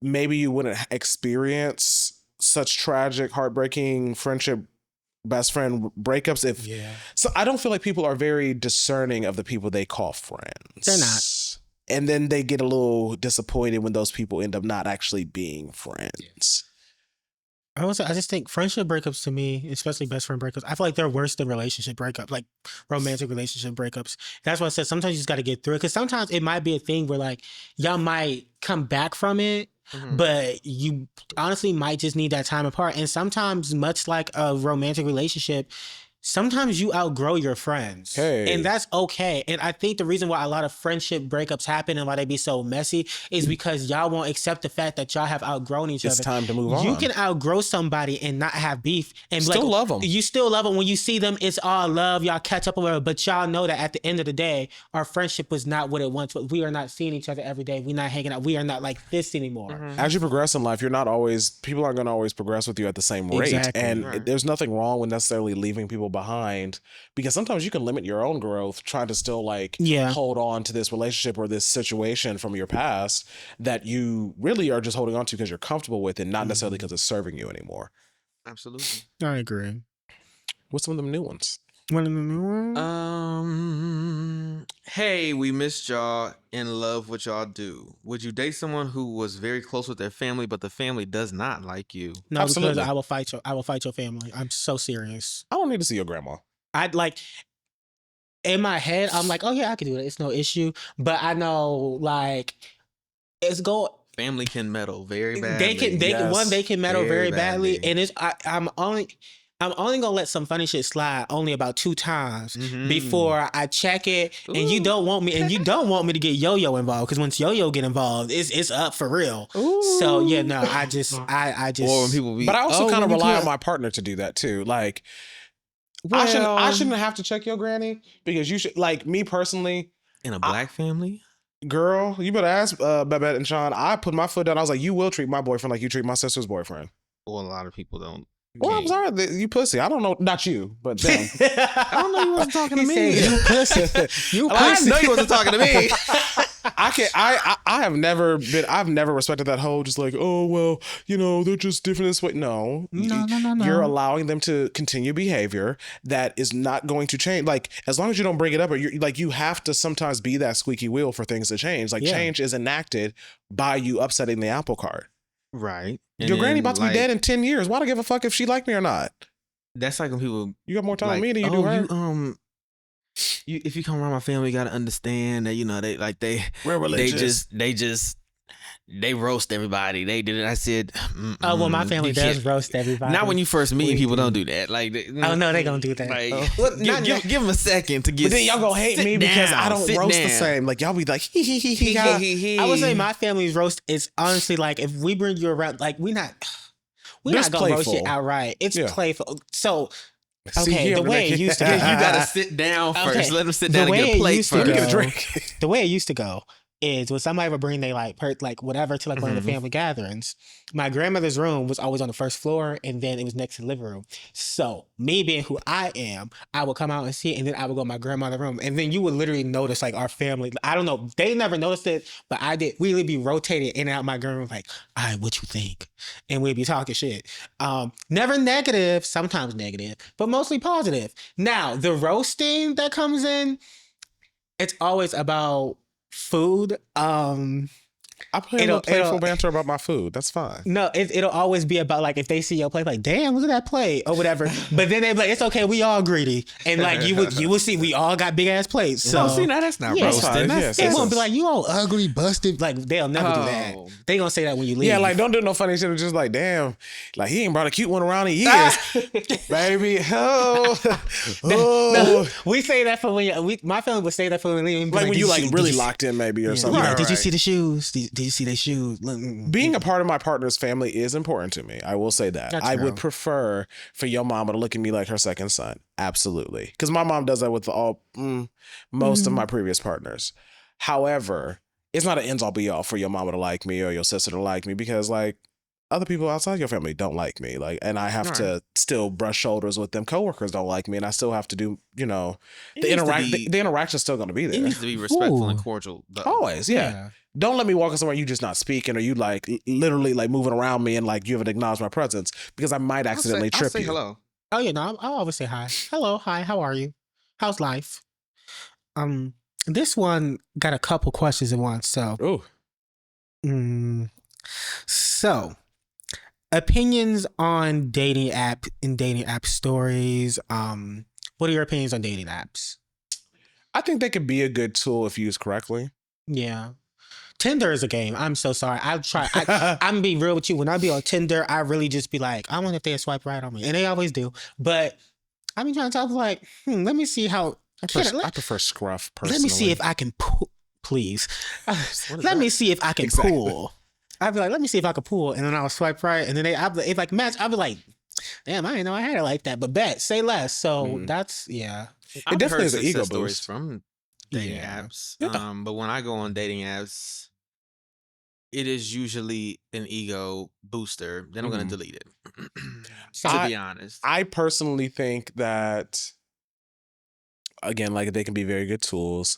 maybe you wouldn't experience such tragic, heartbreaking friendship, best friend breakups if. Yeah. So I don't feel like people are very discerning of the people they call friends. They're not. And then they get a little disappointed when those people end up not actually being friends. I just think friendship breakups to me, especially best friend breakups, I feel like they're worse than relationship breakups, like romantic relationship breakups. That's why I said sometimes you just got to get through it. Because sometimes it might be a thing where like y'all might come back from it, but you honestly might just need that time apart. And sometimes, much like a romantic relationship, sometimes you outgrow your friends. Hey. And that's okay. And I think the reason why a lot of friendship breakups happen and why they be so messy is because y'all won't accept the fact that y'all have outgrown each other. It's time to move on. You can outgrow somebody and not have beef. And Still love them. You still love them. When you see them, it's all love. Y'all catch up or whatever. But y'all know that at the end of the day, our friendship was not what it once was. We are not seeing each other every day. We're not hanging out. We are not like this anymore. As you progress in life, people aren't going to always progress with you at the same rate. Exactly. And there's nothing wrong with necessarily leaving people behind, because sometimes you can limit your own growth trying to still hold on to this relationship or this situation from your past that you really are just holding on to because you're comfortable with it, not necessarily because it's serving you anymore. Absolutely. I agree. What's some of them new ones? One of the new ones? Hey, we missed y'all and love what y'all do. Would you date someone who was very close with their family, but the family does not like you? No, Absolutely. because I will fight your family. I'm so serious. I don't need to see your grandma. I'd like in my head, I'm like, oh yeah, I can do that. It's no issue. But I know like it's family can meddle very badly. They can meddle very badly. And it's I'm only gonna let some funny shit slide only about 2 times before I check it. And you don't want me to get Yo-Yo involved, because once Yo-Yo get involved, it's up for real. Ooh. So yeah, no, I just Or when people but I also kind of rely on my partner to do that too. Like I shouldn't have to check your granny, because you should, like me personally, in a black family. Girl, you better ask Babette and Sean. I put my foot down. I was like, you will treat my boyfriend like you treat my sister's boyfriend. Well, a lot of people don't. Well, I'm sorry, you pussy. I don't know, not you, but them. I don't know, you wasn't talking to me. You pussy. You pussy. I know you wasn't talking to me. I've never respected that whole just like, oh well, they're just different this way. No. You're allowing them to continue behavior that is not going to change. Like, as long as you don't bring it up, or you have to sometimes be that squeaky wheel for things to change. Like, change is enacted by you upsetting the apple cart. Right. Your granny about to be dead in 10 years. Why do I give a fuck if she like me or not? That's like when people... You got more time with me than you do her. If you come around my family, you got to understand that, we're religious. They roast everybody. They did it. I said, oh, well, my family does roast everybody. Not when you first meet people. Don't do that. Like, oh no, they gonna do that. Like, give them a second to get. But then y'all gonna hate me because I don't roast the same. Like, y'all be like, I would say my family's roast is honestly like, if we bring you around, like we're not gonna playful. roast it outright. It's playful. So. Okay, the way it used to go. You gotta sit down first. Okay. Let them sit down and get a plate first. Get a drink. The way it used to go is when somebody would bring they whatever to one of the family gatherings, my grandmother's room was always on the first floor, and then it was next to the living room. So me being who I am, I would come out and see it, and then I would go to my grandmother's room, and then you would literally notice like our family. I don't know, they never noticed it, but I did. We would be rotated in and out my grandma, like, all right, what you think? And we'd be talking shit. Never negative, sometimes negative, but mostly positive. Now the roasting that comes in, it's always about food. I play a little playful banter about my food. That's fine. No, it'll always be about like if they see your plate, like, damn, look at that plate or whatever. But then they be like, it's okay, we all greedy, and like you will see we all got big ass plates. So see, now that's not Yeah, roasting. they won't be like, you all ugly, busted. Like they'll never do that. They gonna say that when you leave. Yeah, like don't do no funny shit. It's just like, damn, like he ain't brought a cute one around in years, baby. No, we say that for when my family would say that for when we leave. Like when you like really locked in, maybe or something. Right. Did you see the shoes? Did you see their shoes? Being a part of my partner's family is important to me. I will say that. That's I real. would prefer for your mama to look at me like her second son. Absolutely. Because my mom does that with most of my previous partners. However, it's not an ends all be all for your mama to like me or your sister to like me because like other people outside your family don't like me. Like, and I have to still brush shoulders with them. Coworkers don't like me and I still have to do, the interaction's still going to be there. It needs to be respectful and cordial. Though. Always, yeah. Don't let me walk in somewhere you just not speaking or you like literally like moving around me and like you haven't acknowledged my presence because I might accidentally trip I'll say you. hello. Oh yeah, no, I'll always say hi. Hello, hi, how are you? How's life? This one got a couple questions in one, so. So, opinions on dating app and dating app stories. What are your opinions on dating apps? I think they could be a good tool if used correctly. Yeah. Tinder is a game. I'm so sorry. I'm gonna be real with you. When I be on Tinder, I really just be like, I wonder if they swipe right on me. And they always do. But I be trying to talk like, let me see how I prefer scruff personally. Let me see if I can pull. Please. Let me see if I can pull. I'd be like, let me see if I can pull. And then I'll swipe right. And then if like match, I'll be like, damn, I didn't know I had it like that. But bet, say less. So that's, yeah. It definitely is an ego stories boost. from dating apps. But when I go on dating apps, it is usually an ego booster. Then I'm going to delete it. To be honest. I personally think that, again, like they can be very good tools.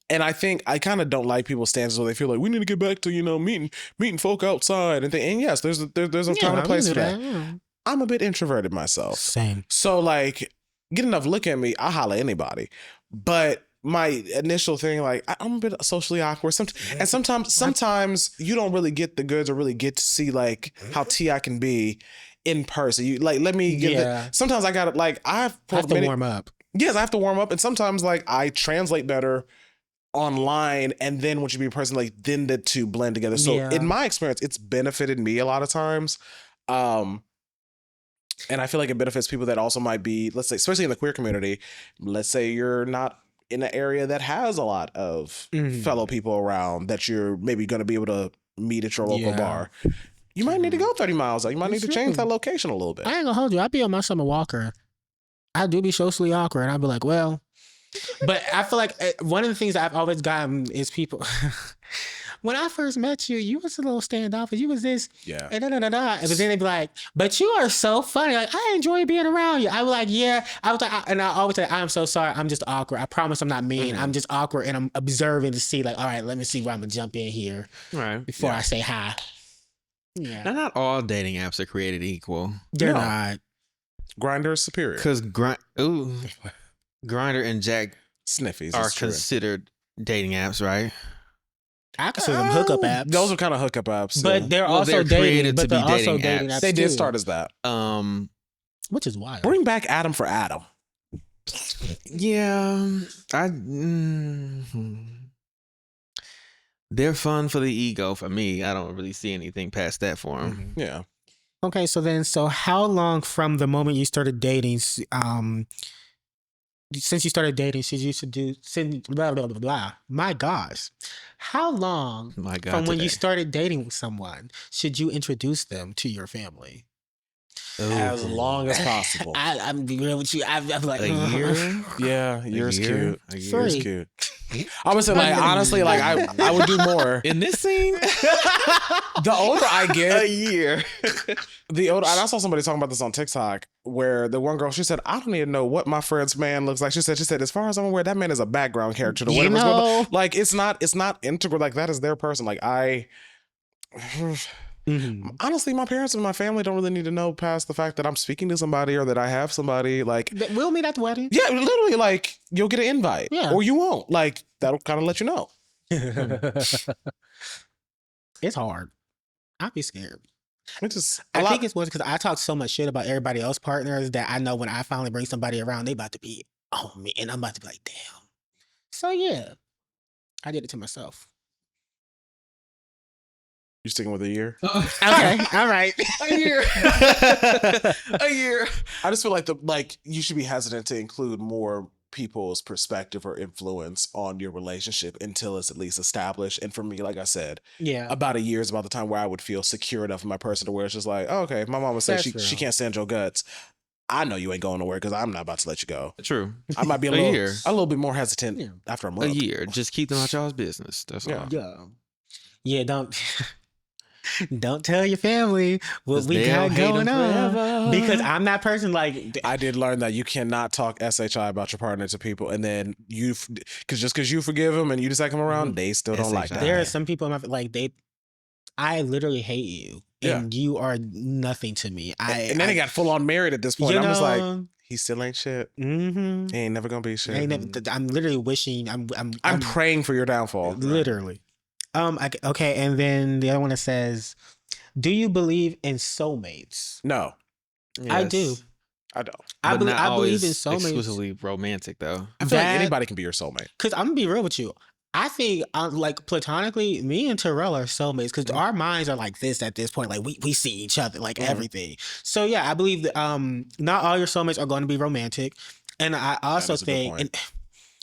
And I think I kind of don't like people's stances where they feel like we need to get back to, meeting folk outside and and yes, there's a time and a place for that. Yeah. I'm a bit introverted myself. Same. So like get enough look at me, I'll holler at anybody. But my initial thing, like I'm a bit socially awkward. Sometimes you don't really get the goods or really get to see like how I can be in person. You like let me give sometimes I gotta like I have to warm up. Yes, I have to warm up. And sometimes like I translate better online and then once you be in person, like then the two blend together. So in my experience, it's benefited me a lot of times. And I feel like it benefits people that also might be, let's say, especially in the queer community, let's say you're not in an area that has a lot of fellow people around that you're maybe going to be able to meet at your local bar. You might need to go 30 miles. You might need to change that location a little bit. I ain't gonna hold you. I be on my summer walker. I do be socially awkward. And I'd be like, well, but I feel like one of the things I've always gotten is people, when I first met you, you was a little standoffish. You was this. Yeah. And But then they'd be like, but you are so funny. Like, I enjoy being around you. I was like, yeah. I was like, and I always say, I'm so sorry. I'm just awkward. I promise I'm not mean. I'm just awkward and I'm observing to see like, all right, let me see where I'm going to jump in here before I say hi. Yeah. Now, not all dating apps are created equal. They're not. Grindr is superior. Because Grindr and Jack Sniffies are considered dating apps, right? I consider them hookup apps. Those are kind of hookup apps. But they're also dating. But they're also dating apps. They did start as that. Which is wild. Bring back Adam for Adam. Yeah. They're fun for the ego. For me, I don't really see anything past that for them. Yeah. Okay, so how long from the moment you started dating, since you started dating, blah, blah, blah, blah. My gosh. How long from when you started dating with someone should you introduce them to your family? As long as possible. I'm being real with you. I'm like a year. Yeah, year's cute. A year is cute. I would say, like, honestly, like I would do more in this scene. The older I get, a year. The older. And I saw somebody talking about this on TikTok, where the one girl, she said, "I don't even know what my friend's man looks like." She said, as far as I'm aware, that man is a background character to whatever's going on. Like, it's not integral. Like, that is their person. Like, honestly, my parents and my family don't really need to know past the fact that I'm speaking to somebody or that I have somebody. Like, we'll meet at the wedding. Yeah, literally, like, you'll get an invite. Yeah. Or you won't. Like, that'll kind of let you know. It's hard. I'd be scared. I think it's worse because I talk so much shit about everybody else's partners that I know when I finally bring somebody around, they about to be on me, and I'm about to be like, damn. So yeah, I did it to myself. You sticking with a year? Okay, all right. A year. A year. I just feel like you should be hesitant to include more people's perspective or influence on your relationship until it's at least established. And for me, like I said, about a year is about the time where I would feel secure enough in my person to where it's just like, oh, okay, my mama said she can't stand your guts. I know you ain't going nowhere because I'm not about to let you go. True. I might be a little bit more hesitant after a month. A year. Just keep them out y'all's business. That's all. Yeah, don't tell your family what we got going on. Because I'm that person. Like, I did learn that you cannot talk SHI about your partner to people, and then because you forgive them and you just like them around, they still don't like that. There are some people in my I literally hate you, and you are nothing to me. And then they got full on married at this point. I'm just like, he still ain't shit. Mm-hmm. He ain't never gonna be shit. I'm literally wishing. I'm praying for your downfall. Literally. Okay, and then the other one that says, "Do you believe in soulmates?" No, yes. I do. I don't. I believe in soulmates. Exclusively romantic, though. I feel like anybody can be your soulmate. Because I'm gonna be real with you. I think, like, platonically, me and Terrell are soulmates because our minds are like this at this point. Like, we see each other, like everything. So yeah, I believe that not all your soulmates are going to be romantic, and I also think.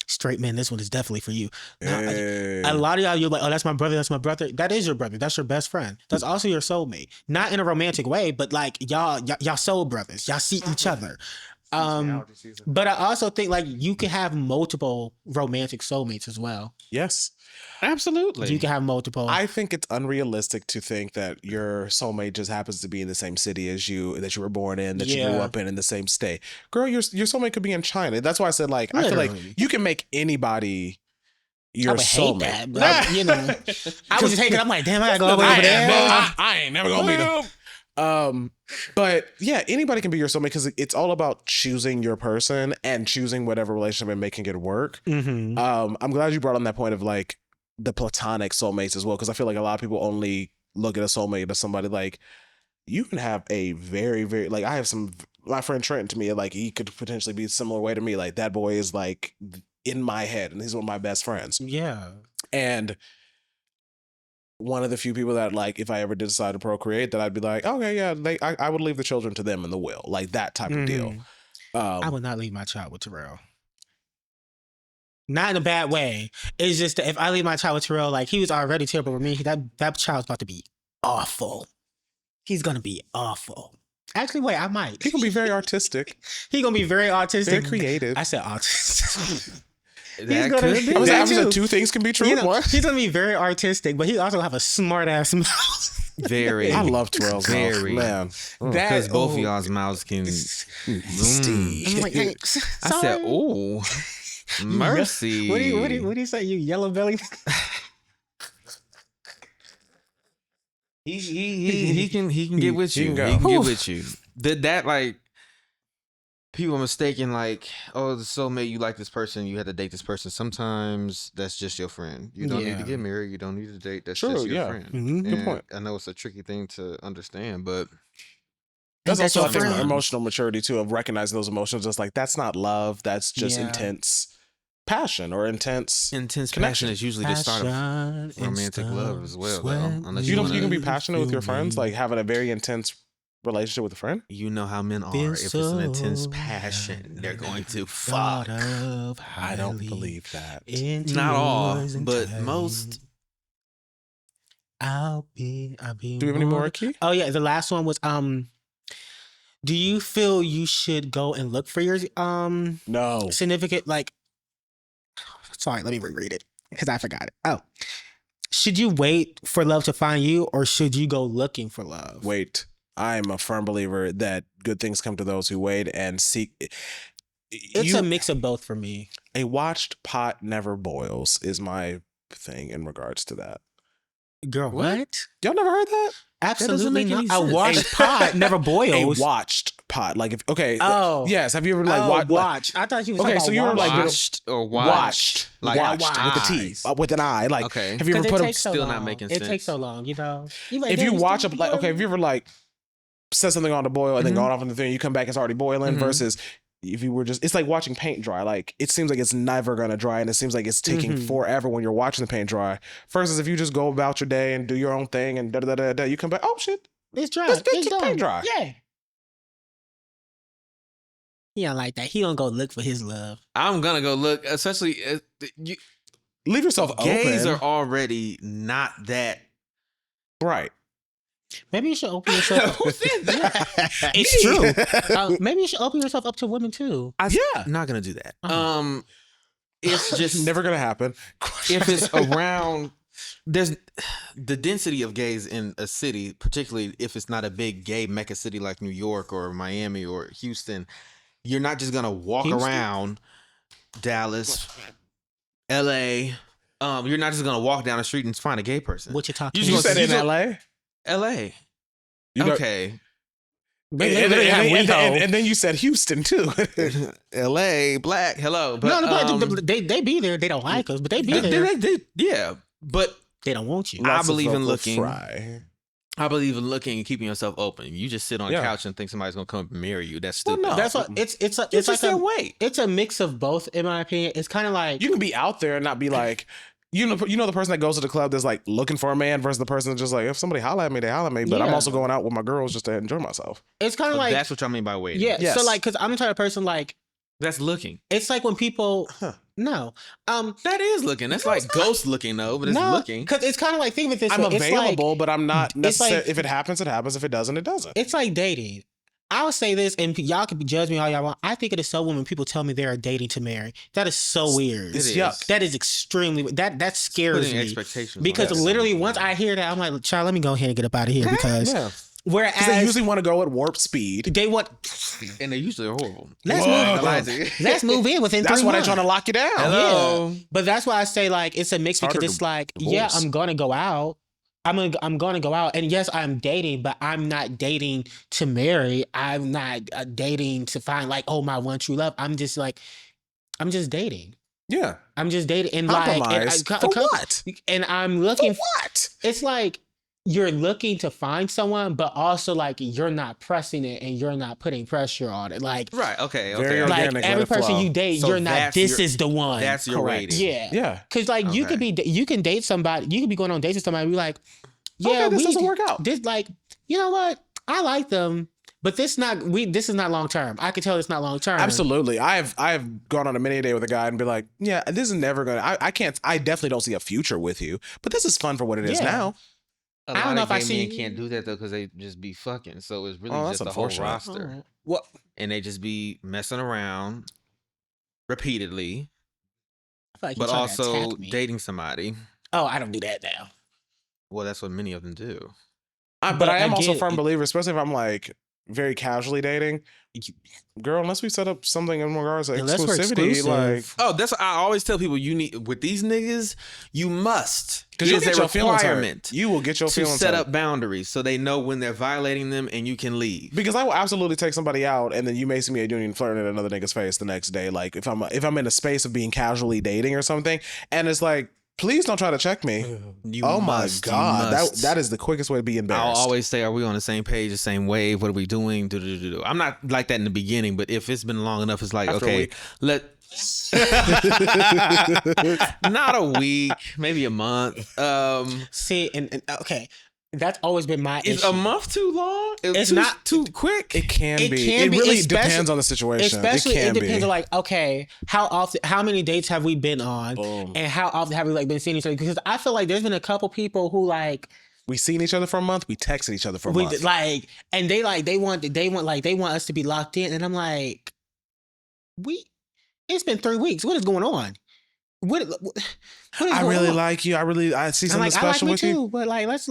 Straight man, this one is definitely for you. A lot of y'all, you're like, oh, that's my brother. That's my brother. That is your brother. That's your best friend. That's also your soulmate. Not in a romantic way, but like y'all soul brothers. Y'all see each other. But I also think like you can have multiple romantic soulmates as well. Yes. Absolutely. You can have multiple. I think it's unrealistic to think that your soulmate just happens to be in the same city as you, that you were born in, that you grew up in the same state. Girl, your soulmate could be in China. That's why I said, like, literally. I feel like you can make anybody your soulmate. Hate that, I was just hating. I'm like, damn, I gotta go over there. I ain't never gonna be them. But yeah, anybody can be your soulmate because it's all about choosing your person and choosing whatever relationship and making it work. Mm-hmm. I'm glad you brought on that point of like the platonic soulmates as well, because I feel like a lot of people only look at a soulmate as somebody like you can have a very, very like I have my friend Trent to me, like he could potentially be a similar way to me. Like that boy is like in my head and he's one of my best friends. Yeah. And one of the few people that like if I ever did decide to procreate that I'd be like, okay, yeah, I would leave the children to them in the will. Like that type of deal. I would not leave my child with Terrell. Not in a bad way. It's just that if I leave my child with Terrell, like he was already terrible with me, that child's about to be awful. He's gonna be awful. Actually, wait, I might. He's gonna be very artistic. He's gonna be very autistic. Very creative. I said autistic. That could be. I said two things can be true. You know, he's gonna be very artistic, but he also have a smart ass mouth. Very. I love Terrell's mouth, man. Because both of y'all's mouths can I'm like, thanks. I said, oh. Mercy. What do you say? You yellow belly? He can get with you. He can get with you. That like people are mistaken like, oh, the soulmate, you like this person, you had to date this person. Sometimes that's just your friend. You don't need to get married. You don't need to date. That's just your friend. Mm-hmm. Good point. I know it's a tricky thing to understand, but that's also I think emotional maturity too, of recognizing those emotions. Just like that's not love. That's just intense passion or intense passion is usually the start of romantic love as well. Unless you can be passionate with your friends, like having a very intense relationship with a friend. You know how men are. If it's an intense passion, they're going to fuck. I don't believe that. Not all, but most. I'll be. Do we have any more, Akii? Oh yeah, the last one was do you feel you should go and look for your no significant like? Sorry, let me reread it because I forgot it. Oh, should you wait for love to find you, or should you go looking for love? Wait. I'm a firm believer that good things come to those who wait and seek. It's a mix of both for me. A watched pot never boils is my thing in regards to that. Girl, what? Y'all never heard that? Absolutely not. A watched pot never boils. A watched pot. Like yes. Have you ever watched? I thought you was okay. So you were like watched or watched, like watched with the T, with an I. Like, okay. Have you ever put them? Still not making sense. It takes so long, you know. If you watch have you ever like set something on to boil and then gone off in the thing, you come back, it's already boiling. Versus if you were it's like watching paint dry. Like it seems like it's never gonna dry, and it seems like it's taking forever when you're watching the paint dry. Versus if you just go about your day and do your own thing and you come back, oh shit, it's dry. It's paint dry. Yeah. He don't like that. He don't go look for his love. I'm gonna go look, especially leave yourself open. Gays are already not that right. Maybe you should open yourself. Who said that? It's true. Maybe you should open yourself up to women too. I'm not gonna do that. It's just never gonna happen. If it's around, there's the density of gays in a city, particularly if it's not a big gay mecca city like New York or Miami or Houston. You're not just gonna walk around Dallas, LA. You're not just gonna walk down the street and find a gay person. What you talking? You said in LA. LA. Okay. And then you said Houston too. LA, black, hello. But, no, they be there. They don't like us, but they be there. Yeah, but they don't want you. I believe in looking. I believe in looking and keeping yourself open. You just sit on a couch and think somebody's gonna come and marry you. That's stupid. No. That's what it's like it's a mix of both, in my opinion. It's kind of like you can be out there and not be like. You know the person that goes to the club that's like looking for a man versus the person that's just like, if somebody holler at me, they holler at me. But I'm also going out with my girls just to enjoy myself. It's kind of like that's what y'all mean by waiting. Yeah. Yes. So like, because I'm the type of person like that's looking. It's like when people no, that is looking. That's like ghost looking though, but it's looking. Because it's kind of like think of it this I'm way. available, like, but I'm not necessarily. If it happens, it happens. If it doesn't, it doesn't. It's like dating. I would say this, and y'all can judge me all y'all want. I think it is so when people tell me they're dating to marry. That is so weird. It's yuck. That is extremely that scares me. Expectations because literally once I hear that, I'm like, child, let me go ahead and get up out of here because whereas they usually want to go at warp speed. They want, and they usually are horrible. Let's move in within 3 months. That's why they're trying to lock you down. Hello. Yeah. But that's why I say like it's a mix because it's like I'm gonna go out. I'm going to go out, and yes, I'm dating, but I'm not dating to marry. I'm not dating to find like, oh, my one true love. I'm just dating. Yeah, I'm just dating, and compromise like, for what? And I'm looking for what? It's like you're looking to find someone, but also like you're not pressing it and you're not putting pressure on it. Like right, okay. Very like organic, every person you date, so you're not. This is the one. That's your rating. Yeah. Because like you can date somebody. You could be going on dates with somebody. And be like, yeah, this doesn't work out. This like, you know what? I like them, but this is not long term. I can tell it's not long term. Absolutely. I've gone on a mini date with a guy and be like, yeah, this is never gonna. I definitely don't see a future with you, but this is fun for what it is now. I don't know if men can't do that though because they just be fucking. So it's really just the whole roster. What? And they just be messing around repeatedly, like but also dating somebody. Oh, I don't do that now. Well, that's what many of them do. But I am also a firm believer, especially if I'm like very casually dating. Girl, unless we set up something in regards to exclusivity, like that's what I always tell people. You need with these niggas, you must because you'll get your feelings hurt. You will get your feelings to set up boundaries so they know when they're violating them and you can leave. Because I will absolutely take somebody out and then you may see me at Union flirting at another nigga's face the next day. Like if I'm in a space of being casually dating or something, and it's like, please don't try to check me. My God. That is the quickest way to be embarrassed. I'll always say, are we on the same page, the same wave? What are we doing? I'm not like that in the beginning, but if it's been long enough, it's like, after okay, not a week, maybe a month. See, and okay. That's always been my issue. Is a month too long? It's not too quick. It can be. It really depends on the situation. Especially it depends on like, okay, how many dates have we been on? Boom. And how often have we like been seeing each other? Because I feel like there's been a couple people who like we seen each other for a month, we texted each other for a month. Like, and they want us to be locked in. And I'm like, it's been 3 weeks. What is going on? What I really like you. I see something special with you. But like, let's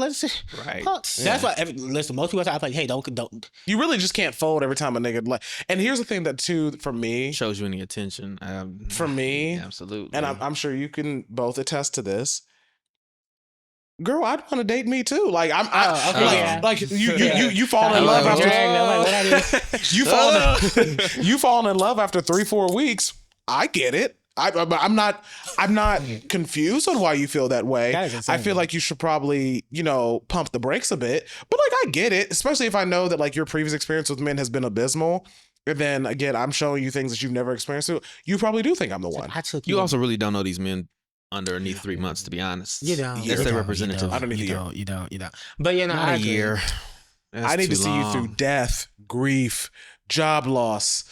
right. That's why. Listen, most people I'm like, hey, don't. You really just can't fold every time a nigga like. And here's the thing that too for me shows you any attention. For me, absolutely. And I'm sure you can both attest to this. girl, I'd want to date me too. Like you fall in Hello. love after What you falling in love after 3-4 weeks. I get it. I'm not confused on why you feel that way. That is insane. I feel like you should probably, pump the brakes a bit. But like I get it, especially if I know that like your previous experience with men has been abysmal. And then again, I'm showing you things that you've never experienced. You probably do think I'm the one. You also really don't know these men underneath 3 months, to be honest. You don't. That's their representative. I don't need You don't. But Not I a agree. year. I need to see you through death, grief, job loss,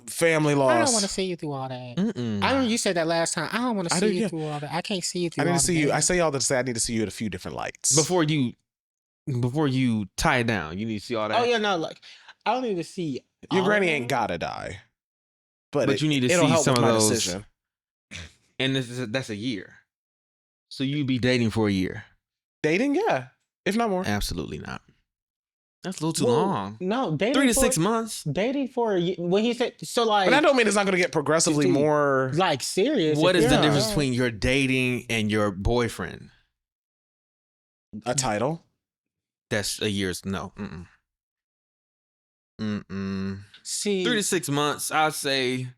family loss. I don't want to see you through all that. Mm-mm. I remember you said that last time. I don't want to see you through all that. I can't see you through I need all to see that. you. I say all that to say I need to see you at a few different lights. Before you tie it down, you need to see all that. Oh, yeah, no. Like, I don't need to see Your all granny that. ain't gotta die. But you need to it'll see help some with of my those. decision. And that's a year. So you'd be dating for a year. Dating, yeah. If not more. Absolutely not. That's a little too Well, long. No, dating 3 to for- 6 months. Dating for a year. When he said, so like, But that don't mean it's not gonna get progressively Dude, more like serious. What if is the you're- difference between your dating and your boyfriend? a title. That's a year's no. See, 3 to 6 months, I'd say.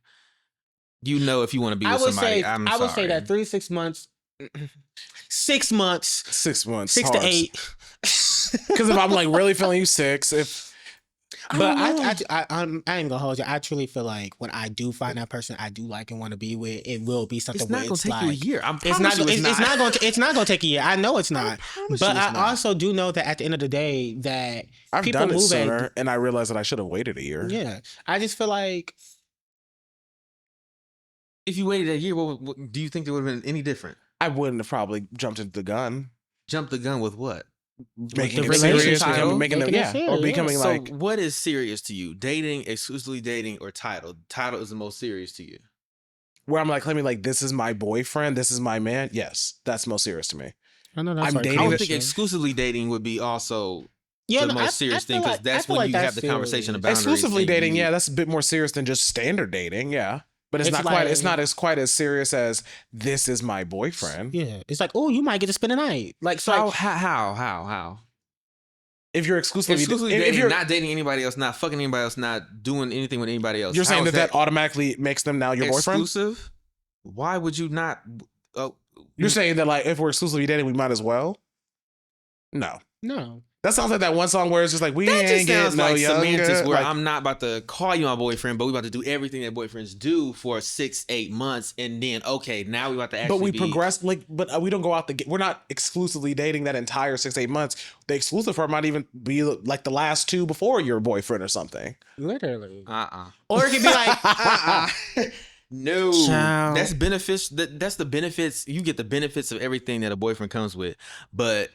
If you want to be with somebody. I would say that 3 to 6 months. 6 months. 6 months. 6 to hard. 8. Because if I'm like really feeling you 6, But I ain't gonna hold you. I truly feel like when I do find that person I do like and want to be with, it will be something. It's not where going to take like, you a year. It's not. It's not going to take a year. I know it's not. promise But you it's I not. also do know that at the end of the day, that I've people done it move sooner, and I realized that I should have waited a year. Yeah, I just feel like If you waited a year, what do you think it would have been any different? I wouldn't have probably jumped into the gun. Jump the gun with what? Making the it serious, relationship. making it, Making it yeah, or serious, becoming So like. what is serious to you? Dating, exclusively dating, or title? Title is the most serious to you. Where I'm like claiming like this is my boyfriend, this is my man. Yes, that's most serious to me. I know I'm dating I would it- think exclusively dating would be also yeah, the no, most serious thing feel because like- that's I feel when like you that's have the conversation serious. about Exclusively dating, yeah, that's a bit more serious than just standard dating, yeah. But it's It's not quite. like- It's not as quite as serious as this is my boyfriend. Yeah, it's like, oh, you might get to spend the night. Like, so How? If you're exclusively, Exclusively if dating, you're, not dating anybody else, not fucking anybody else, not doing anything with anybody else. you're How saying is that automatically makes them now your boyfriend. exclusive? Why would you not? Oh, You're saying that like if we're exclusively dating, we might as well. No, no. that sounds like that one song where it's just like we that ain't just getting sounds no like younger. semantics where Like, I'm not about to call you my boyfriend, but we about to do everything that boyfriends do for 6-8 months, and then okay, now we about to actually. but we be, progress but we don't go out we're not exclusively dating that entire 6-8 months. The exclusive part might even be like the last 2 before your boyfriend or something. Literally. Or Or it could be like, no, Child. that's benefits. That's the benefits. You get the benefits of everything that a boyfriend comes with, but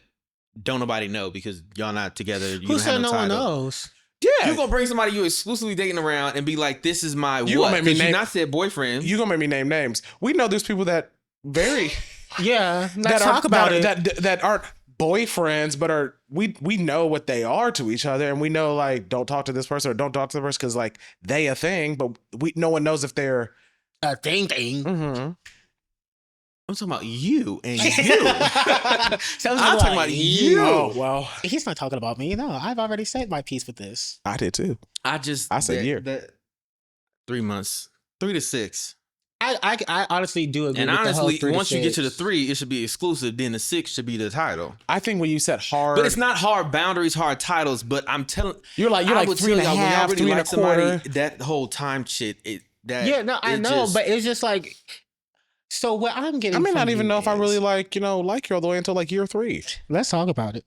don't nobody know because y'all not together. You who don't said have no one title. knows? Yeah, You gonna bring somebody you exclusively dating around and be like, "This is my You what?" gonna make me Because you name- not said boyfriend. you gonna make me name names. We know there's people that very Yeah, let's that talk about it. that aren't boyfriends, but are we know what they are to each other, and we know like don't talk to this person or don't talk to the person because like they a thing, but no one knows if they're. A thing. Mm-hmm. I'm talking about you and you. So I'm talking about you. Oh well, He's not talking about me. No, I've already said my piece with this. I did too. I said year. 3 months, 3 to 6. I honestly do agree. And with the whole honestly, 3 to once you get to the 6. 3, it should be exclusive. Then the 6 should be the title. I think when you said hard, But it's not hard boundaries, hard titles. But I'm telling you're like I would 3 and a tell y'all, when y'all half, really 3 and a like somebody, quarter. that whole time shit. Yeah, no, I know, but it's just like. So what I'm getting. I may from not even you know if I is- really like you all the way until like year 3. Let's talk about it.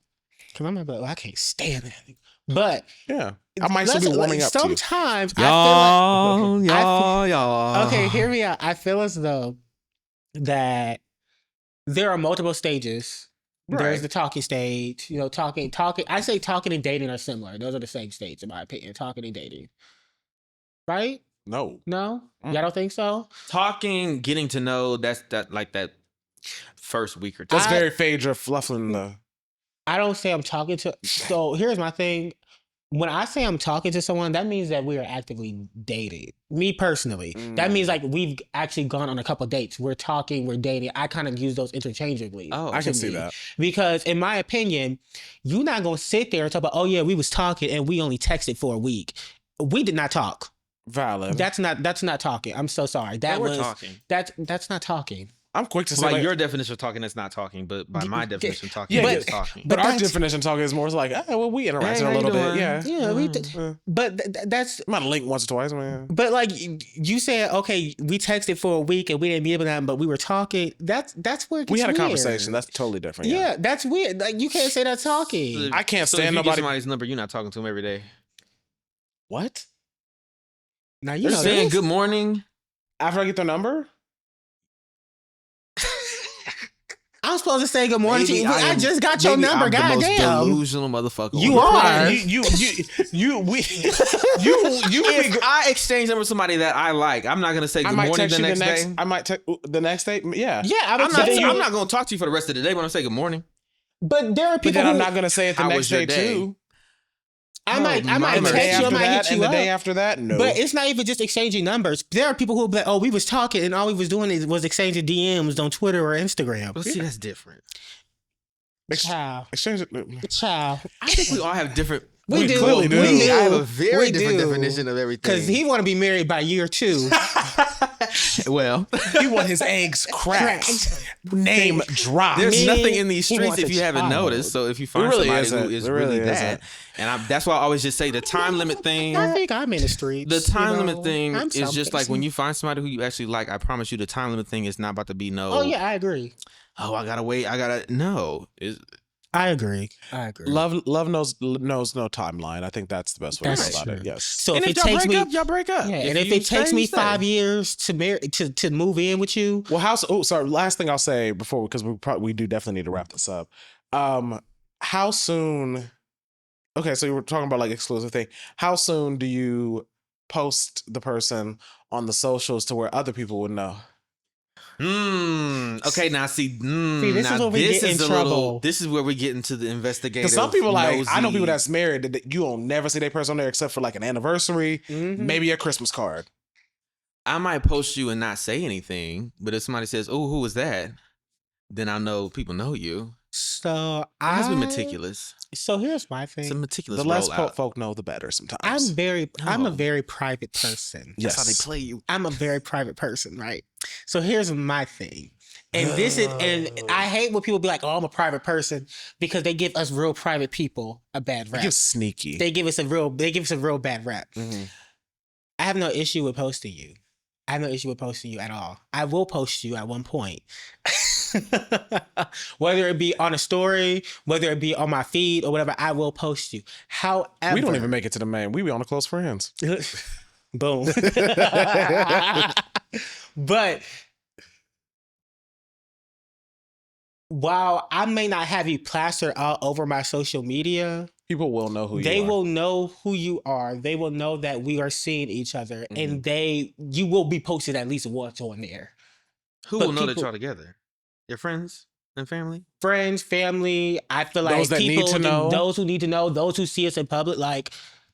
Because I'm like, well, I can't stand that. But Yeah, I might still be let's- warming up to you. Sometimes I feel like. y'all. Okay, hear me out. I feel as though that there are multiple stages. Right. There's the talking stage, talking. I say talking and dating are similar. Those are the same stage, in my opinion. Talking and dating. Right? No, No? Y'all don't think so? Talking, getting to know, that's that first week or two. that's very Phaedra fluffing the. I don't say I'm talking to. So here's my thing. when I say I'm talking to someone, that means that we are actively dating. Me personally, that means like we've actually gone on a couple dates. We're talking, we're dating. I kind of use those interchangeably. Oh, I can see that. Because in my opinion, you're not gonna sit there and talk about, oh yeah, we was talking and we only texted for a week. We did not talk. Valid. That's not talking. I'm so sorry. We're talking. That's not talking. I'm quick to say like your definition of talking is not talking, but by my definition of talking is talking. But our definition of talking is more like, we interacted a little bit. Yeah. We did. But that's I might link once or twice, man. But like you said, okay, we texted for a week and we didn't meet them, but we were talking. That's where it gets we had a weird. Conversation. That's totally different. Yeah, that's weird. Like you can't say that's talking. I can't so stand if you nobody. get somebody's number, you're not talking to them every day. What? Now you You're know saying this. good morning after I get their number. I'm supposed to say good morning to you. Maybe I just got your number. I'm the most Goddamn. delusional motherfucker. You are. If I exchange number with somebody that I like, I'm not gonna say good morning the next day. I might text the next day. Yeah. Yeah, I'm not gonna talk to you for the rest of the day, but I'm gonna say good morning. But there are But people then who I'm not gonna say it the How next was your day too. I might And the day text you, I after might that, hit you and the up. day after that, no. But it's not even just exchanging numbers. There are people who be like, oh, we was talking and all we was doing was exchanging DMs on Twitter or Instagram. But see, that's different. Child. Exchange it. Child. I think we all have different. We do. clearly do. We do. I have a very We different do. definition of everything. Because he want to be married by year 2. well, He want his eggs cracked. Name drop. there's Me, nothing in these he streets wants if a you haven't child. noticed. So if you find really somebody isn't. who is It really really that, isn't. and that's why I always just say the time limit thing. I think I'm in the streets. The time you know. limit thing I'm is just like something. when you find somebody who you actually like. I promise you, the time limit thing is not about to be no. Oh, yeah, I agree. Oh, I gotta wait. No. I agree. Love knows no timeline. I think that's the best way to That's go about true. it. Yes. So And if if it y'all takes break me, up, y'all break up. yeah, and if you it takes stay, me you stay. 5 years to move in with you, Well, sorry. Last thing I'll say before, because we do definitely need to wrap this up. How soon? Okay, so you were talking about like exclusive thing. How soon do you post the person on the socials to where other people would know? Okay, now see, this now is where we this get is in a trouble. little. This is where we get into the investigative. Because some people I know nosy- people that's married that you don't never see their person on there except for like an anniversary, maybe a Christmas card. I might post you and not say anything, but if somebody says, "Oh, who was that?" then I know people know you. so It has to be meticulous. So here's my thing. It's a meticulous The less rollout. folk know, the better. Sometimes I'm a Oh. very private person. Yes. That's how they play you. I'm a very private person, right? So here's my thing. And I hate when people be like, oh, I'm a private person, because they give us real private people a bad rap. You're sneaky. They give us a real bad rap. Mhm. I have no issue with posting you. I have no issue with posting you at all. I will post you at one point. Whether it be on a story, whether it be on my feed or whatever, I will post you. However, We don't even make it to the main. We be on the close friends. Boom. But while I may not have you plastered all over my social media, People will know who you they are. will know who you are. They will know that we are seeing each other, and you will be posted at least once on there. Who But will know that people- y'all together? Your friends and family? Friends, family. I feel like Those that need people, to know. those who need to know, those who see us in public. Like,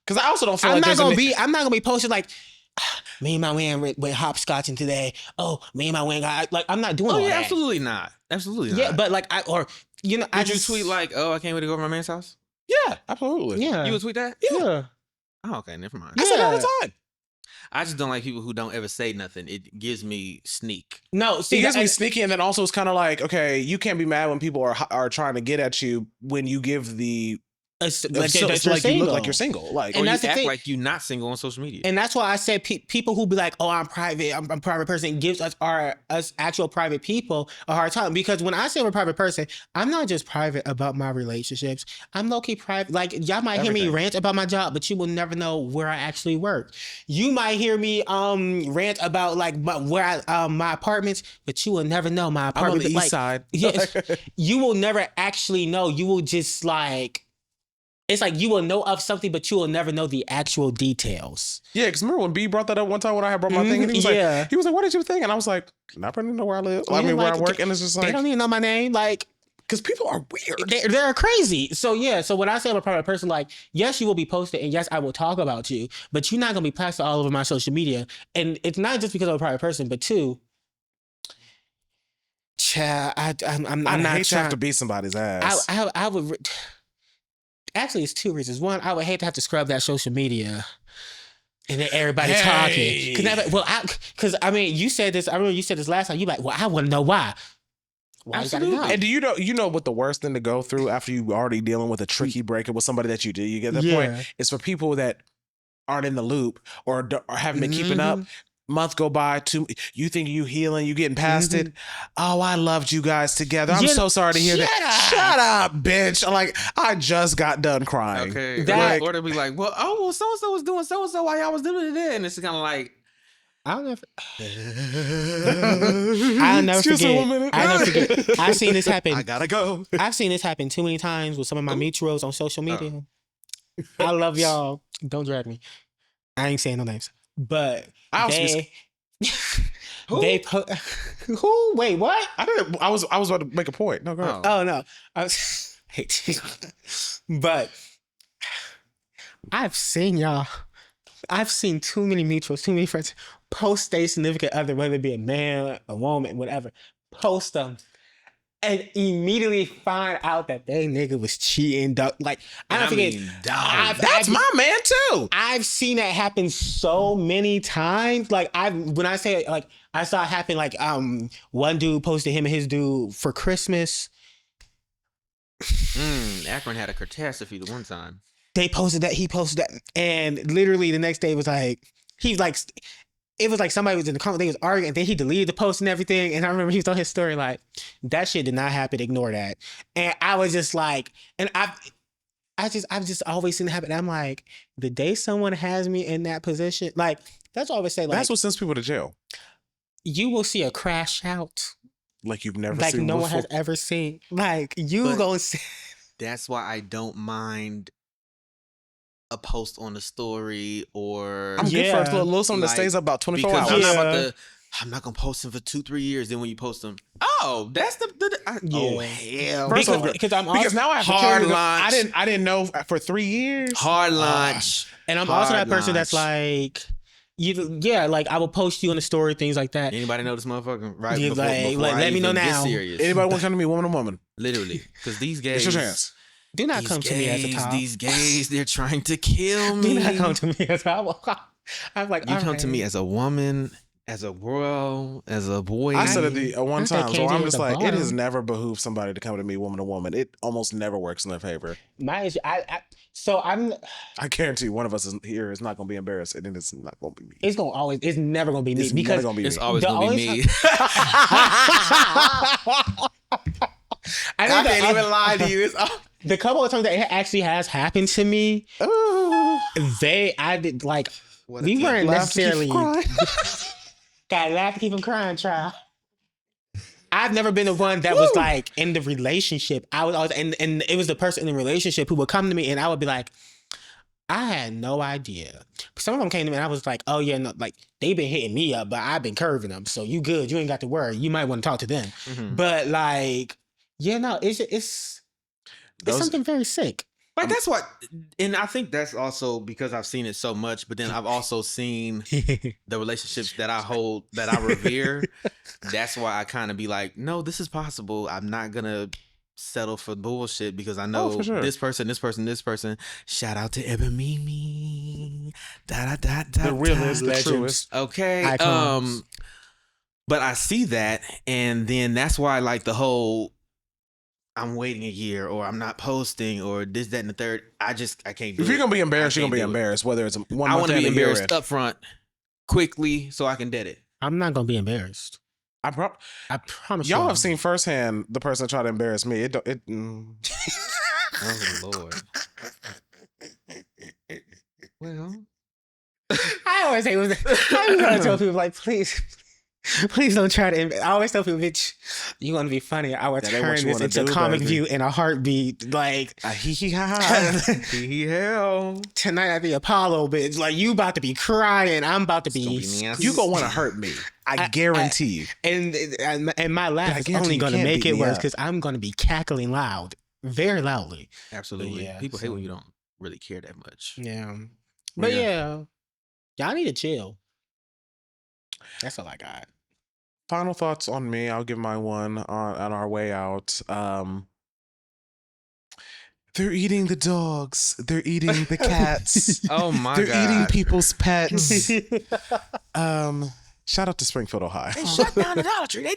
Because I also don't feel I'm like not there's gonna be posted like, me and my man went hopscotching today. Oh, me and my man got like. I'm not doing Oh all yeah, that. absolutely not. Absolutely not. Yeah, but like I Did you tweet like, "Oh, I can't wait to go over my man's house"? Yeah, absolutely. yeah, You would tweet that? yeah. Oh, okay, never mind. I say it all Yeah. the time. I just don't like people who don't ever say nothing. It gives me sneak. No, It see, gets me sneaky, and then also it's kind of like, okay, you can't be mad when people are trying to get at you when you give the like so- that so you're like you look single. like you're single. Like Or And you that's the act thing. like you're not single on social media. And that's why I said people who be like, "Oh, I'm private. I'm a private person," gives us actual private people a hard time, because when I say I'm a private person, I'm not just private about my relationships. I'm low key private. Like y'all might hear me Everything. rant about my job, but you will never know where I actually work. You might hear me rant about like my apartments, but you will never know my I'm apartment. on the Like, east side. Yes, you will never actually know. You will just like. It's like you will know of something, but you will never know the actual details. Yeah, because remember when B brought that up one time when I had brought my thing, and he was yeah. like, "What did you think?" And I was like, "Not really know where I live. I Yeah, mean, where I like, work." And it's just They like, don't even know my name. Like, because people are weird. They're crazy. So yeah. So when I say I'm a private person, like, yes, you will be posted, and yes, I will talk about you, but you're not gonna be plastered all over my social media. And it's not just because I'm a private person, but two, I'm I'd not hate to have to beat somebody's ass. I would. Actually, it's two reasons. One, I would hate to have to scrub that social media. And then everybody talking. Because I mean, you said this. I remember you said this last time. You like, well, I want to know why. Why Absolutely. you gotta know? And do you know what the worst thing to go through after you already dealing with a tricky breakup with somebody that you get to that point? It's for people that aren't in the loop or haven't been keeping up. Month go by, you think you healing, you getting past it. Oh, I loved you guys together. I'm so sorry to hear that. Shut up, bitch. Like, I just got done crying. Okay. Or they'll be like, well, so-and-so was doing so-and-so while y'all was doing it. And it's kind of like, I'll never forget. I've seen this happen. I gotta go. I've seen this happen too many times with some of my mutuals on social media. I love y'all. Don't drag me. I ain't saying no names. But who? Wait, what? I was about to make a point. No, go ahead. Oh no. But I've seen y'all. I've seen too many mutuals, too many friends post their significant other, whether it be a man, a woman, whatever, post them and immediately find out that they nigga was cheating. Like, that's my man too. I've seen that happen so many times. Like, when I say, like, I saw it happen, like, one dude posted him and his dude for Christmas. Akron had a catastrophe the one time. They posted that, he posted that, and literally the next day it was like it was like somebody was in the comment, they was arguing, and then he deleted the post and everything. And I remember he was on his story like, that shit did not happen, ignore that. And I was just like, and I've just always seen it happen. And I'm like, the day someone has me in that position, like, that's what I always say, like, that's what sends people to jail. You will see a crash out like you've never like seen no before. one has ever seen. Like, you gonna see. That's why I don't mind a post on the story or I'm good for a little something that stays up about 24 hours. I'm not gonna post them for 2-3 years. Then when you post them, oh, that's oh hell. Because now I have hard to launch. I didn't know for 3 years. Hard launch. And I'm also that person that's like, like I will post you on the story, things like that. Anybody know this motherfucker? Right? Before let me know now. Anybody want to come to me, woman to woman? Literally, because these gays. It's your chance. Do not come to me as a top. These gays, they're trying to kill me. Do not come to me as a top. I'm like, you come to me as a woman, as a girl, as a boy. I said it one time, so I'm just like, it has never behooved somebody to come to me woman to woman. It almost never works in their favor. My issue, I guarantee one of us here is not going to be embarrassed, and it's not going to be me. It's never going to be me because it's always going to be me. I can't even lie to you. The couple of times that it actually has happened to me, we weren't necessarily gotta laugh to keep them crying, child. I've never been the one that was like in the relationship. I was always, and it was the person in the relationship who would come to me and I would be like, I had no idea. Some of them came to me and I was like, oh yeah, no, like they've been hitting me up, but I've been curving them. So you good. You ain't got to worry. You might want to talk to them. Mm-hmm. But like, it's something very sick. Like that's what, and I think that's also because I've seen it so much, but then I've also seen the relationships that I hold, that I revere. That's why I kind of be like, no, this is possible. I'm not going to settle for bullshit because I know this person. Shout out to Ebamimi. The realest, the truest. Okay. But I see that, and then that's why like the whole I'm waiting a year or I'm not posting or this, that, and the third. I can't do it. If you're going to be embarrassed, you're going to be embarrassed, whether it's 1 month. I want to be embarrassed up front quickly so I can dead it. I'm not going to be embarrassed. I promise y'all have seen firsthand the person that tried to embarrass me. Oh, Lord. Well. I always say, I tell people like, please Please don't try to. I always tell people, bitch, you want to be funny. I would That ain't turn what you this wanna into do, Comic baby. View in a heartbeat. Like, Hee hee ha ha. Hell. tonight at the Apollo, bitch. Like, you about to be crying. I'm about to be. nasty. You gonna want to hurt me. I guarantee you. And my laugh I is guarantee only you going to can't make beat it me worse up. because I'm going to be cackling loud, very loudly. Absolutely. Yeah, People hate so- when you don't really care that much. Yeah. But Yeah. y'all need to chill. That's all I got. Final thoughts on me. I'll give my one on our way out. They're eating the dogs. They're eating the cats. Oh my They're God. eating people's pets. Shout out to Springfield, Ohio. They shut down the Dollar Tree. They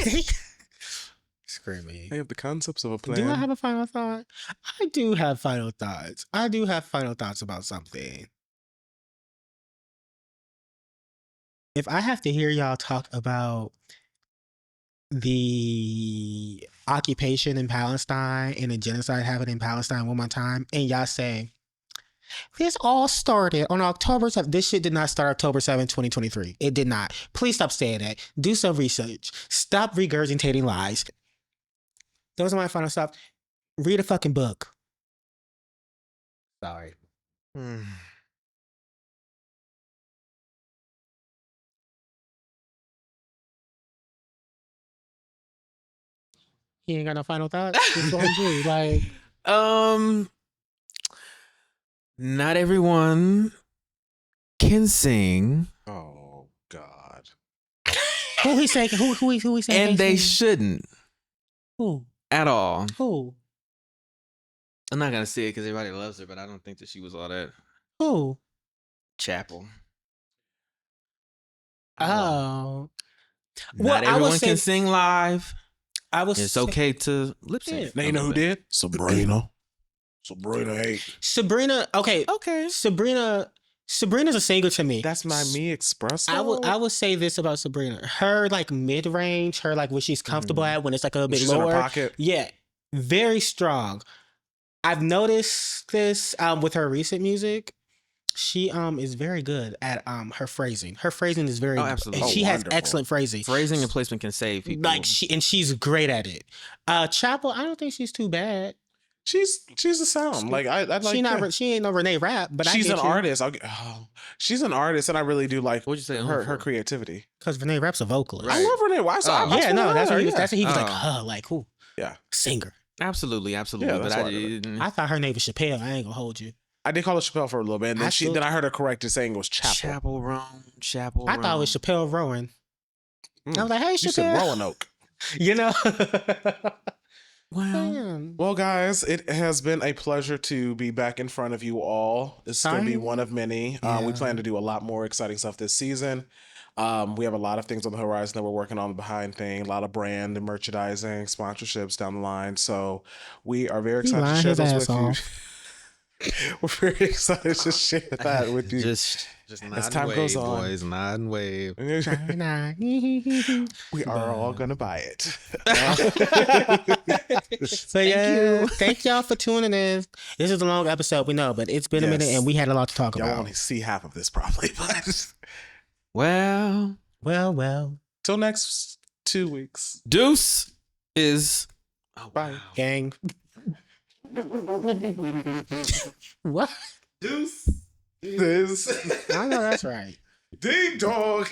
did. Screaming. They have the concepts of a plan. Do I have a final thought? I do have final thoughts. I do have final thoughts about something. If I have to hear y'all talk about the occupation in Palestine and the genocide happening in Palestine one more time, and y'all say, this all started on October 7th. This shit did not start October 7th, 2023. It did not. Please stop saying that. Do some research. Stop regurgitating lies. Those are my final thoughts. Read a fucking book. Sorry. He ain't got no final thoughts. Just what I'm doing. Like, Not everyone can sing, Oh God. who he saying? Who he saying? and they sing? shouldn't Who? at all. Who? I'm not gonna say it because everybody loves her, but I don't think that she was all that. Who? Chapel. Oh. Not I everyone would can say- sing live. I was. It's okay to lip sync. Yeah. Now you know who did? Sabrina. Sabrina hate. Sabrina. Okay. Okay. Sabrina's a singer to me. That's my me express. I will say this about Sabrina. Her like mid range, her like what she's comfortable at when it's like a bit She's in her lower. pocket. Yeah, very strong. I've noticed this with her recent music. She is very good at her phrasing. Her phrasing is very. Oh, absolutely. She Oh, has wonderful. excellent phrasing. Phrasing and placement can save people. Like she's great at it. Chapel, I don't think she's too bad. She's a sound. Like I like. She not. that. She ain't no Renee Rapp, but She's an artist artist. She's an artist, and I really do like What'd you say? her creativity. because Renee Rapp's a vocalist. Right. I love Renee. Why? Oh. Yeah, no, that's what he was. That's what he was like. Oh. Like who? Yeah. Singer. Absolutely. Yeah, But that's I why I did didn't. I thought her name was Chappelle. I ain't gonna hold you. I did call her Chappelle for a little bit, and then I then I heard her corrected saying it was Chapel. Chapel Roan. Chapel. I thought it was Chappelle Rowan. Mm. I was like, hey, You said Chappelle. Roanoke. You know? Well, Damn. Well, guys, it has been a pleasure to be back in front of you all. This is going to be Same. one of many. Yeah. We plan to do a lot more exciting stuff this season. We have a lot of things on the horizon that we're working on behind thing, a lot of brand and merchandising, sponsorships down the line. So we are very excited to lying share his those ass with off. you. We're very excited to share that with you. just nod As and time wave, goes on. boys. Nod and wave. We are all going to buy it. So yeah, thank y'all for tuning in. This is a long episode, we know, but it's been a minute Yes. and we had a lot to talk Y'all about. only see half of this probably. But Well, Well, till next 2 weeks. Deuce is. Oh, Bye. wow. gang. What? Deuce. This. I know that's right. Ding dong.